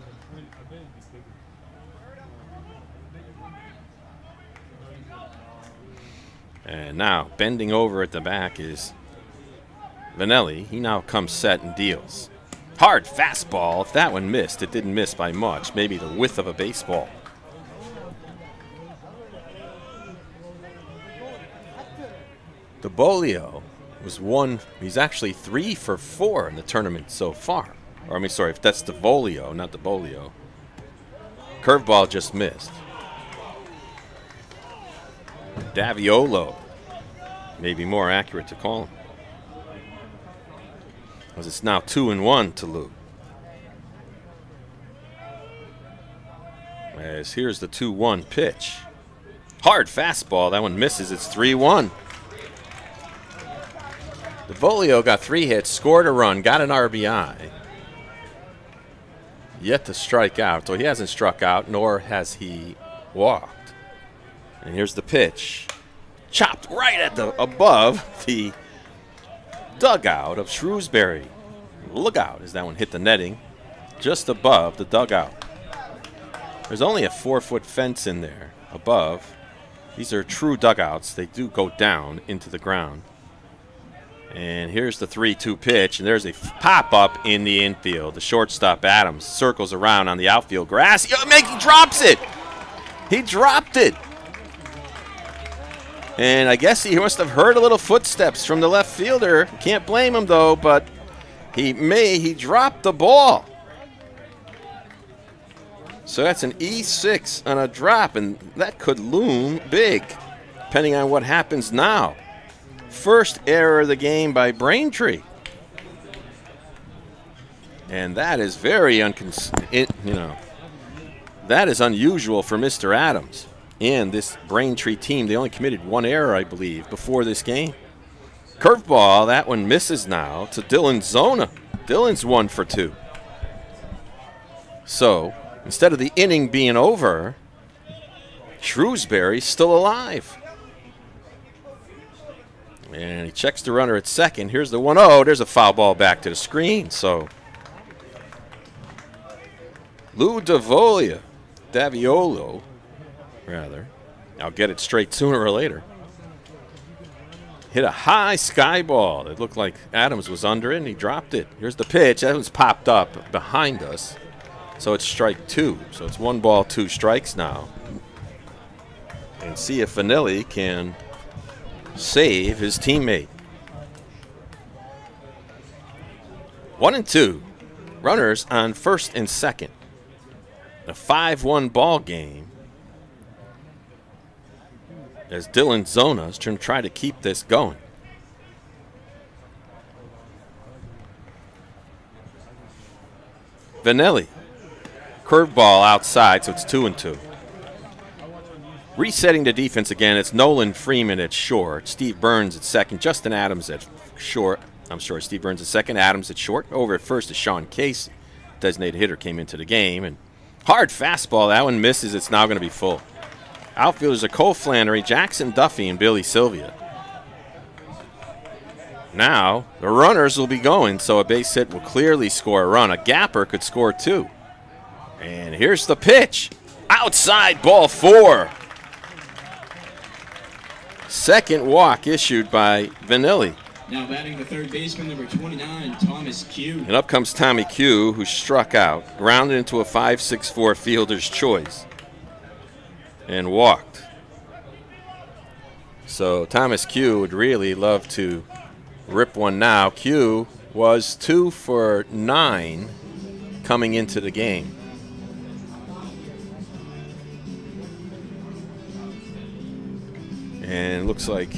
And now, bending over at the back is Vanelli. He now comes set and deals. Hard fastball. If that one missed, it didn't miss by much. Maybe the width of a baseball. DeBolio was he's actually 3 for 4 in the tournament so far. Or, I mean, sorry, if that's DeVolio, not DeBolio. Curveball just missed. Daviolo, maybe more accurate to call him. As it's now 2-1 to Lou. As here's the 2-1 pitch. Hard fastball, that one misses, it's 3-1. DeVolio got 3 hits, scored a run, got an RBI. Yet to strike out. So he hasn't struck out, nor has he walked. And here's the pitch. Chopped right at above the dugout of Shrewsbury. Look out as that one hit the netting just above the dugout. There's only a 4-foot fence in there above. These are true dugouts. They do go down into the ground. And here's the 3-2 pitch, and there's a pop-up in the infield. The shortstop, Adams, circles around on the outfield grass. He drops it. He dropped it. And I guess he must have heard a little footsteps from the left fielder. Can't blame him, though, but he dropped the ball. So that's an E6 on a drop, and that could loom big, depending on what happens now. First error of the game by Braintree. And that is very that is unusual for Mr. Adams and this Braintree team. They only committed 1 error, I believe, before this game. Curveball, that one misses now to Dylan Zona. Dylan's 1 for 2. So, instead of the inning being over, Shrewsbury's still alive. And he checks the runner at second. Here's the 1-0. There's a foul ball back to the screen. So Lou Daviolo, rather. I'll get it straight sooner or later. Hit a high sky ball. It looked like Adams was under it, and he dropped it. Here's the pitch. That was popped up behind us. So it's strike 2. So it's 1 ball, 2 strikes now. And see if Vanelli can save his teammate. 1-2. Runners on first and second. A 5-1 ball game. as Dylan Zona is trying to try to keep this going. Vanelli. Curveball outside, so it's 2-2. Resetting the defense again, it's Nolan Freeman at short, Steve Burns at second, Justin Adams at short. Steve Burns at second, Adams at short. Over at first is Sean Casey. Designated hitter came into the game. And hard fastball, that one misses, it's now going to be full. Outfielders are Cole Flannery, Jackson Duffy, and Billy Sylvia. Now, the runners will be going, so a base hit will clearly score a run. A gapper could score 2. And here's the pitch. Outside, ball 4. Second walk issued by Vanilli. Now batting the third baseman, number 29, Thomas Q. And up comes Tommy Q, who struck out, grounded into a 5-6-4 fielder's choice, and walked. So Thomas Q would really love to rip one now. Q was 2 for 9 coming into the game. And it looks like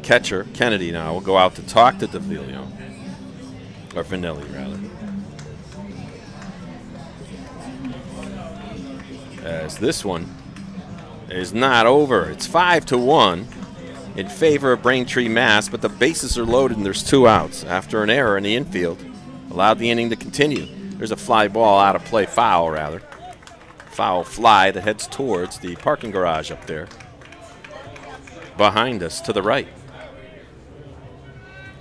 catcher Kennedy now will go out to talk to DeVilio, or Vanelli rather. As this one is not over. It's 5-1 in favor of Braintree, Mass, but the bases are loaded and there's 2 outs after an error in the infield. Allowed the inning to continue. There's a fly ball out of play, foul rather. Foul fly that heads towards the parking garage up there behind us to the right.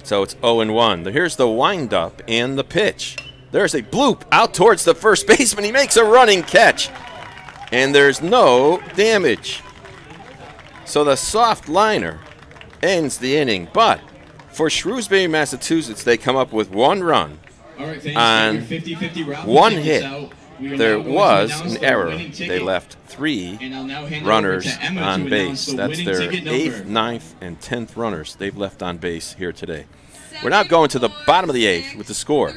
So it's 0-1. Here's the windup and the pitch. There's a bloop out towards the first baseman. He makes a running catch. And there's no damage. So the soft liner ends the inning. But for Shrewsbury, Massachusetts, they come up with 1 run on 1 hit. There was an error. They left 3 runners on base. That's their 8th, 9th, and 10th runners they've left on base here today. We're now going to the bottom of the 8th with the score.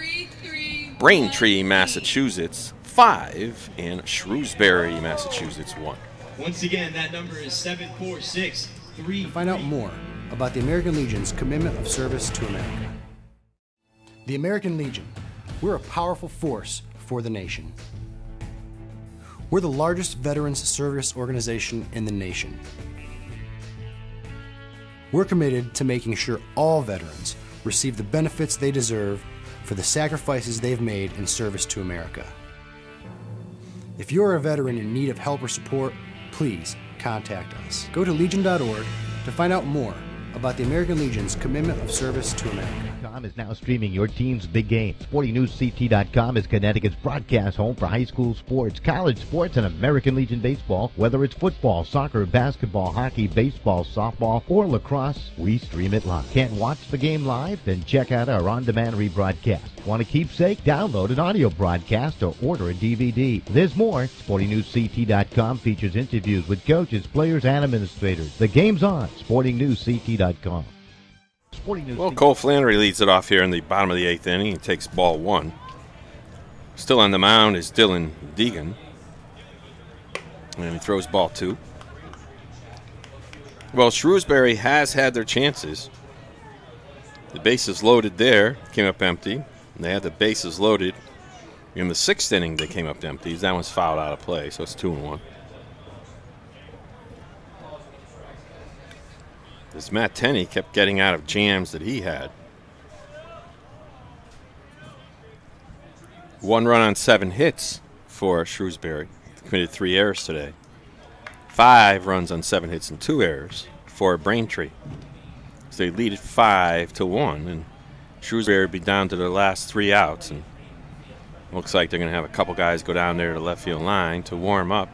Braintree, Massachusetts, 5, and Shrewsbury, Massachusetts, 1. Once again, that number is 746-3. To find out more about the American Legion's commitment of service to America. The American Legion, we're a powerful force for the nation. We're the largest veterans service organization in the nation. We're committed to making sure all veterans receive the benefits they deserve for the sacrifices they've made in service to America. If you're a veteran in need of help or support, please contact us. Go to legion.org to find out more about the American Legion's commitment of service to America. Is now streaming your team's big game. SportingNewsCT.com is Connecticut's broadcast home for high school sports, college sports, and American Legion baseball. Whether it's football, soccer, basketball, hockey, baseball, softball, or lacrosse, we stream it live. Can't watch the game live? Then check out our on-demand rebroadcast. Want a keepsake? Download an audio broadcast or order a DVD. There's more. SportingNewsCT.com features interviews with coaches, players, and administrators. The game's on. SportingNewsCT.com. Well, Cole Flannery leads it off here in the bottom of the 8th inning. He takes ball 1. Still on the mound is Dylan Deegan. And he throws ball 2. Well, Shrewsbury has had their chances. The bases loaded there, came up empty. And they had the bases loaded in the 6th inning. They came up empty. That one's fouled out of play, so it's 2-1. As Matt Tenney kept getting out of jams that he had. 1 run on 7 hits for Shrewsbury. Committed 3 errors today. 5 runs on 7 hits and 2 errors for Braintree. So they lead it 5-1, and Shrewsbury will be down to their last 3 outs. And looks like they're going to have a couple guys go down there to left field line to warm up.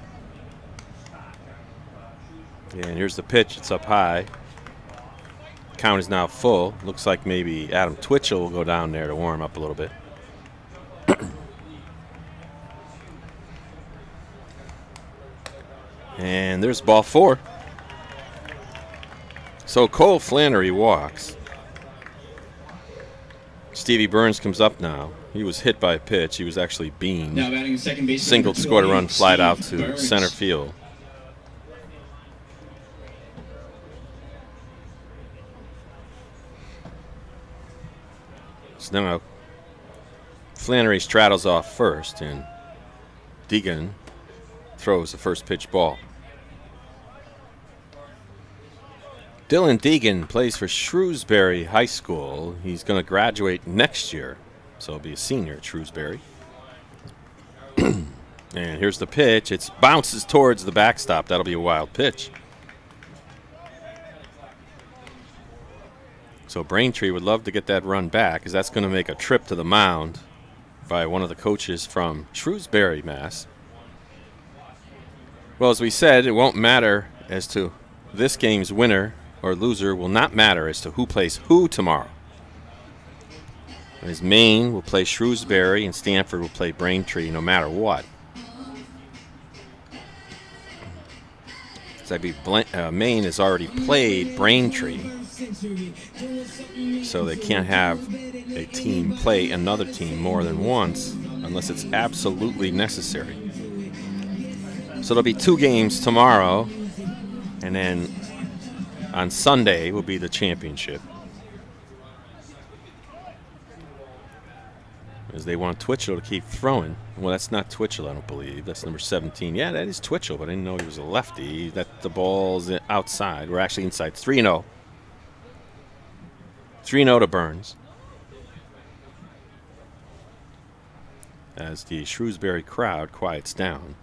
And here's the pitch. It's up high. Count is now full. Looks like maybe Adam Twitchell will go down there to warm up a little bit. And there's ball 4. So Cole Flannery walks. Stevie Burns comes up now. He was hit by a pitch. He was actually beamed. Now batting second base. Singled, scored a run, flied out to center field. So now Flannery straddles off first, and Deegan throws the first pitch ball. Dylan Deegan plays for Shrewsbury High School. He's going to graduate next year, so he'll be a senior at Shrewsbury. And here's the pitch. It bounces towards the backstop. That'll be a wild pitch. So Braintree would love to get that run back, because that's going to make a trip to the mound by one of the coaches from Shrewsbury, Mass. Well, as we said, it won't matter as to this game's winner or loser will not matter as to who plays who tomorrow. As Maine will play Shrewsbury and Stanford will play Braintree no matter what. Maine has already played Braintree, so they can't have a team play another team more than once unless it's absolutely necessary. So there'll be 2 games tomorrow, and then on Sunday will be the championship. As they want Twitchell to keep throwing. Well, that's not Twitchell, I don't believe. That's number 17. Yeah, that is Twitchell, but I didn't know he was a lefty. That the ball's outside. We're actually inside. 3-0. 3-0 to Burns. As the Shrewsbury crowd quiets down.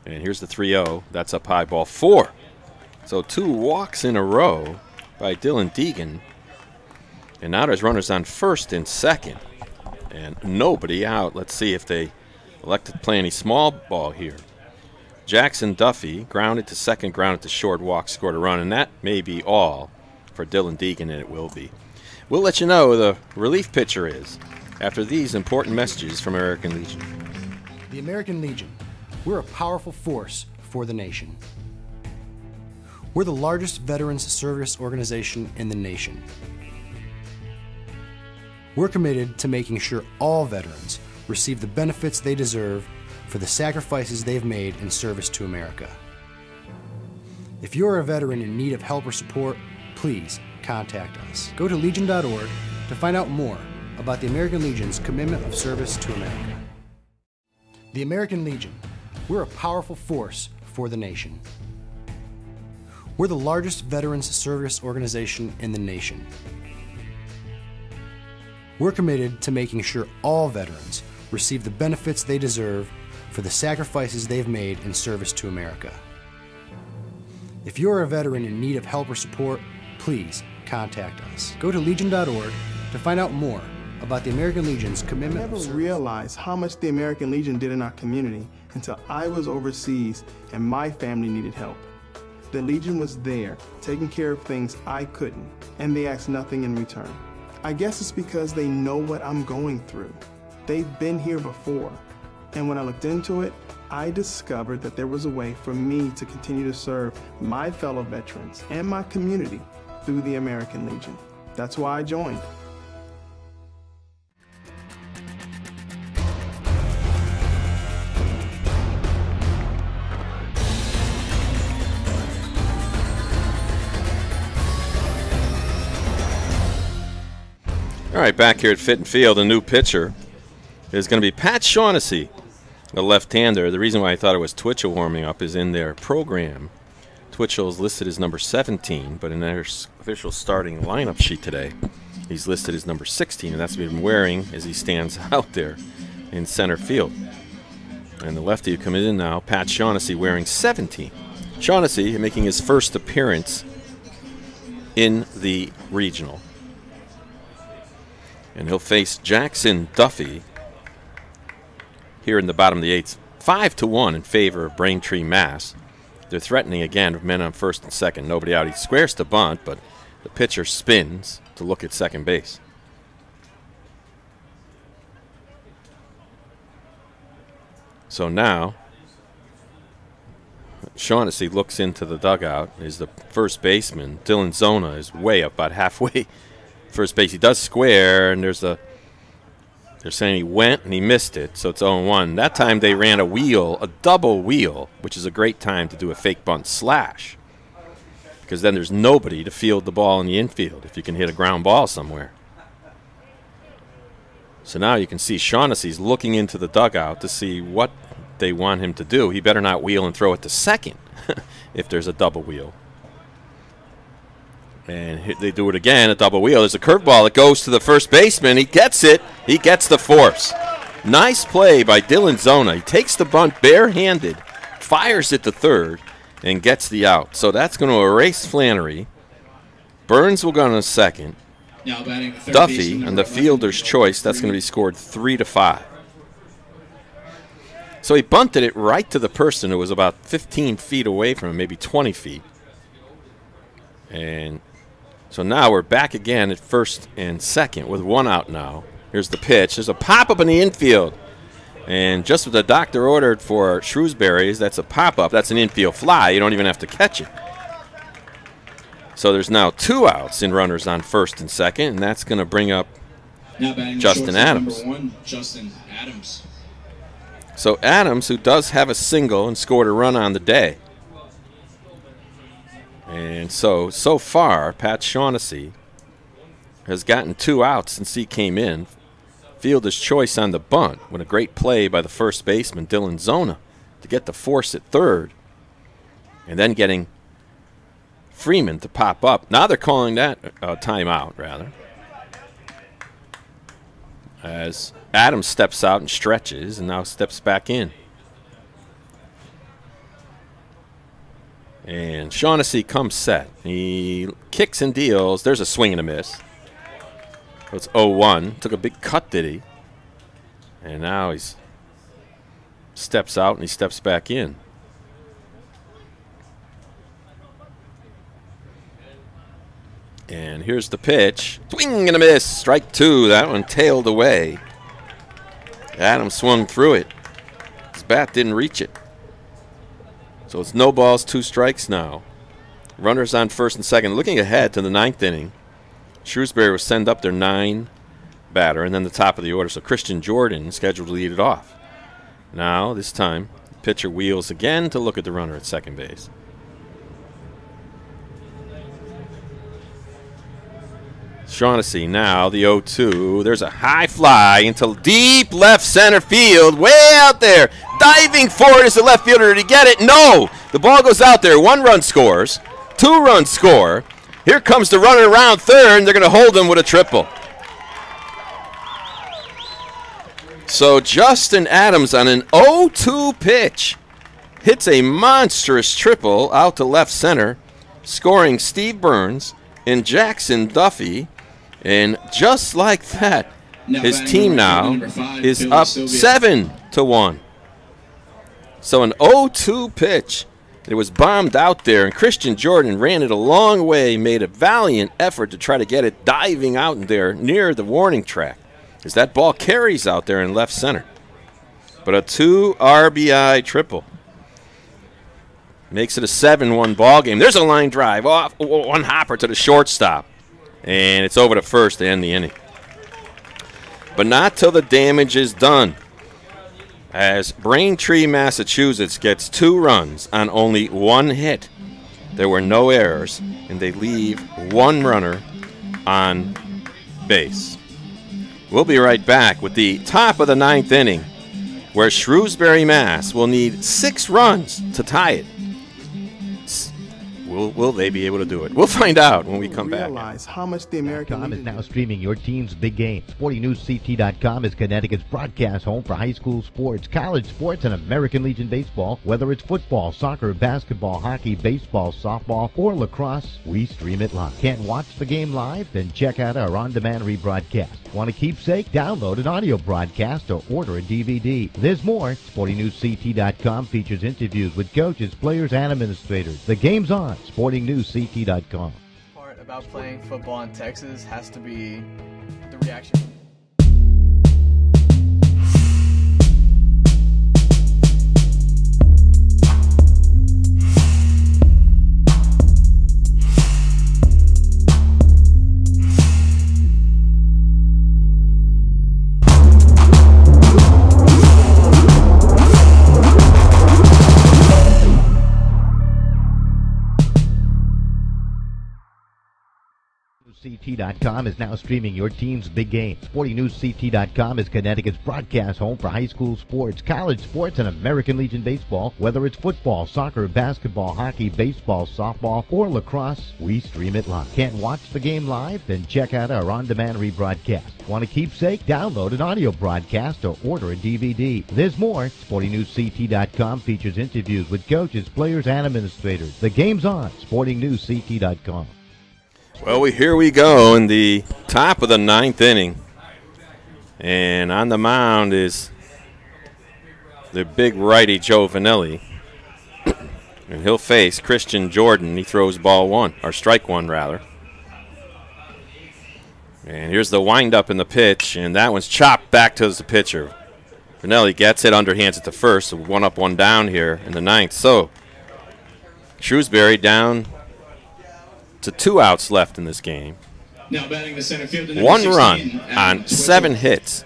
And here's the 3-0. That's up high, ball 4. So 2 walks in a row by Dylan Deegan. And now there's runners on first and second. And nobody out. Let's see if they elect to play any small ball here. Jackson Duffy grounded to second, grounded to short, walk, scored a run. And that may be all for Dylan Deegan, and it will be. We'll let you know who the relief pitcher is after these important messages from American Legion. The American Legion. We're a powerful force for the nation. We're the largest veterans service organization in the nation. We're committed to making sure all veterans receive the benefits they deserve for the sacrifices they've made in service to America. If you're a veteran in need of help or support, please contact us. Go to legion.org to find out more about the American Legion's commitment of service to America. The American Legion. We're a powerful force for the nation. We're the largest veterans service organization in the nation. We're committed to making sure all veterans receive the benefits they deserve for the sacrifices they've made in service to America. If you're a veteran in need of help or support, please contact us. Go to legion.org to find out more about the American Legion's commitment. I never realized how much the American Legion did in our community until I was overseas and my family needed help. The Legion was there, taking care of things I couldn't, and they asked nothing in return. I guess it's because they know what I'm going through. They've been here before. And when I looked into it, I discovered that there was a way for me to continue to serve my fellow veterans and my community through the American Legion. That's why I joined. All right, back here at Fitton Field, a new pitcher is going to be Pat Shaughnessy, a left-hander. The reason why I thought it was Twitchell warming up is in their program. Twitchell is listed as number 17, but in their official starting lineup sheet today, he's listed as number 16, and that's what he's been wearing as he stands out there in center field. And the lefty who comes in now, Pat Shaughnessy, wearing 17. Shaughnessy making his first appearance in the regional. And he'll face Jackson Duffy here in the bottom of the 8th. 5-1 in favor of Braintree, Mass. They're threatening again with men on first and second. Nobody out. He squares to bunt, but the pitcher spins to look at second base. So now Shaughnessy looks into the dugout. Is the first baseman. Dylan Zona is way up, about halfway. First base, he does square, and they're saying he went and he missed it, so it's 0-1. That time they ran a double wheel, which is a great time to do a fake bunt slash, because then there's nobody to field the ball in the infield if you can hit a ground ball somewhere. So now you can see Shaughnessy's looking into the dugout to see what they want him to do. He better not wheel and throw it to second if there's a double wheel. And they do it again, a double wheel. There's a curveball that goes to the first baseman. He gets it. He gets the force. Nice play by Dylan Zona. He takes the bunt barehanded, fires it to third, and gets the out. So that's going to erase Flannery. Burns will go to second. Now batting the third Duffy baseman, on the fielder's choice. That's going to be scored 3-5. So he bunted it right to the person who was about 15 feet away from him, maybe 20 feet. And so now we're back again at first and second with one out now. Here's the pitch. There's a pop-up in the infield. And just what the doctor ordered for Shrewsbury's, that's a pop-up. That's an infield fly. You don't even have to catch it. So there's now 2 outs in runners on first and second, and that's going to bring up Justin Adams. Number 1, Justin Adams. So Adams, who does have a single and scored a run on the day. And so far, Pat Shaughnessy has gotten 2 outs since he came in. Fielder's choice on the bunt with a great play by the first baseman, Dylan Zona, to get the force at third. And then getting Freeman to pop up. Now they're calling that a timeout, rather. As Adams steps out and stretches and now steps back in. And Shaughnessy comes set. He kicks and deals. There's a swing and a miss. So it's 0-1. Took a big cut, did he? And now he's steps out and he steps back in. And here's the pitch. Swing and a miss. Strike 2. That one tailed away. Adams swung through it. His bat didn't reach it. So it's no balls, 2 strikes now. Runners on first and second. Looking ahead to the 9th inning, Shrewsbury will send up their 9 batter and then the top of the order. So Christian Jordan scheduled to lead it off. Now, this time, the pitcher wheels again to look at the runner at second base. Shaughnessy now, the 0-2. There's a high fly into deep left center field, way out there. Diving forward is the left fielder. Did he get it? No. The ball goes out there. 1 run scores. 2 runs score. Here comes the runner around third, and they're going to hold him with a triple. So Justin Adams on an 0-2 pitch hits a monstrous triple out to left center, scoring Steve Burns and Jackson Duffy. And just like that, his team now is up 7-1. So an 0-2 pitch. It was bombed out there, and Christian Jordan ran it a long way, made a valiant effort to try to get it diving out in there near the warning track, as that ball carries out there in left center. But a 2 RBI triple makes it a 7-1 ball game. There's a line drive off, 1 hopper to the shortstop. And it's over to first to end the inning. But not till the damage is done. As Braintree, Massachusetts gets 2 runs on only 1 hit. There were no errors, and they leave 1 runner on base. We'll be right back with the top of the 9th inning, where Shrewsbury, Mass will need 6 runs to tie it. Will they be able to do it? We'll find out when we come back. Realize how much the American Legion is now streaming your team's big game. SportingNewsCT.com is Connecticut's broadcast home for high school sports, college sports, and American Legion baseball. Whether it's football, soccer, basketball, hockey, baseball, softball, or lacrosse, we stream it live. Can't watch the game live? Then check out our on-demand rebroadcast. Want a keepsake? Download an audio broadcast or order a DVD. There's more. SportingNewsCT.com features interviews with coaches, players, and administrators. The game's on. SportingNewsCT.com. Part about playing football in Texas has to be the reaction. SportingNewsCT.com is now streaming your team's big game. SportingNewsCT.com is Connecticut's broadcast home for high school sports, college sports, and American Legion baseball. Whether it's football, soccer, basketball, hockey, baseball, softball, or lacrosse, we stream it live. Can't watch the game live? Then check out our on-demand rebroadcast. Want a keepsake? Download an audio broadcast or order a DVD. There's more. SportingNewsCT.com features interviews with coaches, players, and administrators. The game's on. SportingNewsCT.com. Well, here we go in the top of the 9th inning. And on the mound is the big righty Joe Vanelli. And he'll face Christian Jordan. He throws ball one, or strike one, rather. And here's the windup in the pitch, and that one's chopped back to the pitcher. Vanelli gets it, underhands it to first, so 1 up, 1 down here in the 9th. So Shrewsbury down to 2 outs left in this game. Now batting the center field. 1 run on 7 hits.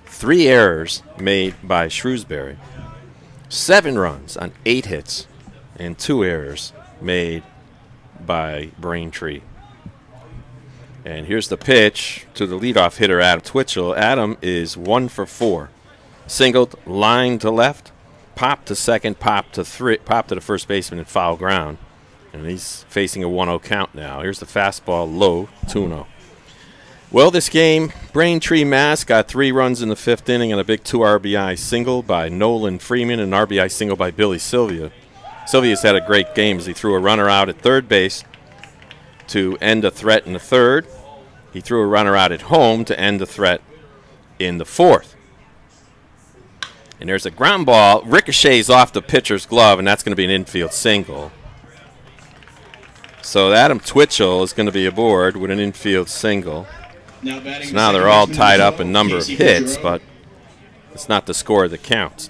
3 errors made by Shrewsbury. 7 runs on 8 hits and 2 errors made by Braintree. And here's the pitch to the leadoff hitter, Adam Twitchell. Adam is 1 for 4. Singled, line to left, pop to second, pop to the first baseman at foul ground. And he's facing a 1-0 count now. Here's the fastball, low, 2-0. Well, this game, Braintree, Mass. got 3 runs in the 5th inning and a big 2 RBI single by Nolan Freeman and an RBI single by Billy Sylvia. Sylvia's had a great game as he threw a runner out at third base to end a threat in the 3rd. He threw a runner out at home to end the threat in the 4th. And there's a ground ball, ricochets off the pitcher's glove, and that's going to be an infield single. So Adam Twitchell is going to be aboard with an infield single. So now they're all tied up in number of hits, but it's not the score that counts.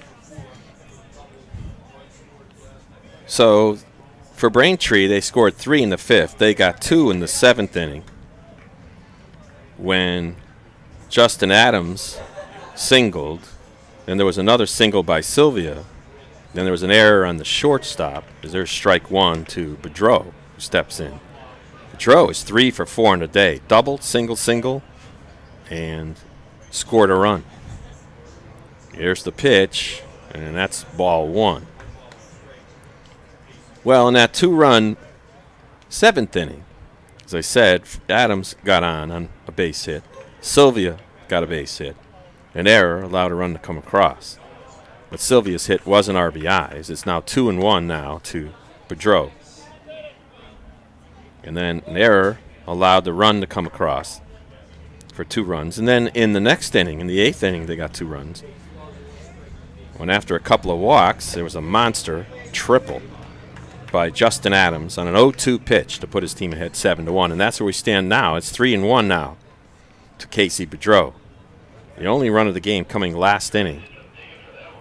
So for Braintree, they scored 3 in the 5th. They got 2 in the 7th inning when Justin Adams singled. Then there was another single by Sylvia. Then there was an error on the shortstop. There's strike 1 to Bedreau, who steps in. Bedreau is 3 for 4 in a day. Double, single, and scored a run. Here's the pitch, and that's ball 1. Well, in that 2-run 7th inning, as I said, Adams got on a base hit. Sylvia got a base hit. An error allowed a run to come across. But Sylvia's hit wasn't RBIs. It's now 2-1 now to Bedreau. And then an error allowed the run to come across for 2 runs. And then in the next inning, in the 8th inning, they got 2 runs. When after a couple of walks, there was a monster triple by Justin Adams on an 0-2 pitch to put his team ahead 7-1. And that's where we stand now. It's 3-1 now to Casey Bedreau. The only run of the game coming last inning,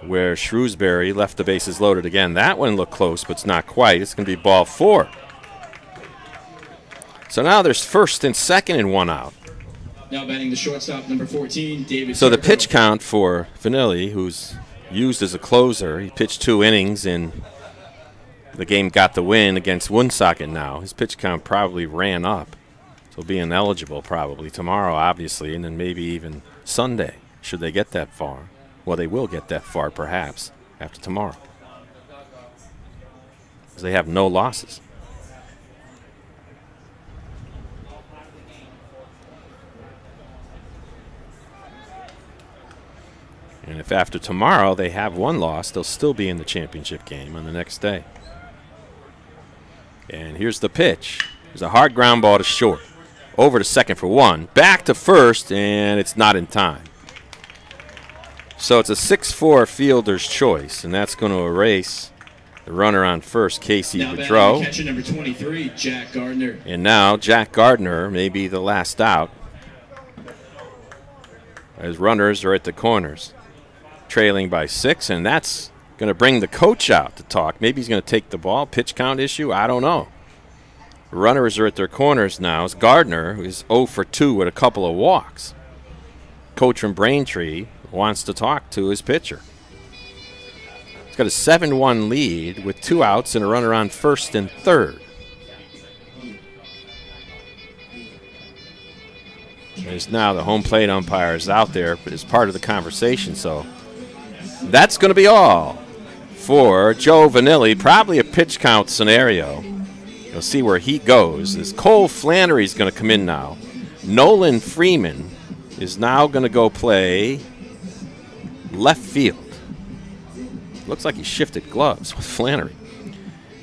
where Shrewsbury left the bases loaded again. That one looked close, but it's not quite. It's going to be ball 4. So now there's 1st and 2nd and 1 out. Now batting the shortstop, number 14, David. So the pitch count for Vanelli, who's used as a closer, he pitched 2 innings and the game got the win against Woonsocket now. His pitch count probably ran up. So he'll be ineligible probably tomorrow, obviously, and then maybe even Sunday, should they get that far. Well, they will get that far, perhaps, after tomorrow, because they have no losses. And if after tomorrow they have 1 loss, they'll still be in the championship game on the next day. And here's the pitch. There's a hard ground ball to short. Over to second for 1. Back to first, and it's not in time. So it's a 6-4 fielder's choice, and that's going to erase the runner on first, Casey Bedreau. Catcher number 23, Jack Gardner. And now Jack Gardner may be the last out, as runners are at the corners, trailing by 6, and that's going to bring the coach out to talk. Maybe he's going to take the ball. Pitch count issue, I don't know. Runners are at their corners now. It's Gardner, who is 0 for 2 with a couple of walks. Coach from Braintree wants to talk to his pitcher. He's got a 7-1 lead with 2 outs and a runner on first and third. There's now the home plate umpires out there as part of the conversation. So that's going to be all for Joe Vanilli. Probably a pitch count scenario. You'll see where he goes. As Cole Flannery is going to come in now. Nolan Freeman is now going to go play left field. Looks like he shifted gloves with Flannery.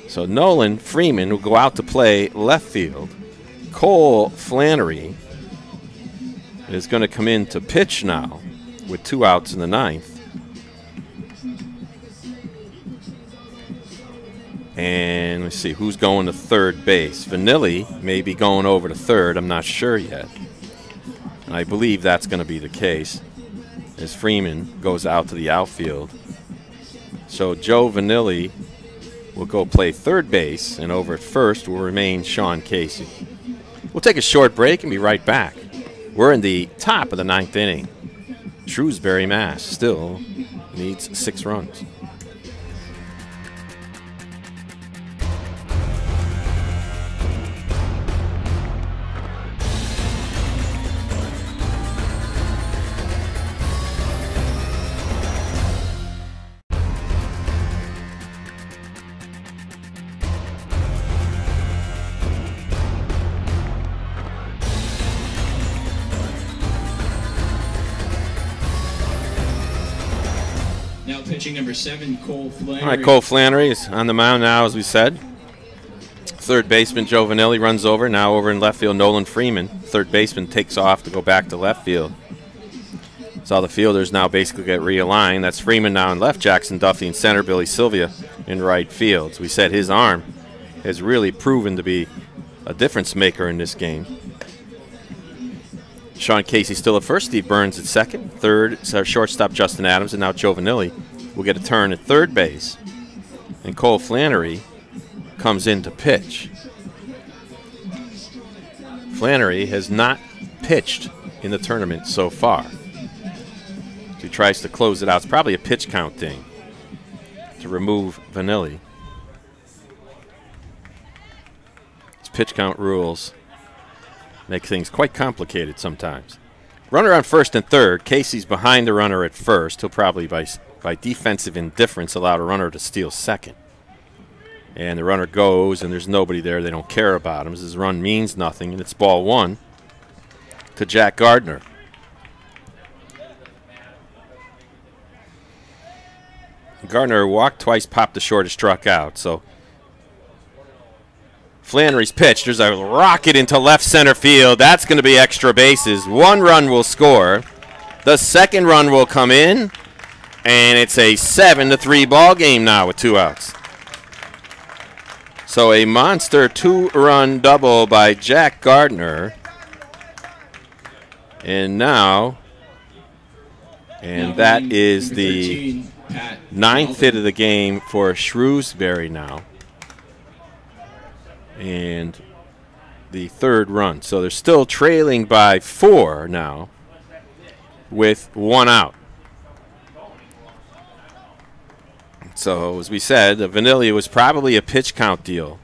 So Nolan Freeman will go out to play left field. Cole Flannery is going to come in to pitch now with 2 outs in the 9th. And let's see who's going to third base. Vanilli may be going over to third. I'm not sure yet. And I believe that's going to be the case as Freeman goes out to the outfield. So Joe Vanilli will go play third base, and over at first will remain Sean Casey. We'll take a short break and be right back. We're in the top of the 9th inning. Shrewsbury, Mass. still needs 6 runs. Pitching number 7, Cole Flannery. All right, Cole Flannery is on the mound now, as we said. Third baseman Joe Vanilli runs over. Now over in left field, Nolan Freeman. Third baseman takes off to go back to left field. So all the fielders now basically get realigned. That's Freeman now in left, Jackson Duffy in center, Billy Sylvia in right field. As we said, his arm has really proven to be a difference maker in this game. Sean Casey still at first, Steve Burns at second. Third, it's our shortstop Justin Adams, and now Joe Vanilli will get a turn at third base. And Cole Flannery comes in to pitch. Flannery has not pitched in the tournament so far. He tries to close it out. It's probably a pitch count thing to remove Vanilli. These pitch count rules make things quite complicated sometimes. Runner on first and third. Casey's behind the runner at first. He'll probably, by defensive indifference, allow the runner to steal second. And the runner goes, and there's nobody there. They don't care about him. His run means nothing, and it's ball 1 to Jack Gardner. Gardner walked twice, popped the short, struck out. So Flannery's pitch. There's a rocket into left center field. That's going to be extra bases. 1 run will score. The second run will come in, and it's a 7-3 ball game now with 2 outs. So a monster 2-run double by Jack Gardner. And now, that is the 9th hit of the game for Shrewsbury now. And the 3rd run. So they're still trailing by 4 now with 1 out. So, as we said, Vanilli was probably a pitch count deal.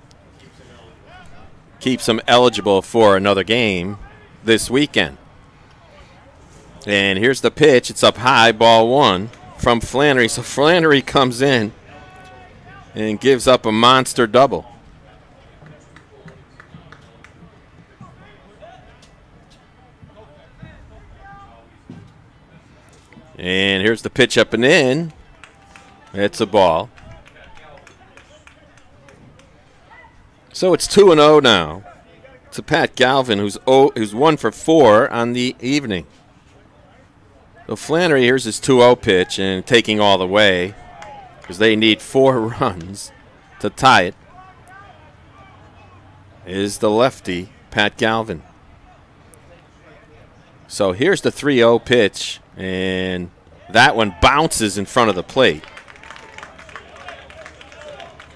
Keeps him eligible for another game this weekend. And here's the pitch. It's up high, ball 1 from Flannery. So Flannery comes in and gives up a monster double. And here's the pitch up and in. It's a ball. So it's 2-0 now to Pat Galvin, who's 1 for 4 on the evening. So Flannery, here's his 2-0 pitch, and taking all the way because they need 4 runs to tie it is the lefty, Pat Galvin. So here's the 3-0 pitch, and that one bounces in front of the plate.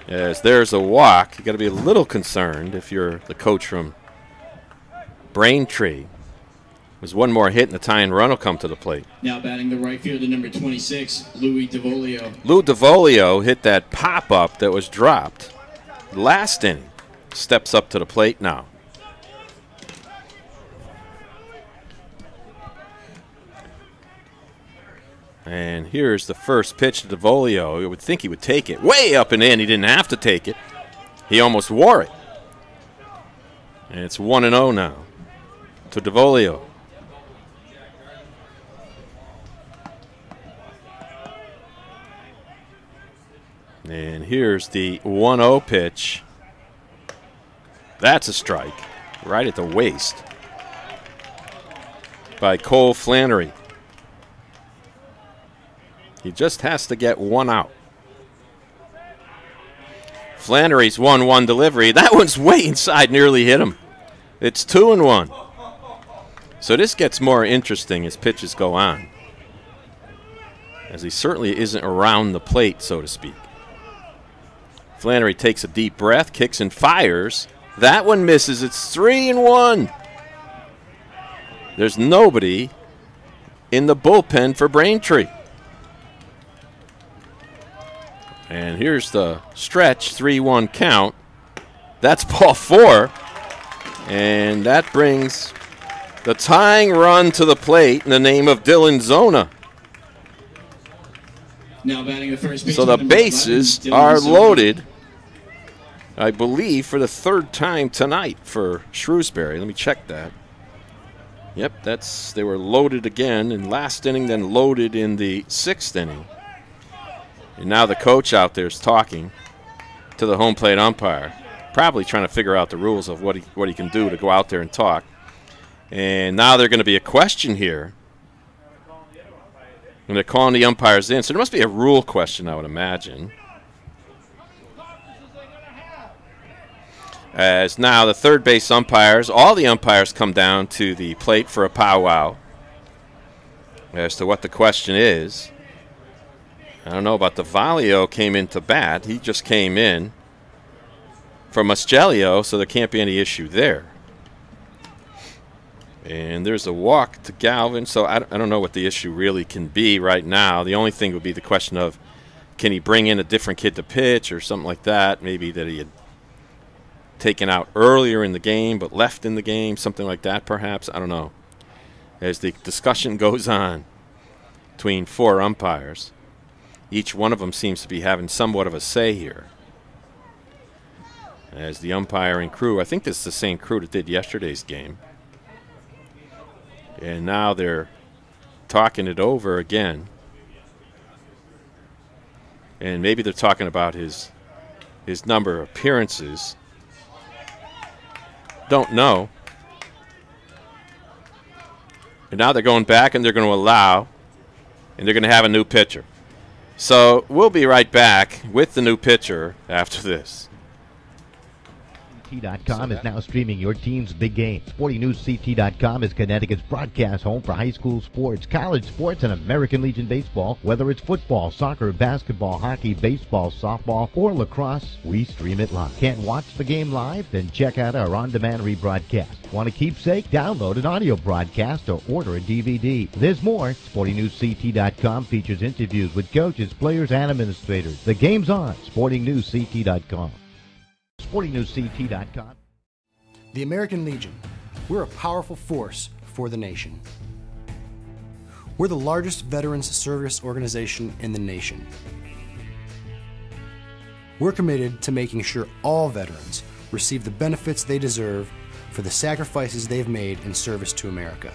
As there's a walk, you got to be a little concerned if you're the coach from Braintree. There's 1 more hit, and the tying run will come to the plate. Now batting the right fielder, number 26, Louis DeVolio. Lou DeVolio hit that pop-up that was dropped last inning. Steps up to the plate now. And here's the first pitch to DeVolio. You would think he would take it. Way up and in. He didn't have to take it. He almost wore it. And it's 1-0 now to DeVolio. And here's the 1-0 pitch. That's a strike. Right at the waist by Cole Flannery. He just has to get one out. Flannery's 1-1 delivery. That one's way inside, nearly hit him. It's 2-1. So this gets more interesting as pitches go on, as he certainly isn't around the plate, so to speak. Flannery takes a deep breath, kicks and fires. That one misses. It's 3-1. There's nobody in the bullpen for Braintree. And here's the stretch, 3-1 count. That's ball 4. And that brings the tying run to the plate in the name of Dylan Zona. Now batting the first so the bases are loaded, I believe, for the 3rd time tonight for Shrewsbury. Let me check that. Yep, they were loaded again in last inning, then loaded in the 6th inning. And now the coach out there is talking to the home plate umpire, probably trying to figure out the rules of what he can do to go out there and talk. And now there's going to be a question here. And they're calling the umpires in. So there must be a rule question, I would imagine. As now the third base umpires, all the umpires come down to the plate for a powwow as to what the question is. I don't know about DeVolio came in to bat. He just came in for Mascelio, so there can't be any issue there. And there's a walk to Galvin, so I don't know what the issue really can be right now. The only thing would be the question of, can he bring in a different kid to pitch or something like that? Maybe that he had taken out earlier in the game but left in the game, something like that perhaps. I don't know. As the discussion goes on between 4 umpires, each one of them seems to be having somewhat of a say here. As the umpiring crew, I think this is the same crew that did yesterday's game. And now they're talking it over again. And maybe they're talking about his number of appearances. Don't know. And now they're going back and they're going to allow, and they're going to have a new pitcher. So we'll be right back with the new pitcher after this. SportingNewsCT.com is now streaming your team's big game. SportingNewsCT.com is Connecticut's broadcast home for high school sports, college sports, and American Legion baseball. Whether it's football, soccer, basketball, hockey, baseball, softball, or lacrosse, we stream it live. Can't watch the game live? Then check out our on-demand rebroadcast. Want a keepsake? Download an audio broadcast or order a DVD. There's more. SportingNewsCT.com features interviews with coaches, players, and administrators. The game's on. SportingNewsCT.com. SportingNewsCT.com. The American Legion. We're a powerful force for the nation. We're the largest veterans service organization in the nation. We're committed to making sure all veterans receive the benefits they deserve for the sacrifices they've made in service to America.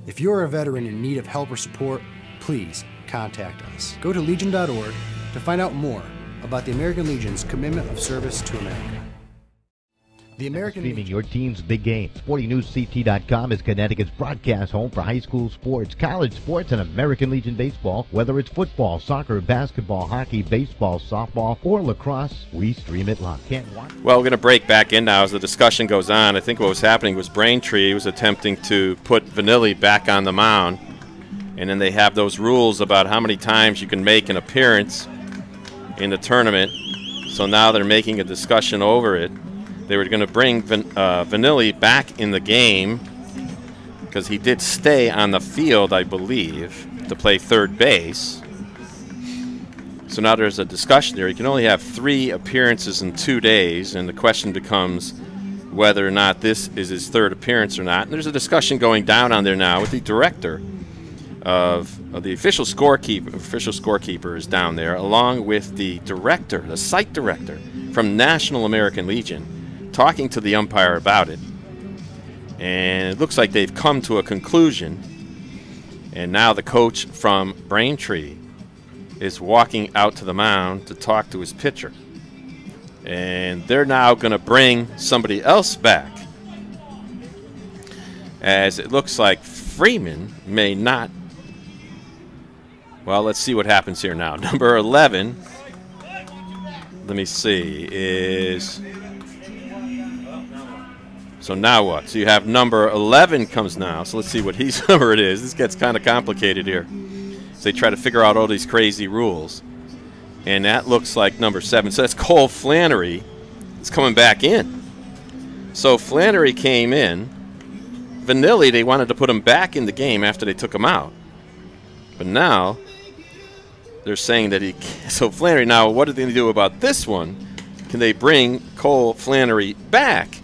If you're a veteran in need of help or support, please contact us. Go to legion.org to find out more about the American Legion's commitment of service to America. The American Streaming Legion. your team's big game. SportingNewsCT.com is Connecticut's broadcast home for high school sports, college sports, and American Legion baseball. Whether it's football, soccer, basketball, hockey, baseball, softball, or lacrosse, we stream it live. Can't watch. Well, we're going to break back in now as the discussion goes on. I think what was happening was Braintree was attempting to put Vanilli back on the mound. And then they have those rules about how many times you can make an appearance in the tournament. So now they're making a discussion over it. They were going to bring Vanilli back in the game because he did stay on the field, I believe, to play third base. So now there's a discussion there. He can only have 3 appearances in 2 days, and the question becomes whether or not this is his 3rd appearance or not. And there's a discussion going down on there now with the director of the official scorekeeper is down there, along with the director, the site director from National American Legion, talking to the umpire about it. And it looks like they've come to a conclusion. And now the coach from Braintree is walking out to the mound to talk to his pitcher. And they're now going to bring somebody else back, as it looks like Freeman may not. Well, let's see what happens here now. Number 11, let me see, is... So now what? So you have number 11 comes now. So let's see what his number it is. This gets kind of complicated here. So they try to figure out all these crazy rules. And that looks like number 7. So that's Cole Flannery. It's coming back in. So Flannery came in. Vanilli, they wanted to put him back in the game after they took him out. But now they're saying that he can't. So Flannery, now what are they going to do about this one? Can they bring Cole Flannery back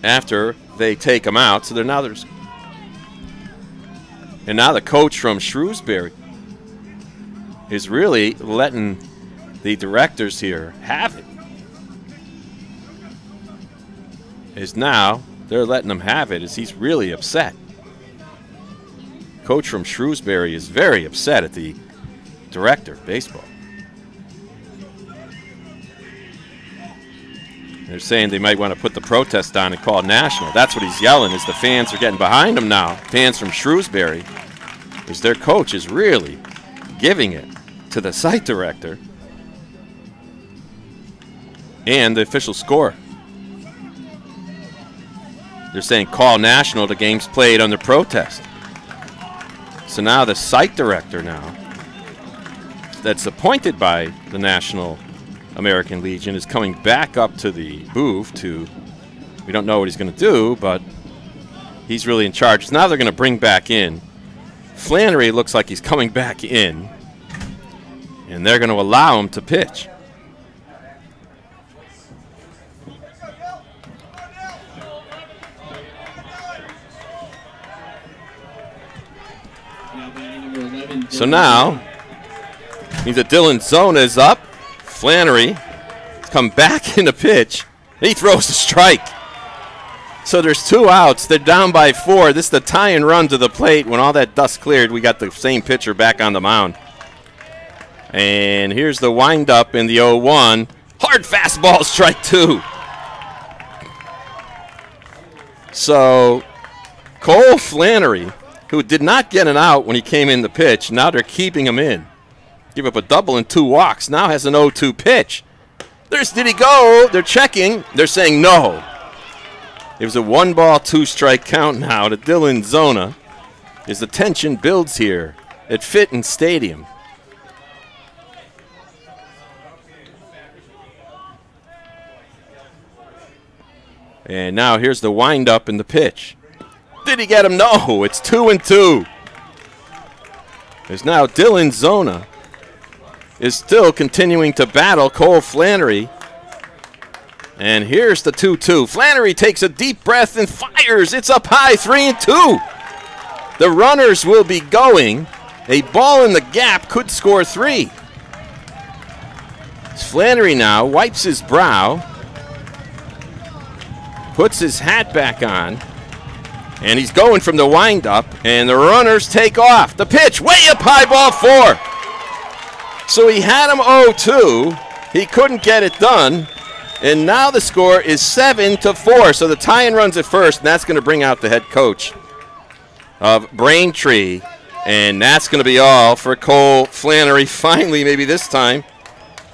after they take him out? So they're now there's, and now the coach from Shrewsbury is really letting the directors here have it. Is now they're letting him have it, as he's really upset. Coach from Shrewsbury is very upset at the director of baseball. They're saying they might want to put the protest on and call national. That's what he's yelling, as the fans are getting behind him now. Fans from Shrewsbury, as their coach is really giving it to the site director and the official score. They're saying call national, the game's played under protest. So now the site director now, that's appointed by the National American Legion, is coming back up to the booth to, we don't know what he's going to do, but he's really in charge. So now they're going to bring back in Flannery. Looks like he's coming back in, and they're going to allow him to pitch. So now means that Dylan Zona is up. Flannery has come back in the pitch. He throws a strike. So there's 2 outs. They're down by 4. This is the tie and run to the plate. When all that dust cleared, we got the same pitcher back on the mound. And here's the windup in the 0-1. Hard fastball, strike 2. So Cole Flannery, who did not get an out when he came in the pitch, now they're keeping him in. Give up a double and 2 walks. Now has an 0-2 pitch. Did he go? They're checking. They're saying no. It was a 1-ball, 2-strike count now to Dylan Zona, as the tension builds here at Fitton Stadium. And now here's the windup in the pitch. Did he get him? No. It's 2-2. There's now Dylan Zona is still continuing to battle Cole Flannery. And here's the 2-2. Flannery takes a deep breath and fires. It's up high, 3-2. The runners will be going. A ball in the gap could score 3. Flannery now wipes his brow, puts his hat back on, and he's going from the windup, and the runners take off. The pitch, way up high, ball 4. So he had him 0-2. He couldn't get it done. And now the score is 7-4. So the tie and runs at first, and that's going to bring out the head coach of Braintree. And that's going to be all for Cole Flannery. Finally, maybe this time,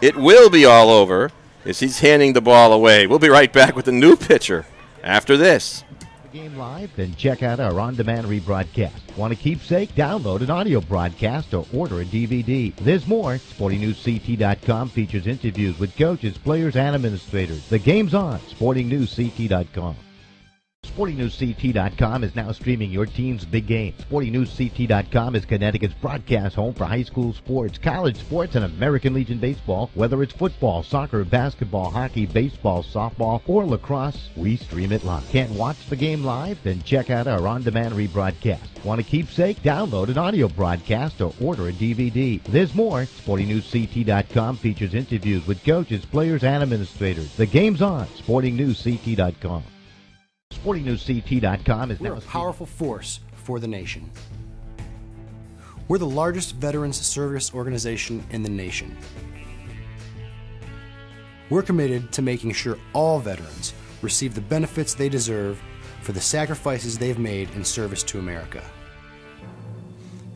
it will be all over as he's handing the ball away. We'll be right back with a new pitcher after this. Game live, then check out our on-demand rebroadcast. Want a keepsake? Download an audio broadcast or order a DVD. There's more. SportingNewsCT.com features interviews with coaches, players, and administrators. The game's on. SportingNewsCT.com. SportingNewsCT.com is now streaming your team's big game. SportingNewsCT.com is Connecticut's broadcast home for high school sports, college sports, and American Legion baseball. Whether it's football, soccer, basketball, hockey, baseball, softball, or lacrosse, we stream it live. Can't watch the game live? Then check out our on-demand rebroadcast. Want a keepsake? Download an audio broadcast or order a DVD. There's more. SportingNewsCT.com features interviews with coaches, players, and administrators. The game's on. SportingNewsCT.com. SportingNewsCT.com is now a powerful force for the nation. We're the largest veterans service organization in the nation. We're committed to making sure all veterans receive the benefits they deserve for the sacrifices they've made in service to America.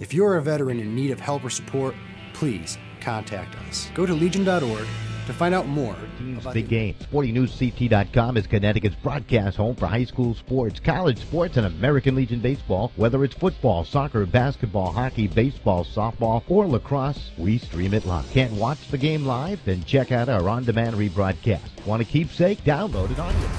If you're a veteran in need of help or support, please contact us. Go to legion.org to find out more about big game. SportingNewsCT.com is Connecticut's broadcast home for high school sports, college sports, and American Legion baseball. Whether it's football, soccer, basketball, hockey, baseball, softball, or lacrosse, we stream it live. Can't watch the game live? Then check out our on-demand rebroadcast. Want a keepsake? Download an audio.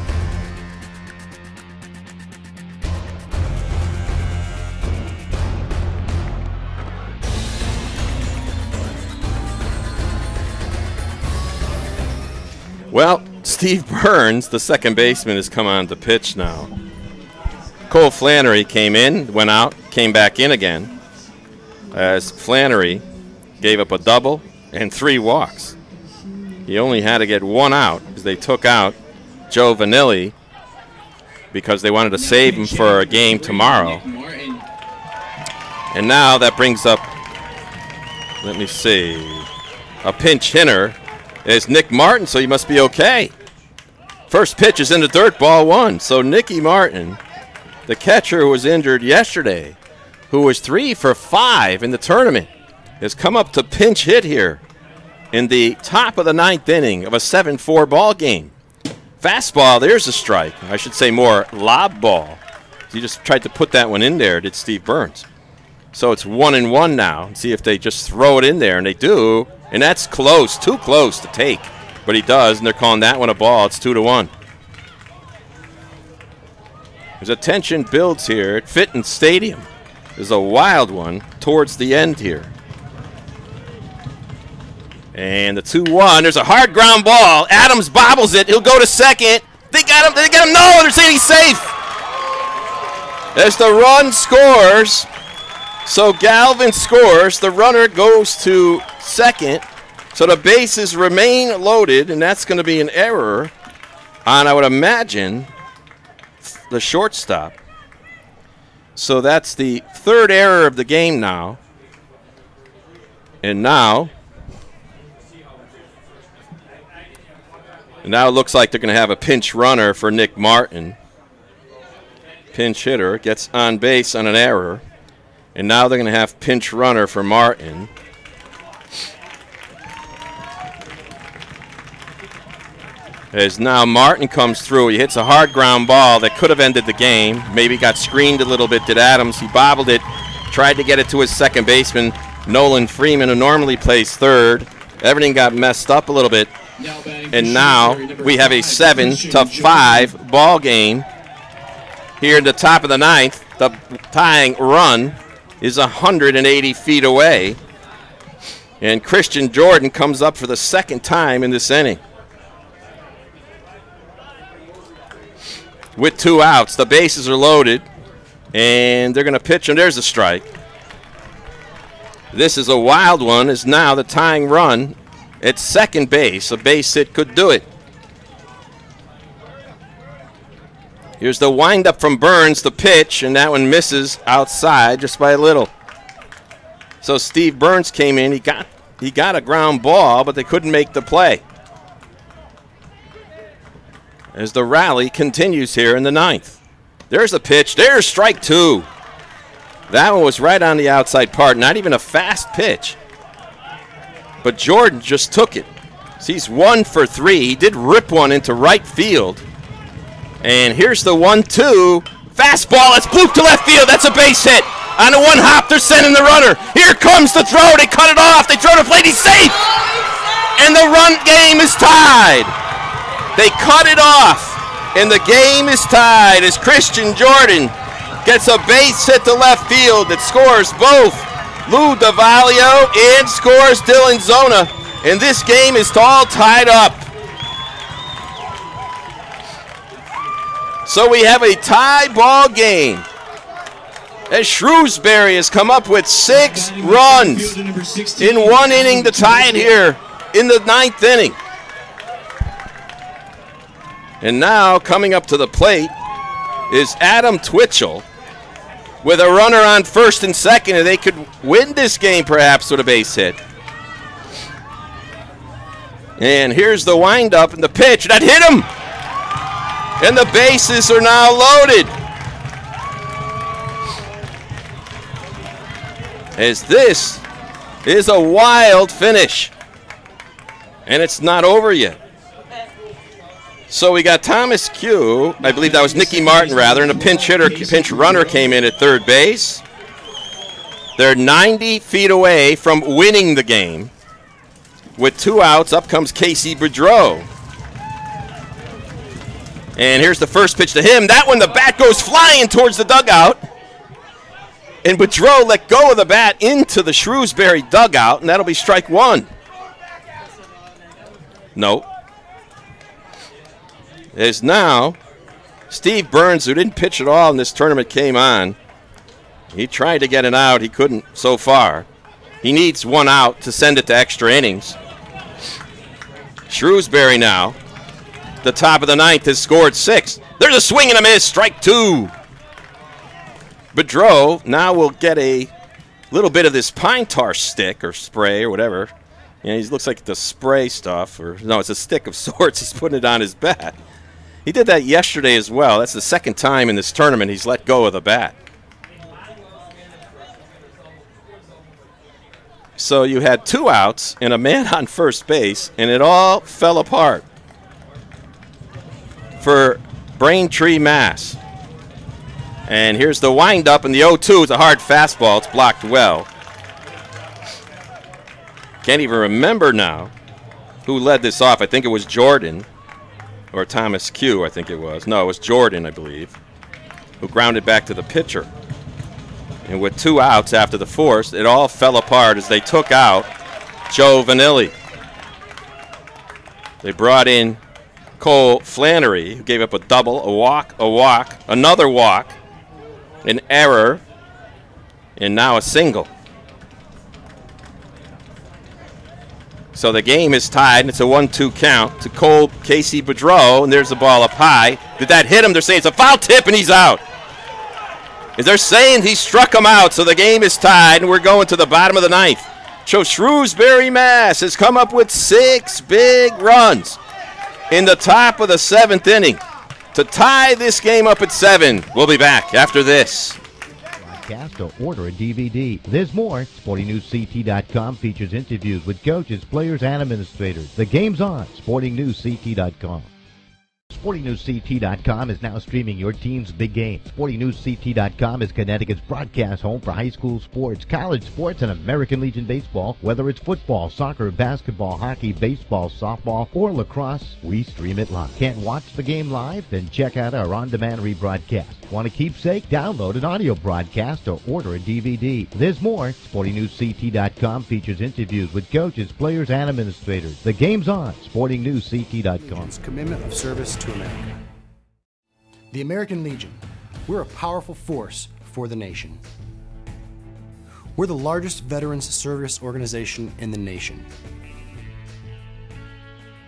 Well, Steve Burns, the second baseman, has come on the pitch now. Cole Flannery came in, went out, came back in again, as Flannery gave up a double and 3 walks. He only had to get 1 out as they took out Joe Vanilli because they wanted to save him for a game tomorrow. And now that brings up, let me see, a pinch hitter is Nick Martin, so he must be okay. First pitch is in the dirt, ball 1. So Nicky Martin, the catcher who was injured yesterday, who was 3 for 5 in the tournament, has come up to pinch hit here in the top of the 9th inning of a 7-4 ball game. Fastball, there's a strike. I should say more lob ball. He just tried to put that one in there, did Steve Burns. So it's 1-1 now. See if they just throw it in there, and they do. And that's close, too close to take. But he does, and they're calling that one a ball. It's 2-1. There's a tension builds here at Fitton Stadium. There's a wild one towards the end here. And the 2-1, there's a hard ground ball. Adams bobbles it. He'll go to second. They got him. They got him. No, they're saying he's safe. As the run scores, so Galvin scores. The runner goes to second. So the bases remain loaded, and that's going to be an error on, I would imagine, the shortstop. So that's the 3rd error of the game now. And now it looks like they're going to have a pinch runner for Nick Martin. Pinch hitter gets on base on an error. And now they're going to have pinch runner for Martin. As now Martin comes through. He hits a hard ground ball that could have ended the game. Maybe got screened a little bit, did Adams. He bobbled it, tried to get it to his second baseman, Nolan Freeman, who normally plays 3rd. Everything got messed up a little bit. And now we have a 7-5 ball game here in the top of the 9th. The tying run is 180 feet away. And Christian Jordan comes up for the 2nd time in this inning. With 2 outs, the bases are loaded, and they're going to pitch, and there's a strike. This is a wild one, is now the tying run at second base. A base hit could do it. Here's the windup from Burns, the pitch, and that one misses outside just by a little. So Steve Burns came in. He got a ground ball, but they couldn't make the play. As the rally continues here in the 9th. There's a pitch. There's strike 2. That one was right on the outside part. Not even a fast pitch. But Jordan just took it. So he's 1 for 3. He did rip one into right field. And here's the 1-2. Fastball. It's blooped to left field. That's a base hit. On a 1 hop, they're sending the runner. Here comes the throw. They cut it off. They throw to plate. He's safe. And the run game is tied. They cut it off, And the game is tied as Christian Jordan gets a base hit to left field that scores both Lou Davalio and scores Dylan Zona. And this game is all tied up. So we have a tie ball game as Shrewsbury has come up with 6 runs in 1 inning to tie it here in the 9th inning. And now coming up to the plate is Adam Twitchell with a runner on first and second, and they could win this game perhaps with a base hit. And here's the windup and the pitch. That hit him! And the bases are now loaded. As this is a wild finish. And it's not over yet. So we got Thomas Q, I believe that was Nicky Martin rather, and a pinch runner came in at third base. They're 90 feet away from winning the game. With 2 outs, up comes Casey Boudreau. And here's the first pitch to him. That one, the bat goes flying towards the dugout. And Boudreau let go of the bat into the Shrewsbury dugout, and that'll be strike 1. No. As now, Steve Burns, who didn't pitch at all in this tournament, came on. He tried to get an out. He couldn't so far. He needs 1 out to send it to extra innings. Shrewsbury now, the top of the 9th, has scored 6. There's a swing and a miss, strike 2. Boudreau now will get a little bit of this pine tar stick or spray or whatever. You know, he looks like the spray stuff, or no, it's a stick of sorts. He's putting it on his bat. He did that yesterday as well. That's the 2nd time in this tournament he's let go of the bat. So you had 2 outs and a man on first base, and it all fell apart for Braintree, Mass. And here's the windup, and the 0-2 is a hard fastball. It's blocked well. Can't even remember now who led this off. I think it was Jordan or Thomas Q, I think it was. No, it was Jordan, I believe, who grounded back to the pitcher. And with 2 outs after the 4th, it all fell apart as they took out Joe Vanilli. They brought in Cole Flannery, who gave up a double, a walk, another walk, an error, and now a single. So the game is tied, and it's a 1-2 count to Cole Casey Boudreau, and there's the ball up high. Did that hit him? They're saying it's a foul tip, and he's out. They're saying he struck him out, so the game is tied, and we're going to the bottom of the 9th. So Shrewsbury, Mass. has come up with 6 big runs in the top of the 7th inning to tie this game up at 7. We'll be back after this. Or order a DVD. There's more. SportingNewsCT.com features interviews with coaches, players, and administrators. The game's on. SportingNewsCT.com. SportingNewsCT.com is now streaming your team's big game. SportingNewsCT.com is Connecticut's broadcast home for high school sports, college sports, and American Legion baseball. Whether it's football, soccer, basketball, hockey, baseball, softball, or lacrosse, we stream it live. Can't watch the game live? Then check out our on-demand rebroadcast. Want a keepsake? Download an audio broadcast or order a DVD. There's more. SportingNewsCT.com features interviews with coaches, players, and administrators. The game's on. SportingNewsCT.com. Commitment of service to America. The American Legion. We're a powerful force for the nation. We're the largest veterans service organization in the nation.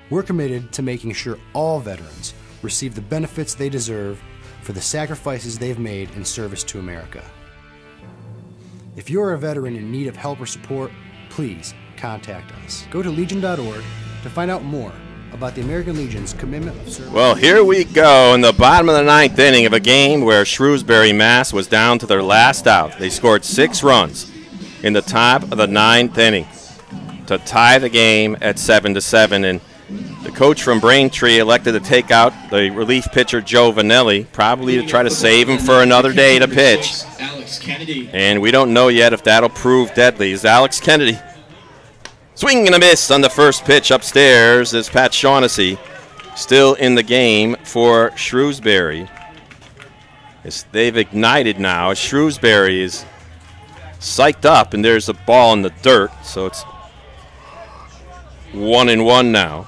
We're committed to making sure all veterans receive the benefits they deserve for the sacrifices they've made in service to America. If you're a veteran in need of help or support, please contact us. Go to legion.org to find out more about the American Legion's commitment of service. Well, here we go in the bottom of the 9th inning of a game where Shrewsbury, Mass. was down to their last out. They scored 6 runs in the top of the 9th inning to tie the game at 7-7. And the coach from Braintree elected to take out the relief pitcher Joe Vanilli, probably to try to save him for another day to pitch. And we don't know yet if that'll prove deadly. As Alex Kennedy swing and a miss on the first pitch upstairs as Pat Shaughnessy still in the game for Shrewsbury. They've ignited now. Shrewsbury is psyched up, and there's a ball in the dirt, so it's 1-1 now.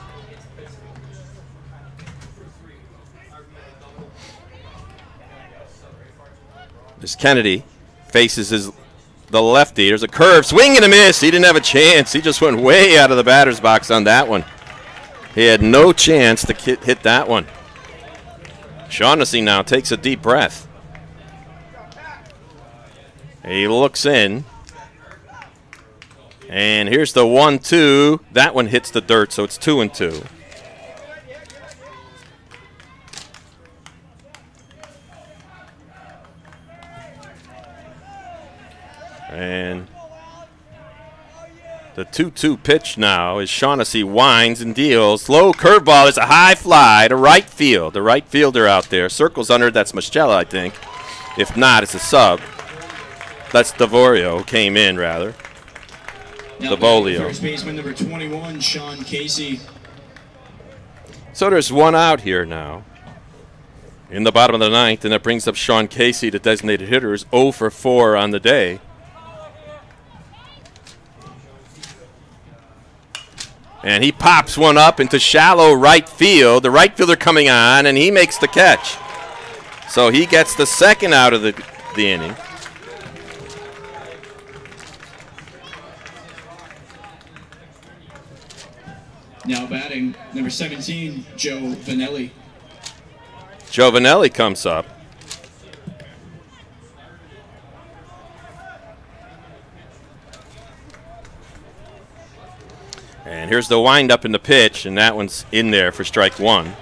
This Kennedy faces the lefty. There's a curve, swing and a miss. He didn't have a chance. He just went way out of the batter's box on that one. He had no chance to hit that one. Shaughnessy now takes a deep breath. He looks in. And here's the 1-2. That one hits the dirt, so it's 2-2. And the 2-2 pitch now is Shaughnessy winds and deals. Low curveball is a high fly to right field. The right fielder out there. Circles under, that's Michelle, I think. If not, it's a sub. That's Devorio, came in rather. Devolio. First baseman number 21, Sean Casey. So there's one out here now in the bottom of the ninth, and that brings up Sean Casey, the designated hitter, is 0 for 4 on the day. And he pops one up into shallow right field. The right fielder coming on, and he makes the catch. So he gets the second out of the inning. Now batting, number 17, Joe Vanelli. Joe Vanelli comes up. And here's the windup in the pitch, and that one's in there for strike one.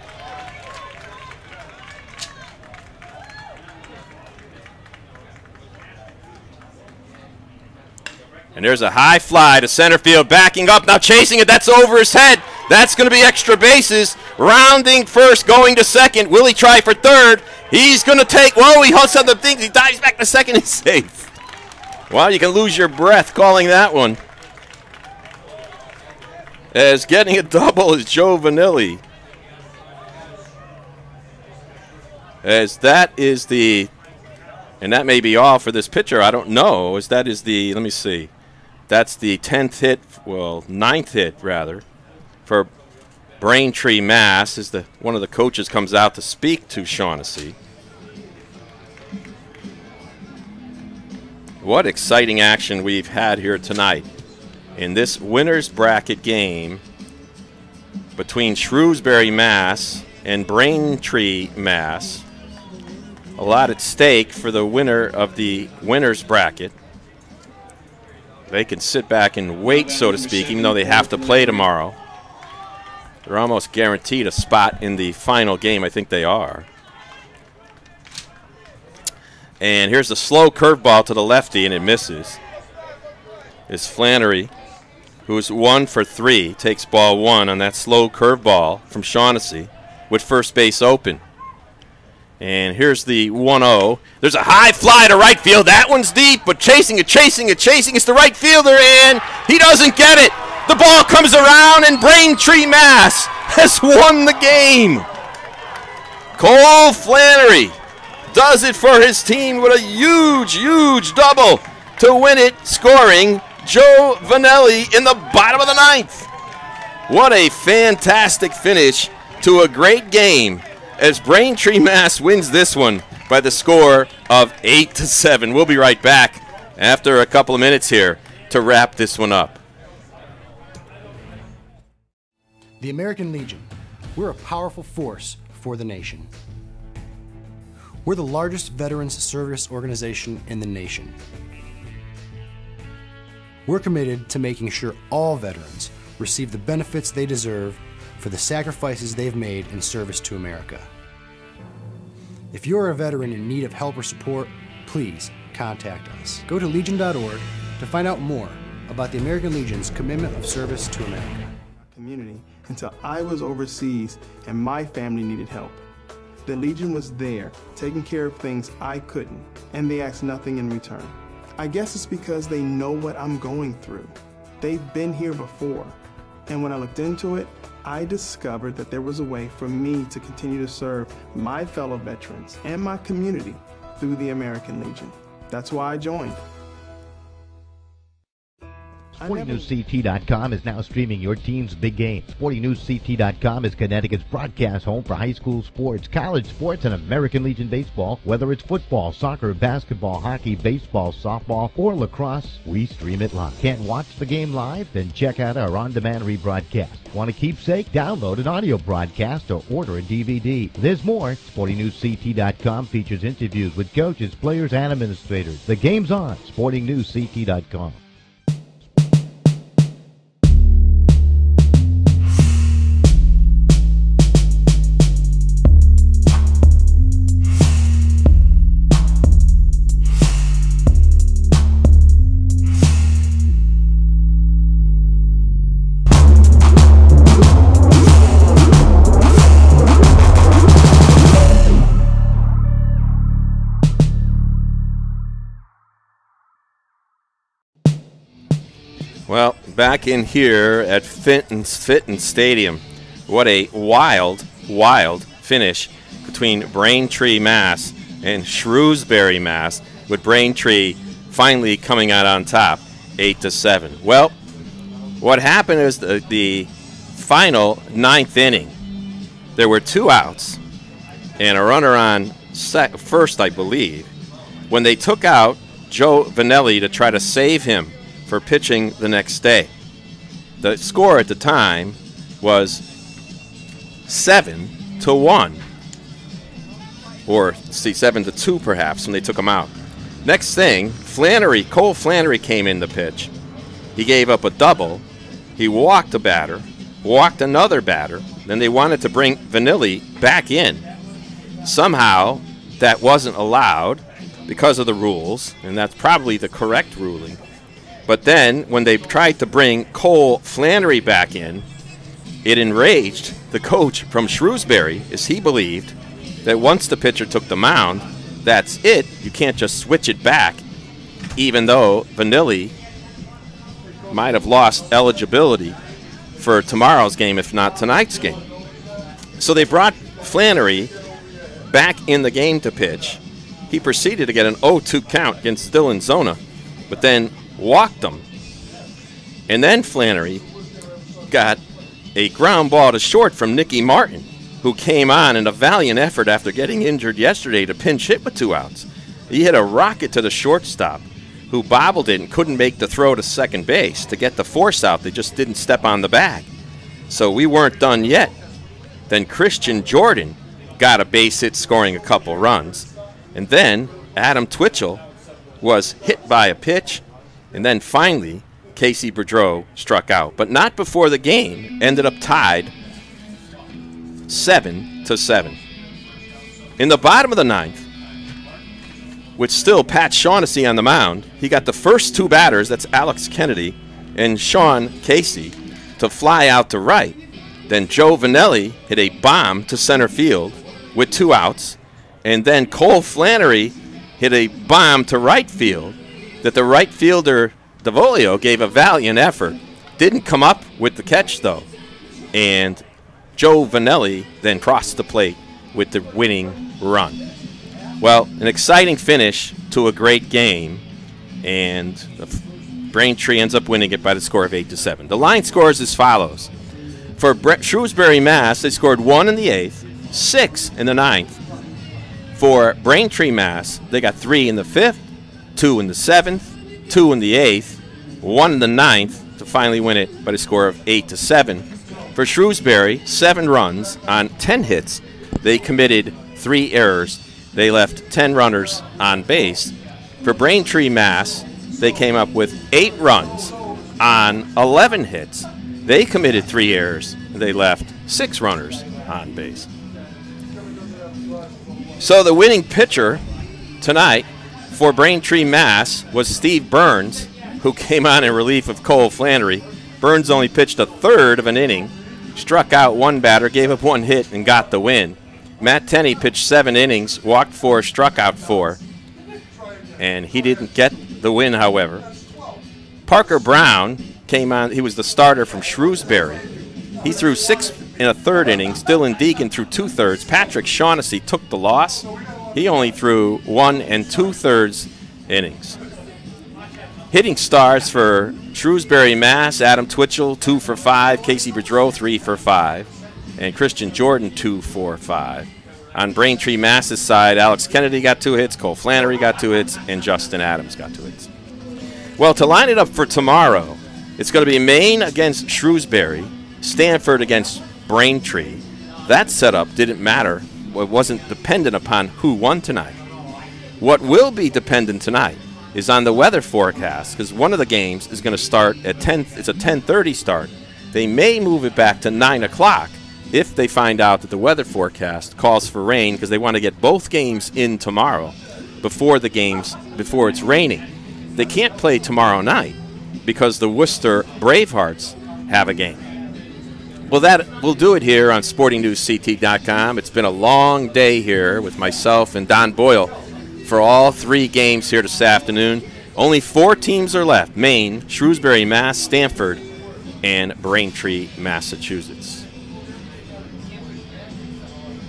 And there's a high fly to center field, backing up, now chasing it. That's over his head. That's going to be extra bases. Rounding first, going to second. Will he try for third? He's going to take, whoa, he hooks on the thing. He dives back to second. He's safe. Wow, you can lose your breath calling that one. As getting a double is Joe Vanelli. As that is the, and that may be all for this pitcher, I don't know, as that is the, let me see. That's the 10th hit, well, 9th hit, rather, for Braintree, Mass. As one of the coaches comes out to speak to Shaughnessy. What exciting action we've had here tonight in this winner's bracket game between Shrewsbury, Mass, and Braintree, Mass. A lot at stake for the winner of the winner's bracket. They can sit back and wait, so to speak, even though they have to play tomorrow. They're almost guaranteed a spot in the final game. I think they are. And here's a slow curveball to the lefty, and it misses. It's Flannery, who's 1 for 3, takes ball 1 on that slow curveball from Shaughnessy with first base open. And here's the 1-0. There's a high fly to right field. That one's deep, but chasing it. It's the right fielder, and he doesn't get it. The ball comes around, and Braintree, Mass has won the game. Cole Flannery does it for his team with a huge, huge double to win it, scoring Joe Vanelli in the bottom of the ninth. What a fantastic finish to a great game, as Braintree, Mass wins this one by the score of 8-7. We'll be right back after a couple of minutes here to wrap this one up. The American Legion. We're a powerful force for the nation. We're the largest veterans service organization in the nation. We're committed to making sure all veterans receive the benefits they deserve for the sacrifices they've made in service to America. If you're a veteran in need of help or support, please contact us. Go to legion.org to find out more about the American Legion's commitment of service to America. Community until I was overseas and my family needed help. The Legion was there, taking care of things I couldn't, and they asked nothing in return. I guess it's because they know what I'm going through. They've been here before, and when I looked into it, I discovered that there was a way for me to continue to serve my fellow veterans and my community through the American Legion. That's why I joined. SportingNewsCT.com is now streaming your team's big game. SportingNewsCT.com is Connecticut's broadcast home for high school sports, college sports, and American Legion baseball. Whether it's football, soccer, basketball, hockey, baseball, softball, or lacrosse, we stream it live. Can't watch the game live? Then check out our on-demand rebroadcast. Want a keepsake? Download an audio broadcast or order a DVD. There's more. SportingNewsCT.com features interviews with coaches, players, and administrators. The game's on. SportingNewsCT.com. Well, back in here at Fitton Stadium, what a wild, wild finish between Braintree, Mass. and Shrewsbury, Mass. with Braintree finally coming out on top, 8-7. Well, what happened is the final ninth inning, there were 2 outs and a runner on first, I believe, when they took out Joe Vanelli to try to save him for pitching the next day. The score at the time was 7-1, or 7-2 perhaps, when they took him out. Next thing, Cole Flannery came in the pitch. He gave up a double. He walked a batter, walked another batter. Then they wanted to bring Vanilli back in. Somehow that wasn't allowed because of the rules, and that's probably the correct ruling. But then when they tried to bring Cole Flannery back in, it enraged the coach from Shrewsbury, as he believed that once the pitcher took the mound, that's it. You can't just switch it back, even though Vanilli might have lost eligibility for tomorrow's game, if not tonight's game. So they brought Flannery back in the game to pitch. He proceeded to get an 0-2 count against Dylan Zona, but then walked him. And then Flannery got a ground ball to short from Nicky Martin, who came on in a valiant effort after getting injured yesterday to pinch hit with 2 outs. He hit a rocket to the shortstop, who bobbled it and couldn't make the throw to second base to get the force out. They just didn't step on the bag. So we weren't done yet. Then Christian Jordan got a base hit, scoring a couple runs. And then Adam Twitchell was hit by a pitch. And then finally, Casey Boudreau struck out. But not before the game ended up tied 7-7. In the bottom of the ninth, with still Pat Shaughnessy on the mound, he got the first 2 batters, that's Alex Kennedy and Sean Casey, to fly out to right. Then Joe Vanelli hit a bomb to center field with 2 outs. And then Cole Flannery hit a bomb to right field that the right fielder, DeVolio, gave a valiant effort. Didn't come up with the catch, though. And Joe Vanelli then crossed the plate with the winning run. Well, an exciting finish to a great game, and Braintree ends up winning it by the score of 8-7. The line scores as follows. For Shrewsbury, Mass., they scored 1 in the 8th, 6 in the 9th. For Braintree, Mass., they got 3 in the 5th, 2 in the 7th, 2 in the 8th, 1 in the 9th to finally win it by the score of 8-7. For Shrewsbury, 7 runs on 10 hits. They committed 3 errors. They left 10 runners on base. For Braintree, Mass., they came up with 8 runs on 11 hits. They committed 3 errors. They left 6 runners on base. So the winning pitcher tonight for Braintree, Mass. was Steve Burns, who came on in relief of Cole Flannery. Burns only pitched a third of an inning, struck out 1 batter, gave up 1 hit, and got the win. Matt Tenney pitched 7 innings, walked 4, struck out 4, and he didn't get the win, however. Parker Brown came on. He was the starter from Shrewsbury. He threw 6 1/3 innings. Dylan Deacon threw 2/3. Patrick Shaughnessy took the loss. He only threw 1 2/3 innings. Hitting stars for Shrewsbury, Mass. Adam Twitchell, 2 for 5. Casey Boudreau, 3 for 5. And Christian Jordan, 2 for 5. On Braintree, Mass's side, Alex Kennedy got 2 hits, Cole Flannery got 2 hits, and Justin Adams got 2 hits. Well, to line it up for tomorrow, it's going to be Maine against Shrewsbury, Stanford against Braintree. That setup didn't matter. It wasn't dependent upon who won tonight. What will be dependent tonight is on the weather forecast, because one of the games is going to start at 10. It's a 10:30 start. They may move it back to 9 o'clock if they find out that the weather forecast calls for rain, because they want to get both games in tomorrow before it's raining. They can't play tomorrow night because the Worcester Bravehearts have a game. Well, that will do it here on SportingNewsCT.com. It's been a long day here with myself and Don Boyle for all 3 games here this afternoon. Only 4 teams are left: Maine, Shrewsbury, Mass, Stanford, and Braintree, Massachusetts.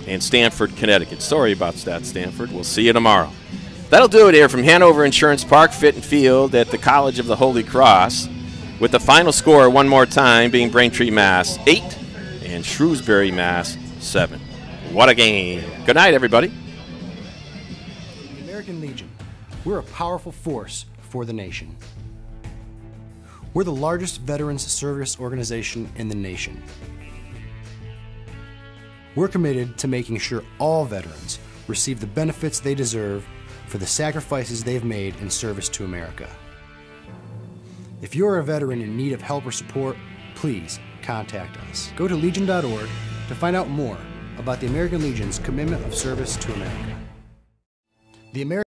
And Stamford, Connecticut. Sorry about that, Stanford. We'll see you tomorrow. That'll do it here from Hanover Insurance Park Fit and Field at the College of the Holy Cross, with the final score one more time being Braintree, Mass 8 and Shrewsbury, Mass 7. What a game. Good night, everybody. The American Legion. We're a powerful force for the nation. We're the largest veterans service organization in the nation. We're committed to making sure all veterans receive the benefits they deserve for the sacrifices they've made in service to America. If you're a veteran in need of help or support, please contact us. Go to legion.org to find out more about the American Legion's commitment of service to America. The American